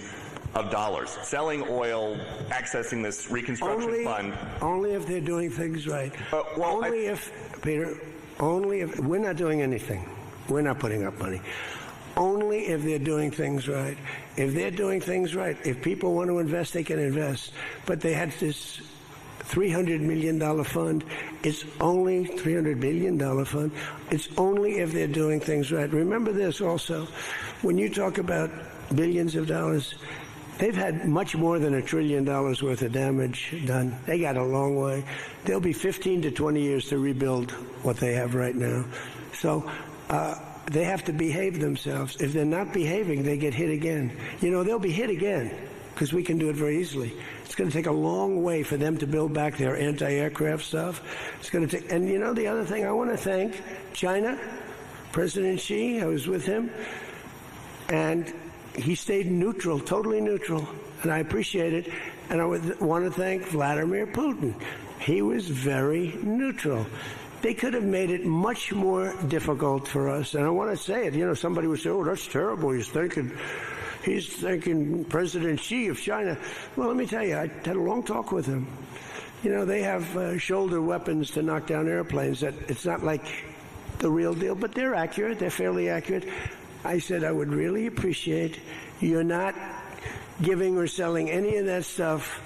of dollars, selling oil, accessing this reconstruction fund. Only if they're doing things right. Peter, we're not doing anything. We're not putting up money. Only if they're doing things right. If they're doing things right, if people want to invest, they can invest. But they had this $300 million fund. It's only $300 billion fund. It's only if they're doing things right. Remember this also. When you talk about billions of dollars, they've had much more than $1 trillion worth of damage done. They got a long way. There'll be 15 to 20 years to rebuild what they have right now. So they have to behave themselves. If they're not behaving, they get hit again. They'll be hit again because we can do it very easily. It's going to take a long way for them to build back their anti-aircraft stuff. It's going to take, and the other thing, I want to thank China, President Xi. I was with him, and he stayed neutral, totally neutral, and I appreciate it. And I want to thank Vladimir Putin. He was very neutral. They could have made it much more difficult for us. And I want to say it. Somebody would say, "Oh, that's terrible. He's thanking President Xi of China." Well, let me tell you, I had a long talk with him. They have shoulder weapons to knock down airplanes. That it's not like the real deal, but they're accurate. They're fairly accurate. I said, I would really appreciate you're not giving or selling any of that stuff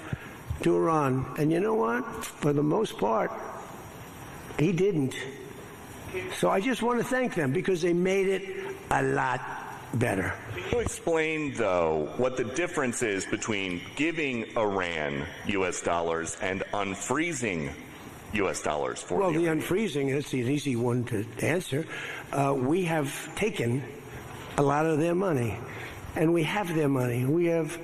to Iran. And you know what? For the most part, he didn't. So I just want to thank them because they made it a lot better. Can you explain, though, what the difference is between giving Iran U.S. dollars and unfreezing U.S. dollars for the unfreezing is an easy one to answer. We have taken a lot of their money, and we have their money. We have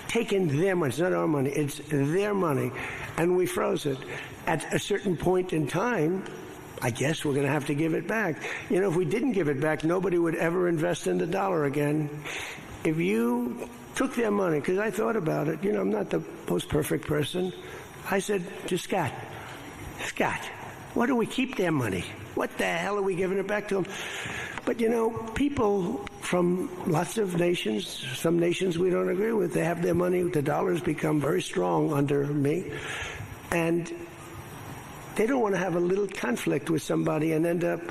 taken their money. It's not our money. It's their money, and we froze it. At a certain point in time, I guess we're going to have to give it back. If we didn't give it back, nobody would ever invest in the dollar again. If you took their money, because I thought about it, I'm not the most perfect person. I said to Scott, why do we keep their money? What the hell are we giving it back to them? But, you know, people from lots of nations, some nations we don't agree with, they have their money. The dollar's become very strong under me. And they don't want to have a little conflict with somebody and end up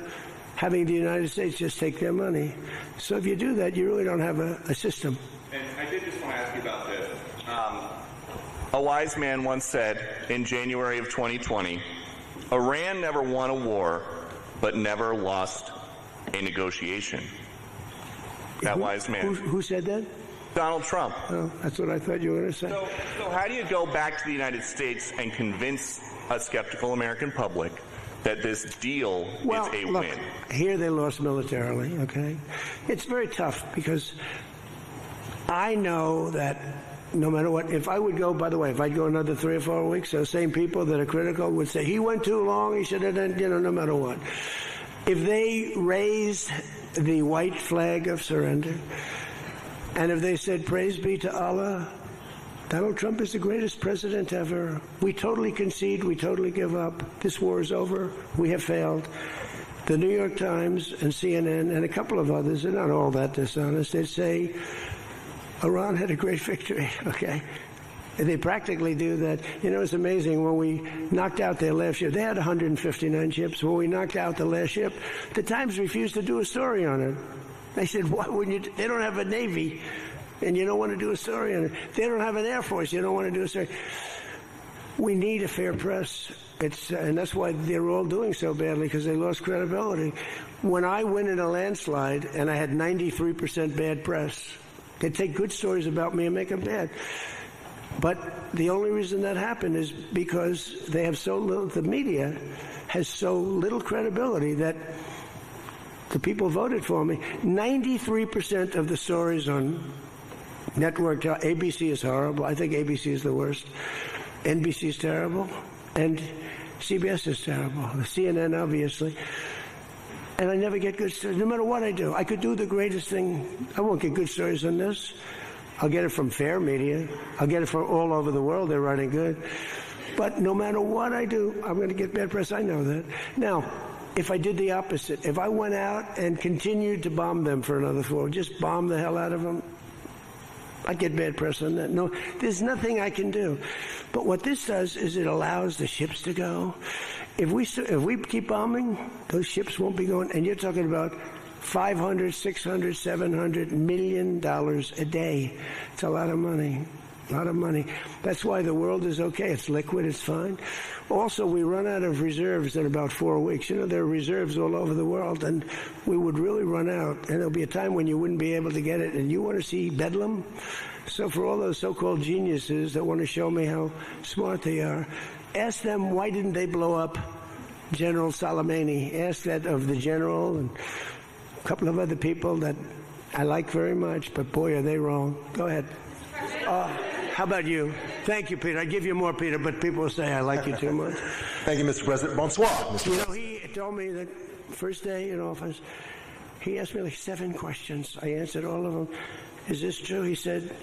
having the United States just take their money. So if you do that, you really don't have a system. And I did just want to ask you about this. A wise man once said in January of 2020, Iran never won a war, but never lost a negotiation. That wise man. Who said that? Donald Trump. Oh, that's what I thought you were going to say. So how do you go back to the United States and convince a skeptical American public that this deal is a win? Here they lost militarily, okay? It's very tough because I know that no matter what, if I would go, by the way, if I'd go another 3 or 4 weeks, those same people that are critical would say, he went too long, he should have done, you know, no matter what. If they raised the white flag of surrender, and if they said, praise be to Allah, Donald Trump is the greatest president ever. We totally concede, we totally give up. This war is over, we have failed. The New York Times and CNN and a couple of others, they're not all that dishonest, they say, Iran had a great victory, okay? And they practically do that. You know, it's amazing. When we knocked out their last ship, they had 159 ships. When we knocked out the last ship, the Times refused to do a story on it. They said, why wouldn't you? They don't have a Navy, and you don't want to do a story on it. They don't have an Air Force, you don't want to do a story. We need a fair press. And that's why they're all doing so badly, because they lost credibility. When I win in a landslide, and I had 93% bad press, they take good stories about me and make them bad. But the only reason that happened is because they have so little, the media has so little credibility that the people voted for me. 93% of the stories on network, ABC is horrible. I think ABC is the worst. NBC is terrible. And CBS is terrible. CNN, obviously. And I never get good stories, no matter what I do. I could do the greatest thing. I won't get good stories on this. I'll get it from fair media. I'll get it from all over the world. They're writing good. But no matter what I do, I'm going to get bad press. I know that. Now, if I did the opposite, if I went out and continued to bomb them for another 4, just bomb the hell out of them, I'd get bad press on that. No, there's nothing I can do. But what this does is it allows the ships to go. If we keep bombing, those ships won't be going. And you're talking about $500, $600, $700 million a day. It's a lot of money. A lot of money. That's why the world is okay. It's liquid. It's fine. Also, we run out of reserves in about 4 weeks. You know, there are reserves all over the world, and we would really run out. And there'll be a time when you wouldn't be able to get it. And you want to see bedlam? So for all those so-called geniuses that want to show me how smart they are, ask them why didn't they blow up General Soleimani? Ask that of the general and a couple of other people that I like very much, but boy, are they wrong. Go ahead. How about you? Thank you, Peter. I give you more, Peter, but people will say I like you too much. Thank you, Mr. President. Bonsoir, Mr. You know, he told me that first day in office, he asked me like 7 questions. I answered all of them. Is this true? He said,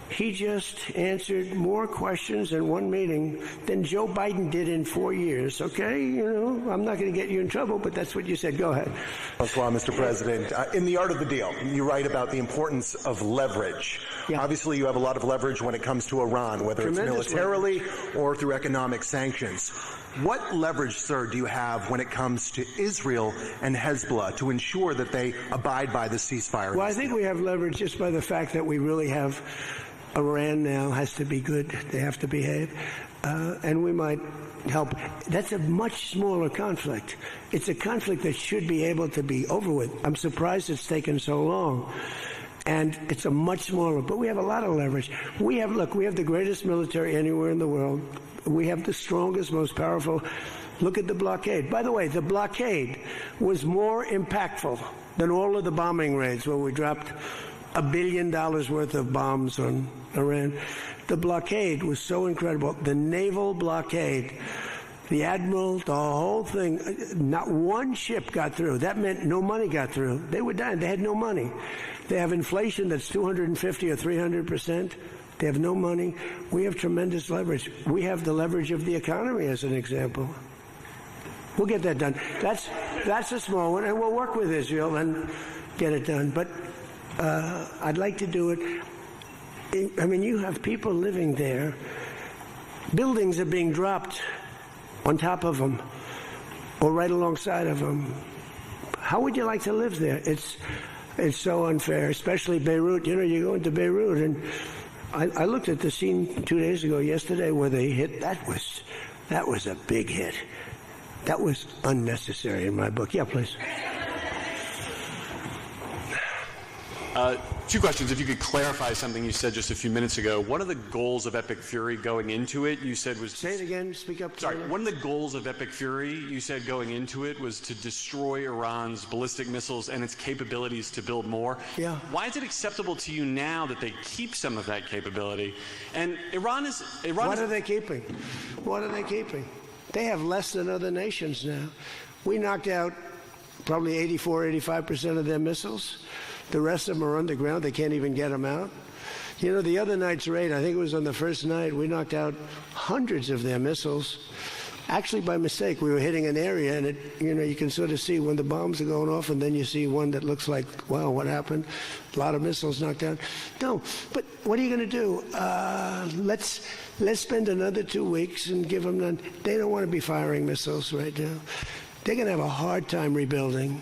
he just answered more questions in one meeting than Joe Biden did in 4 years. Okay, you know, I'm not going to get you in trouble, but that's what you said. Go ahead. Bonsoir, Mr. President. In The Art of the Deal, you write about the importance of leverage. Yeah. Obviously, you have a lot of leverage when it comes to Iran, whether it's militarily or through economic sanctions. What leverage, sir, do you have when it comes to Israel and Hezbollah to ensure that they abide by the ceasefire? Well, I think we have leverage just by the fact that we really have Iran now has to be good. They have to behave. And we might help. That's a much smaller conflict. It's a conflict that should be able to be over with. I'm surprised it's taken so long. And it's a much smaller, but we have a lot of leverage. We have the greatest military anywhere in the world. We have the strongest, most powerful. Look at the blockade. By the way, the blockade was more impactful than all of the bombing raids where we dropped $1 billion worth of bombs on Iran. The blockade was so incredible. The naval blockade, the admiral, the whole thing, not one ship got through. That meant no money got through. They were dying. They had no money. They have inflation that's 250 or 300%. They have no money. We have tremendous leverage. We have the leverage of the economy as an example. We'll get that done. That's a small one, and we'll work with Israel and get it done. But I'd like to do it. I mean, you have people living there. Buildings are being dropped on top of them or right alongside of them. How would you like to live there? It's so unfair, especially Beirut. You know, you go into Beirut, and I looked at the scene 2 days ago, yesterday, where they hit. That was a big hit. That was unnecessary in my book. Yeah, please. Two questions. If you could clarify something you said just a few minutes ago. One of the goals of Epic Fury going into it, you said was... Say it again. Speak up. Sorry. One of the goals of Epic Fury, you said going into it, was to destroy Iran's ballistic missiles and its capabilities to build more. Yeah. Why is it acceptable to you now that they keep some of that capability? And Iran is... What are they keeping? What are they keeping? They have less than other nations now. We knocked out probably 85% of their missiles. The rest of them are underground. They can't even get them out. You know, the other night's raid, I think it was on the first night, we knocked out hundreds of their missiles. Actually, by mistake, we were hitting an area, and you can sort of see when the bombs are going off, and then you see one that looks like, wow, what happened? A lot of missiles knocked out. No, but what are you going to do? Let's spend another 2 weeks and give them none. They don't want to be firing missiles right now. They're going to have a hard time rebuilding.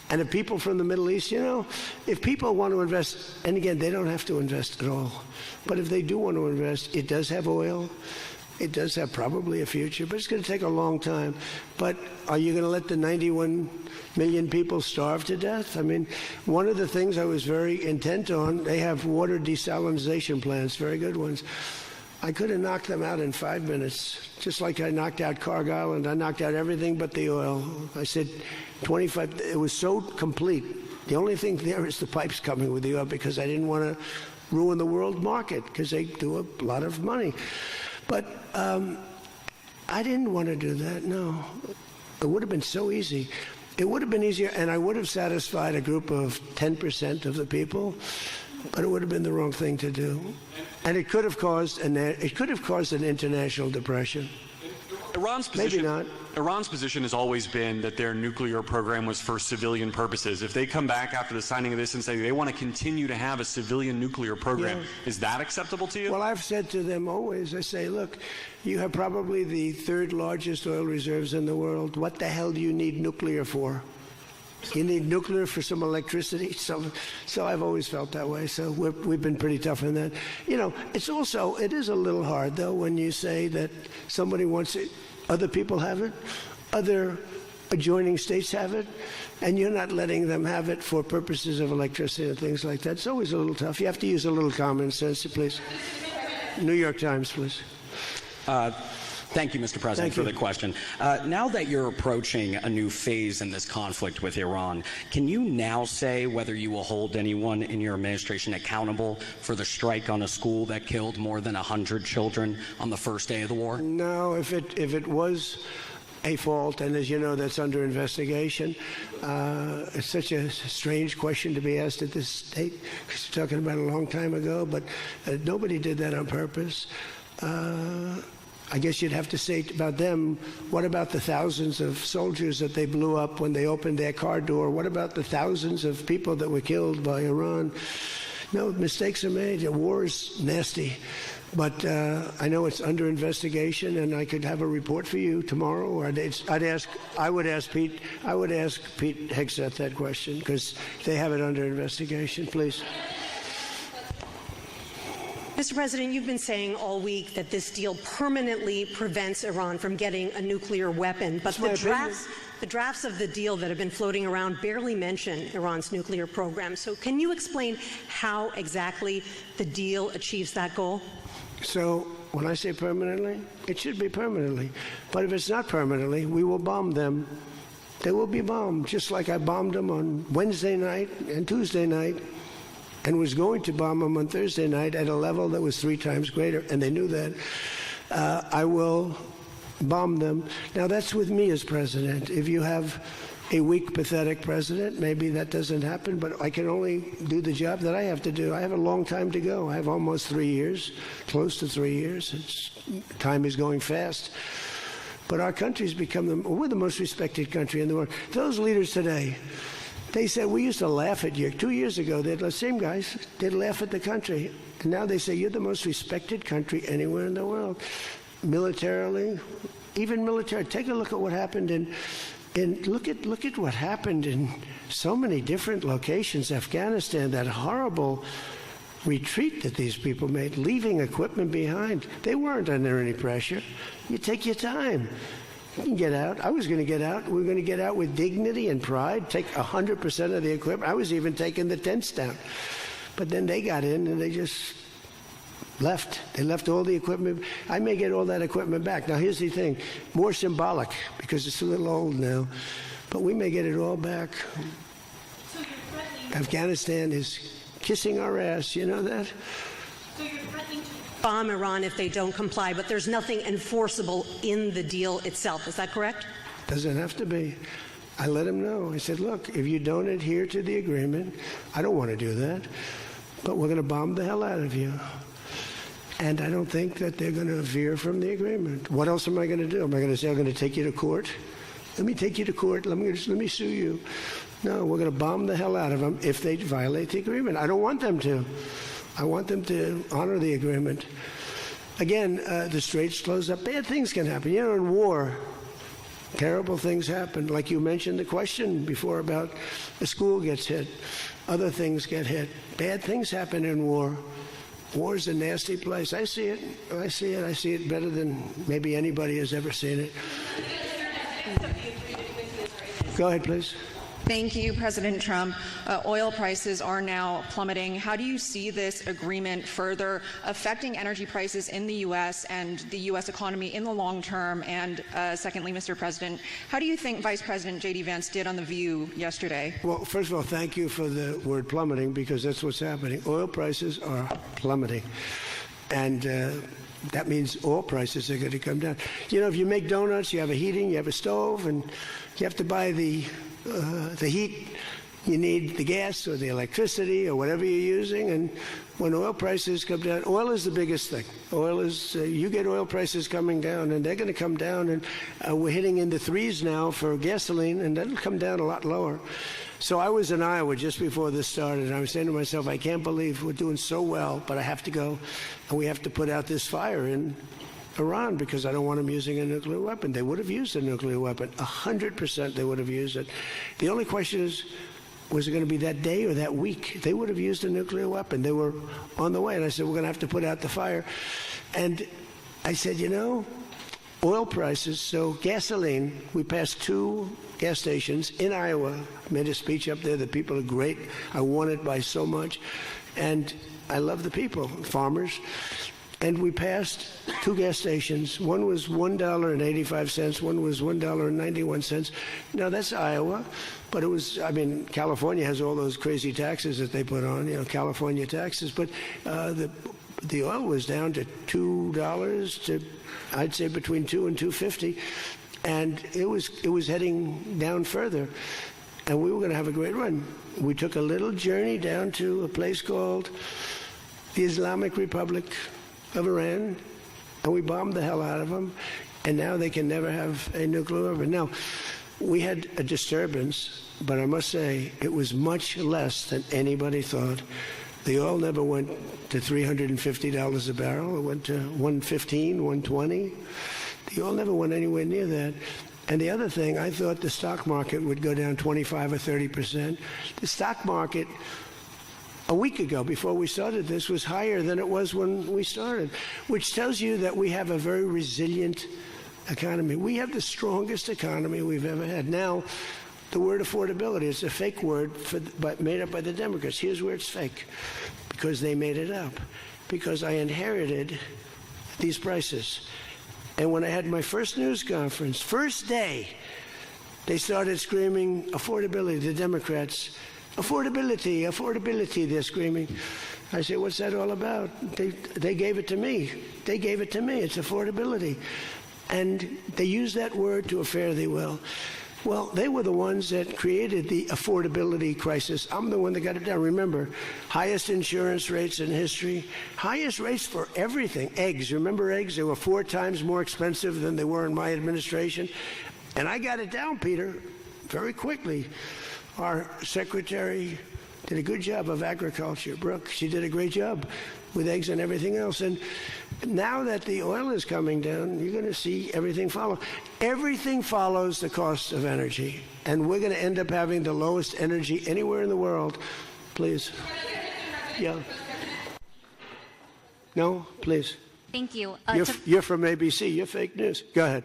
And the people from the Middle East, if people want to invest, and again, they don't have to invest at all, but if they do want to invest, it does have oil. It does have probably a future, but it's going to take a long time. But are you going to let the 91 million people starve to death? I mean, one of the things I was very intent on, they have water desalination plants, very good ones. I could have knocked them out in 5 minutes, just like I knocked out Cargill, and I knocked out everything but the oil. I said 25, it was so complete. The only thing there is the pipes coming with the oil, because I didn't want to ruin the world market, because they do a lot of money. But I didn't want to do that, no. It would have been so easy. It would have been easier, and I would have satisfied a group of 10% of the people, but it would have been the wrong thing to do. And it could have caused an international depression. Iran's position, maybe not. Iran's position has always been that their nuclear program was for civilian purposes. If they come back after the signing of this and say they want to continue to have a civilian nuclear program, is that acceptable to you? Well, I've said to them always, I say, look, you have probably the third largest oil reserves in the world. What the hell do you need nuclear for? You need nuclear for some electricity. So I've always felt that way. So we've been pretty tough on that. It is a little hard, though, when you say that somebody wants it, other people have it, other adjoining states have it, and you're not letting them have it for purposes of electricity and things like that. It's always a little tough. You have to use a little common sense, please. New York Times, please. Thank you, Mr. President, for the question. Now that you're approaching a new phase in this conflict with Iran, can you now say whether you will hold anyone in your administration accountable for the strike on a school that killed more than 100 children on the first day of the war? No, if it was a fault, and as you know, that's under investigation. It's such a strange question to be asked at this state, because you're talking about a long time ago, but nobody did that on purpose. I guess you'd have to say about them, what about the thousands of soldiers that they blew up when they opened their car door? What about the thousands of people that were killed by Iran? No, mistakes are made. War is nasty. But I know it's under investigation, and I could have a report for you tomorrow. Or I would ask Pete Hegseth that question, because they have it under investigation. Please. Mr. President, you've been saying all week that this deal permanently prevents Iran from getting a nuclear weapon, but the drafts of the deal that have been floating around barely mention Iran's nuclear program. So can you explain how exactly the deal achieves that goal? So when I say permanently, it should be permanently. But if it's not permanently, we will bomb them. They will be bombed, just like I bombed them on Wednesday night and Tuesday night, and was going to bomb them on Thursday night at a level that was 3 times greater, and they knew that. I will bomb them. Now, that's with me as president. If you have a weak, pathetic president. Maybe that doesn't happen, but I can only do the job that I have to do. I have a long time to go. I have almost 3 years, close to 3 years. Time is going fast. But our country's become, we're the most respected country in the world. Those leaders today, they said, we used to laugh at you. 2 years ago, the same guys, they'd laugh at the country. And now they say, you're the most respected country anywhere in the world. Militarily, even military. Take a look at what happened look at what happened in so many different locations. Afghanistan, that horrible retreat that these people made, leaving equipment behind. They weren't under any pressure. You take your time. You can get out. I was going to get out. We were going to get out with dignity and pride, take 100% of the equipment. I was even taking the tents down. But then they got in and they just left. They left all the equipment. I may get all that equipment back. Now, here's the thing. More symbolic, because it's a little old now. But we may get it all back. So you're threatening... Afghanistan is kissing our ass. You know that? So you're threatening to bomb Iran if they don't comply, but there's nothing enforceable in the deal itself. Is that correct? Doesn't have to be. I let them know. I said, look, if you don't adhere to the agreement, I don't want to do that, but we're going to bomb the hell out of you. And I don't think that they're going to veer from the agreement. What else am I going to do? Am I going to say, I'm going to take you to court? Let me take you to court. Let me sue you. No, we're going to bomb the hell out of them if they violate the agreement. I don't want them to. I want them to honor the agreement. Again, the straits closed up. Bad things can happen. You know, in war, terrible things happen. Like you mentioned the question before about a school gets hit. Other things get hit. Bad things happen in war. War is a nasty place. I see it. I see it. I see it better than maybe anybody has ever seen it. Go ahead, please. Thank you, President Trump. Oil prices are now plummeting. How do you see this agreement further affecting energy prices in the U.S. and the U.S. economy in the long term? And secondly, Mr. President, how do you think Vice President J.D. Vance did on The View yesterday? Well, first of all, thank you for the word plummeting, because that's what's happening. Oil prices are plummeting. And that means oil prices are going to come down. You know, if you make donuts, you have a heating, you have a stove, and you have to buy the heat, you need the gas or the electricity or whatever you're using. And when oil prices come down, oil is the biggest thing. Oil is, you get oil prices coming down, and they're going to come down, and we're hitting in the threes now for gasoline, and that'll come down a lot lower. So I was in Iowa just before this started, and I was saying to myself, I can't believe we're doing so well, but I have to go, and we have to put out this fire in Iran, because I don't want them using a nuclear weapon. They would have used a nuclear weapon. 100% they would have used it. The only question is, was it going to be that day or that week? They would have used a nuclear weapon. They were on the way. And I said, we're going to have to put out the fire. And I said, you know, oil prices, so gasoline, we passed 2 gas stations in Iowa. Made a speech up there. The people are great. I won it by so much. And I love the people, farmers. And we passed 2 gas stations. One was $1.85. One was $1.91. Now, that's Iowa. But it was, I mean, California has all those crazy taxes that they put on, you know, California taxes. But the oil was down to $2 to, I'd say, between $2 and $2.50. And it was heading down further. And we were going to have a great run. We took a little journey down to a place called the Islamic Republic of Iran, and we bombed the hell out of them, and now they can never have a nuclear weapon. Now, we had a disturbance, but I must say it was much less than anybody thought. The oil never went to $350 a barrel. It went to $115, $120. The oil never went anywhere near that. And the other thing, I thought the stock market would go down 25 or 30%. The stock market a week ago, before we started this, was higher than it was when we started, which tells you that we have a very resilient economy. We have the strongest economy we've ever had. Now, the word affordability is a fake word made up by the Democrats. Here's where it's fake, because they made it up, because I inherited these prices. And when I had my first news conference, first day, they started screaming affordability, the Democrats. Affordability, affordability, they're screaming. I say, what's that all about? They gave it to me. They gave it to me. It's affordability. And they use that word to a fare thee well. Well, they were the ones that created the affordability crisis. I'm the one that got it down. Remember, highest insurance rates in history, highest rates for everything. Eggs, remember eggs? They were 4 times more expensive than they were in my administration. And I got it down, Peter, very quickly. Our secretary did a good job of agriculture, Brooke. She did a great job with eggs and everything else. And now that the oil is coming down, you're going to see everything follow. Everything follows the cost of energy. And we're going to end up having the lowest energy anywhere in the world. Please. Yeah. No, please. Thank you. You're from ABC. You're fake news. Go ahead.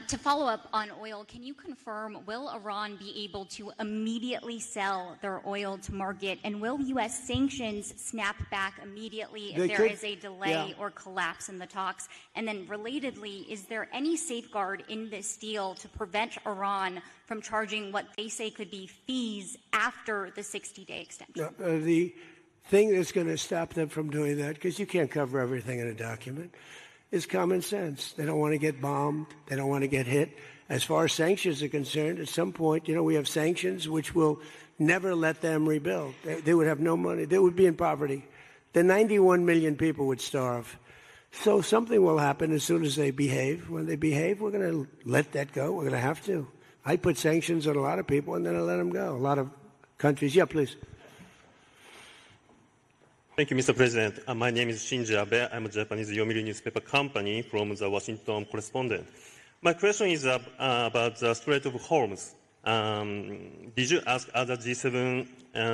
To follow up on oil, can you confirm, will Iran be able to immediately sell their oil to market? And will U.S. sanctions snap back immediately if there is a delay or collapse in the talks? And then relatedly, is there any safeguard in this deal to prevent Iran from charging what they say could be fees after the 60-day extension? The thing that's going to stop them from doing that, because you can't cover everything in a document, is common sense. They don't want to get bombed. They don't want to get hit. As far as sanctions are concerned, at some point, we have sanctions which will never let them rebuild. They would have no money. They would be in poverty. The 91 million people would starve. So something will happen as soon as they behave. When they behave, we're going to let that go. We're going to have to. I put sanctions on a lot of people, and then I let them go. A lot of countries. Yeah, please. Thank you, Mr. President. My name is Shinji Abe. I'm a Japanese Yomiuri newspaper company from the Washington Correspondent. My question is about the Strait of Hormuz. Did you ask other G7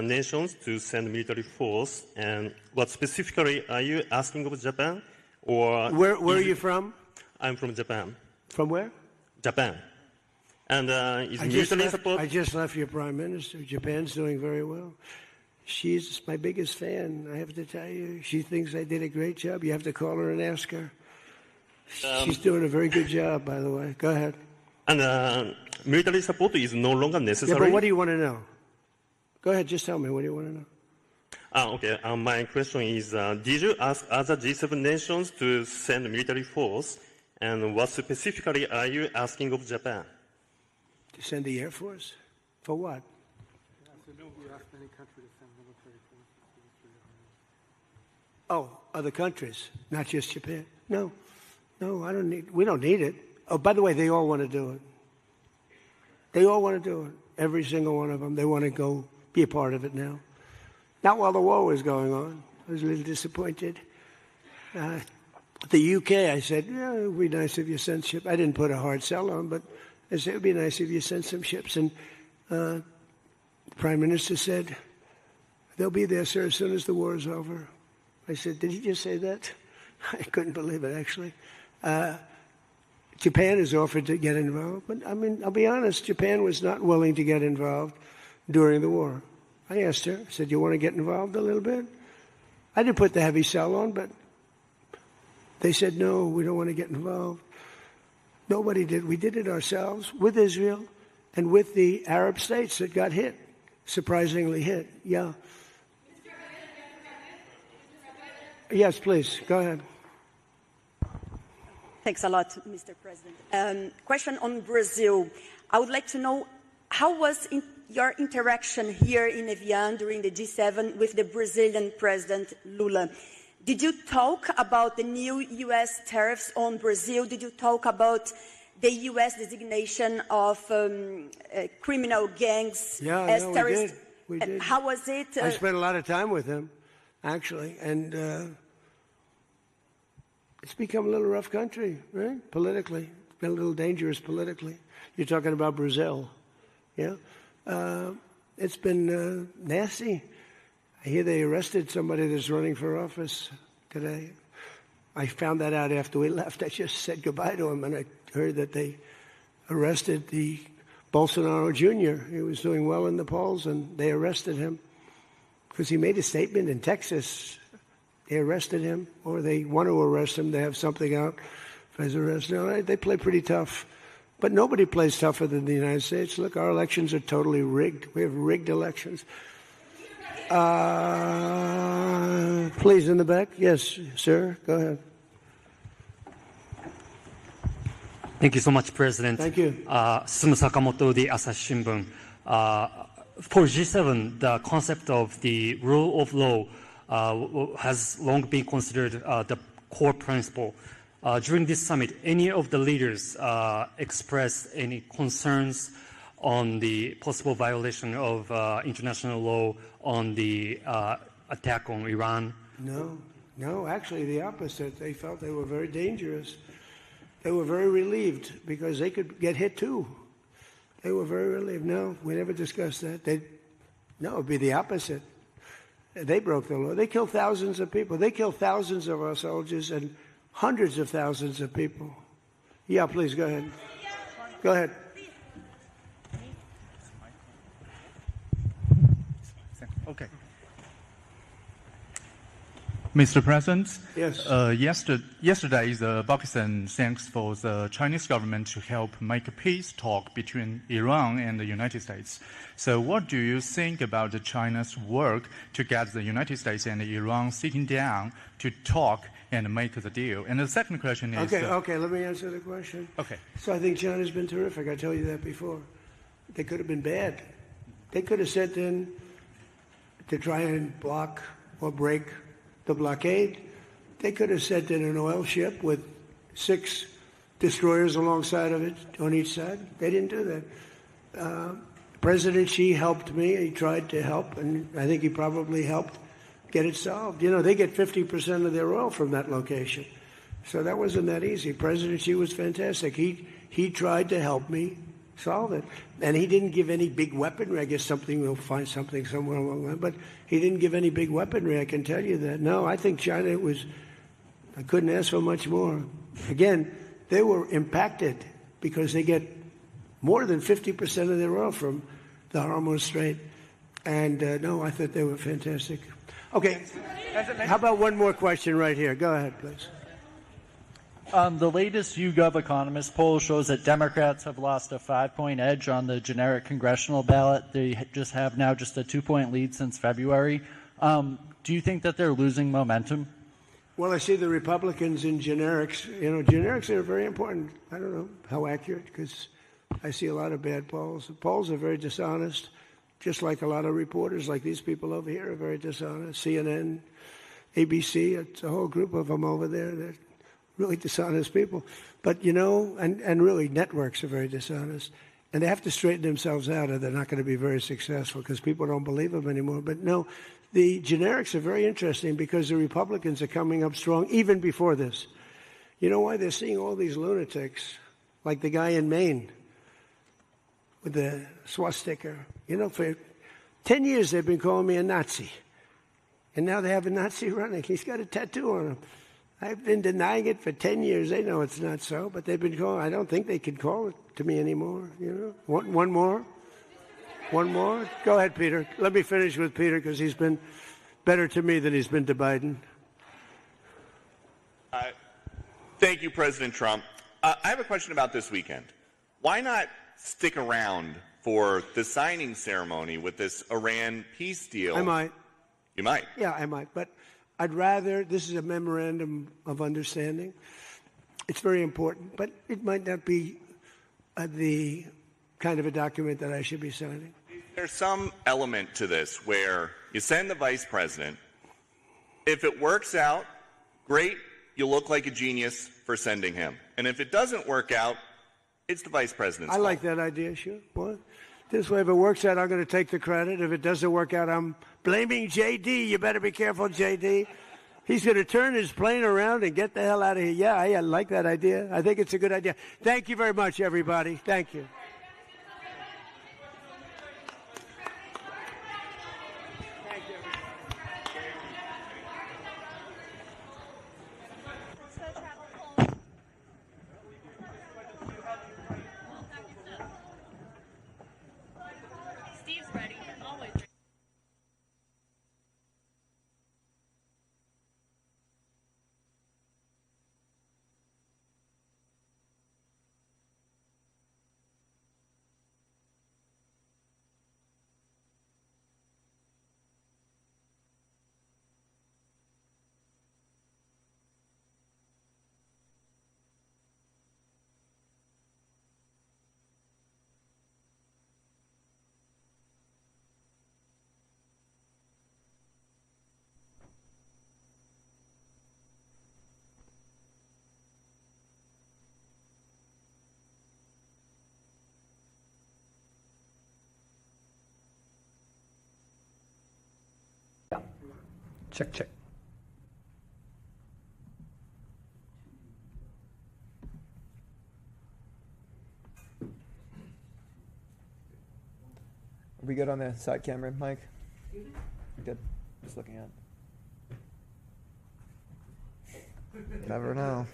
nations to send military force? And what specifically are you asking of Japan? Or where are you from? I'm from Japan. From where? Japan. And is military support? I just left your prime minister. Japan's doing very well. She's my biggest fan, I have to tell you. She thinks I did a great job. You have to call her and ask her. She's doing a very good job, by the way. Go ahead. And military support is no longer necessary? Yeah, but what do you want to know? Go ahead, just tell me. What do you want to know? Okay. My question is, did you ask other G7 nations to send military force? And what specifically are you asking of Japan? To send the Air Force? For what? Oh, other countries, not just Japan. No, we don't need it. Oh, by the way, they all want to do it. They all want to do it. Every single one of them. They want to go be a part of it now. Not while the war was going on. I was a little disappointed. The UK, I said, it would be nice if you sent ships. I didn't put a hard sell on, but I said it would be nice if you sent some ships. And the Prime Minister said, they'll be there, sir, as soon as the war is over. I said, did he just say that? I couldn't believe it, actually. Japan has offered to get involved. But, I'll be honest, Japan was not willing to get involved during the war. I asked her, I said, you want to get involved a little bit? I didn't put the heavy sell on, but they said, no, we don't want to get involved. Nobody did. We did it ourselves with Israel and with the Arab states that got hit, surprisingly hit. Yeah. Yes, please. Go ahead. Thanks a lot, Mr. President. Question on Brazil. I would like to know, how was your interaction here in Évian during the G7 with the Brazilian President Lula? Did you talk about the new U.S. tariffs on Brazil? Did you talk about the U.S. designation of criminal gangs as terrorists? We did. How was it? I spent a lot of time with him, actually, and it's become a little rough country, right? Politically. It's been a little dangerous politically. You're talking about Brazil, yeah? It's been nasty. I hear they arrested somebody that's running for office today. I found that out after we left. I just said goodbye to him, and I heard that they arrested the Bolsonaro Jr. He was doing well in the polls, and they arrested him because he made a statement in Texas. They arrested him, or they want to arrest him. They have something out for his arrest. No, they play pretty tough. But nobody plays tougher than the United States. Look, our elections are totally rigged. We have rigged elections. Please, in the back. Yes, sir. Go ahead. Thank you so much, President. Thank you. Sumu Sakamoto, the Asahi Shimbun. For G7, the concept of the rule of law has long been considered the core principle. During this summit, any of the leaders expressed any concerns on the possible violation of international law on the attack on Iran? No, actually the opposite. They felt they were very dangerous. They were very relieved because they could get hit too. They were very relieved. No, we never discussed that. No, it would be the opposite. They broke the law. They killed thousands of people. They killed thousands of our soldiers and hundreds of thousands of people. Yeah, please, go ahead. Go ahead. Okay. Mr. President, yes. Yesterday, Pakistan thanks for the Chinese government to help make a peace talk between Iran and the United States. So what do you think about China's work to get the United States and Iran sitting down to talk and make the deal? And the second question is... Okay, let me answer the question. Okay. So I think China's been terrific. I told you that before. They could have been bad. They could have sent in to try and block or break the blockade. They could have sent in an oil ship with 6 destroyers alongside of it on each side. They didn't do that. President Xi helped me. He tried to help, and I think he probably helped get it solved. You know, they get 50% of their oil from that location. So that wasn't that easy. President Xi was fantastic. He tried to help me solve it. And he didn't give any big weaponry. I guess we'll find something somewhere along the line. But he didn't give any big weaponry, I can tell you that. No, I think China I couldn't ask for much more. Again, they were impacted because they get more than 50% of their oil from the Hormuz Strait. And no, I thought they were fantastic. Okay, how about one more question right here? Go ahead, please. The latest YouGov Economist poll shows that Democrats have lost a 5-point edge on the generic congressional ballot. They just have now just a 2-point lead since February. Do you think that they're losing momentum? Well, I see the Republicans in generics. You know, generics are very important. I don't know how accurate, because I see a lot of bad polls. The polls are very dishonest, just like a lot of reporters, like these people over here, are very dishonest. CNN, ABC, it's a whole group of them over there. They're really dishonest people. But, you know, and really networks are very dishonest. And they have to straighten themselves out or they're not going to be very successful because people don't believe them anymore. But no, the generics are very interesting because the Republicans are coming up strong even before this. You know why? They're seeing all these lunatics, like the guy in Maine with the swastika. You know, for 10 years they've been calling me a Nazi. And now they have a Nazi running. He's got a tattoo on him. I've been denying it for 10 years. They know it's not so, but they've been calling. I don't think they can call it to me anymore. You know, one more. Go ahead, Peter. Let me finish with Peter because he's been better to me than he's been to Biden. Thank you, President Trump. I have a question about this weekend. Why not stick around for the signing ceremony with this Iran peace deal? I might. You might. Yeah, I might, but I'd rather, this is a memorandum of understanding. It's very important, but it might not be the kind of a document that I should be signing. There's some element to this where you send the vice president. If it works out, great, you look like a genius for sending him. And if it doesn't work out, it's the vice president's fault. I like that idea, sure. Well, this way, if it works out, I'm going to take the credit. If it doesn't work out, I'm blaming J.D. You better be careful, J.D. He's going to turn his plane around and get the hell out of here. Yeah, I like that idea. I think it's a good idea. Thank you very much, everybody. Thank you. Check, check. Are we good on the side camera, Mike? Good. Just looking at. Never know.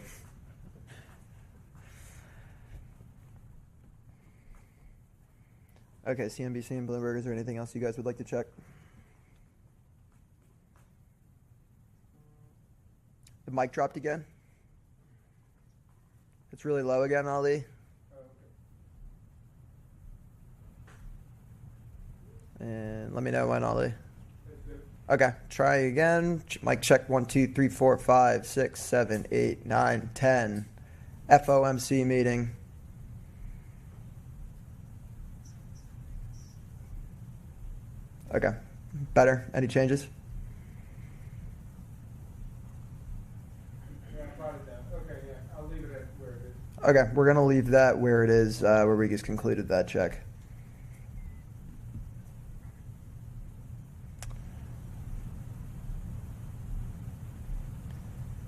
Okay, CNBC and Bloomberg, is there anything else you guys would like to check? The mic dropped again? It's really low again, Ali. And let me know when, Ali. Okay, try again. Mic check 1, 2, 3, 4, 5, 6, 7, 8, 9, 10. FOMC meeting. Okay, better. Any changes? I'll leave it at where it is. Okay, we're going to leave that where it is, where we just concluded that check.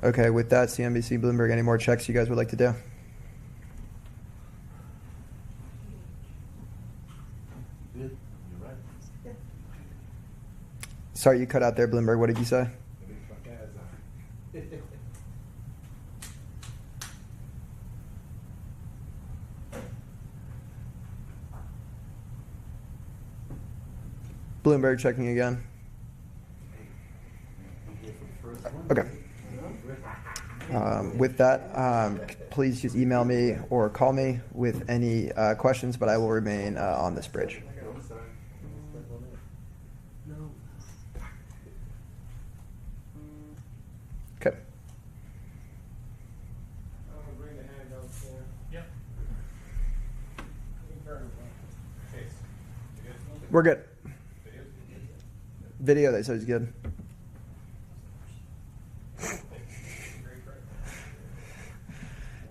Okay, with that, CNBC, Bloomberg, any more checks you guys would like to do? Good. You're right. Yeah. Sorry, you cut out there, Bloomberg. What did you say? Bloomberg checking again. Okay. With that, please just email me or call me with any questions, but I will remain on this bridge. Okay. We're good. Video, they said is good.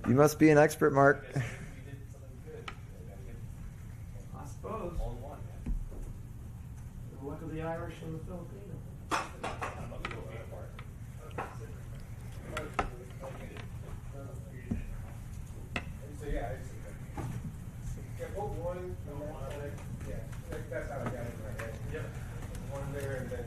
You must be an expert, Mark. I suppose. The luck of the Irish and the Filipinos. So yeah, vote one. Yeah, that's how I got it in my head. Yep. One there and then.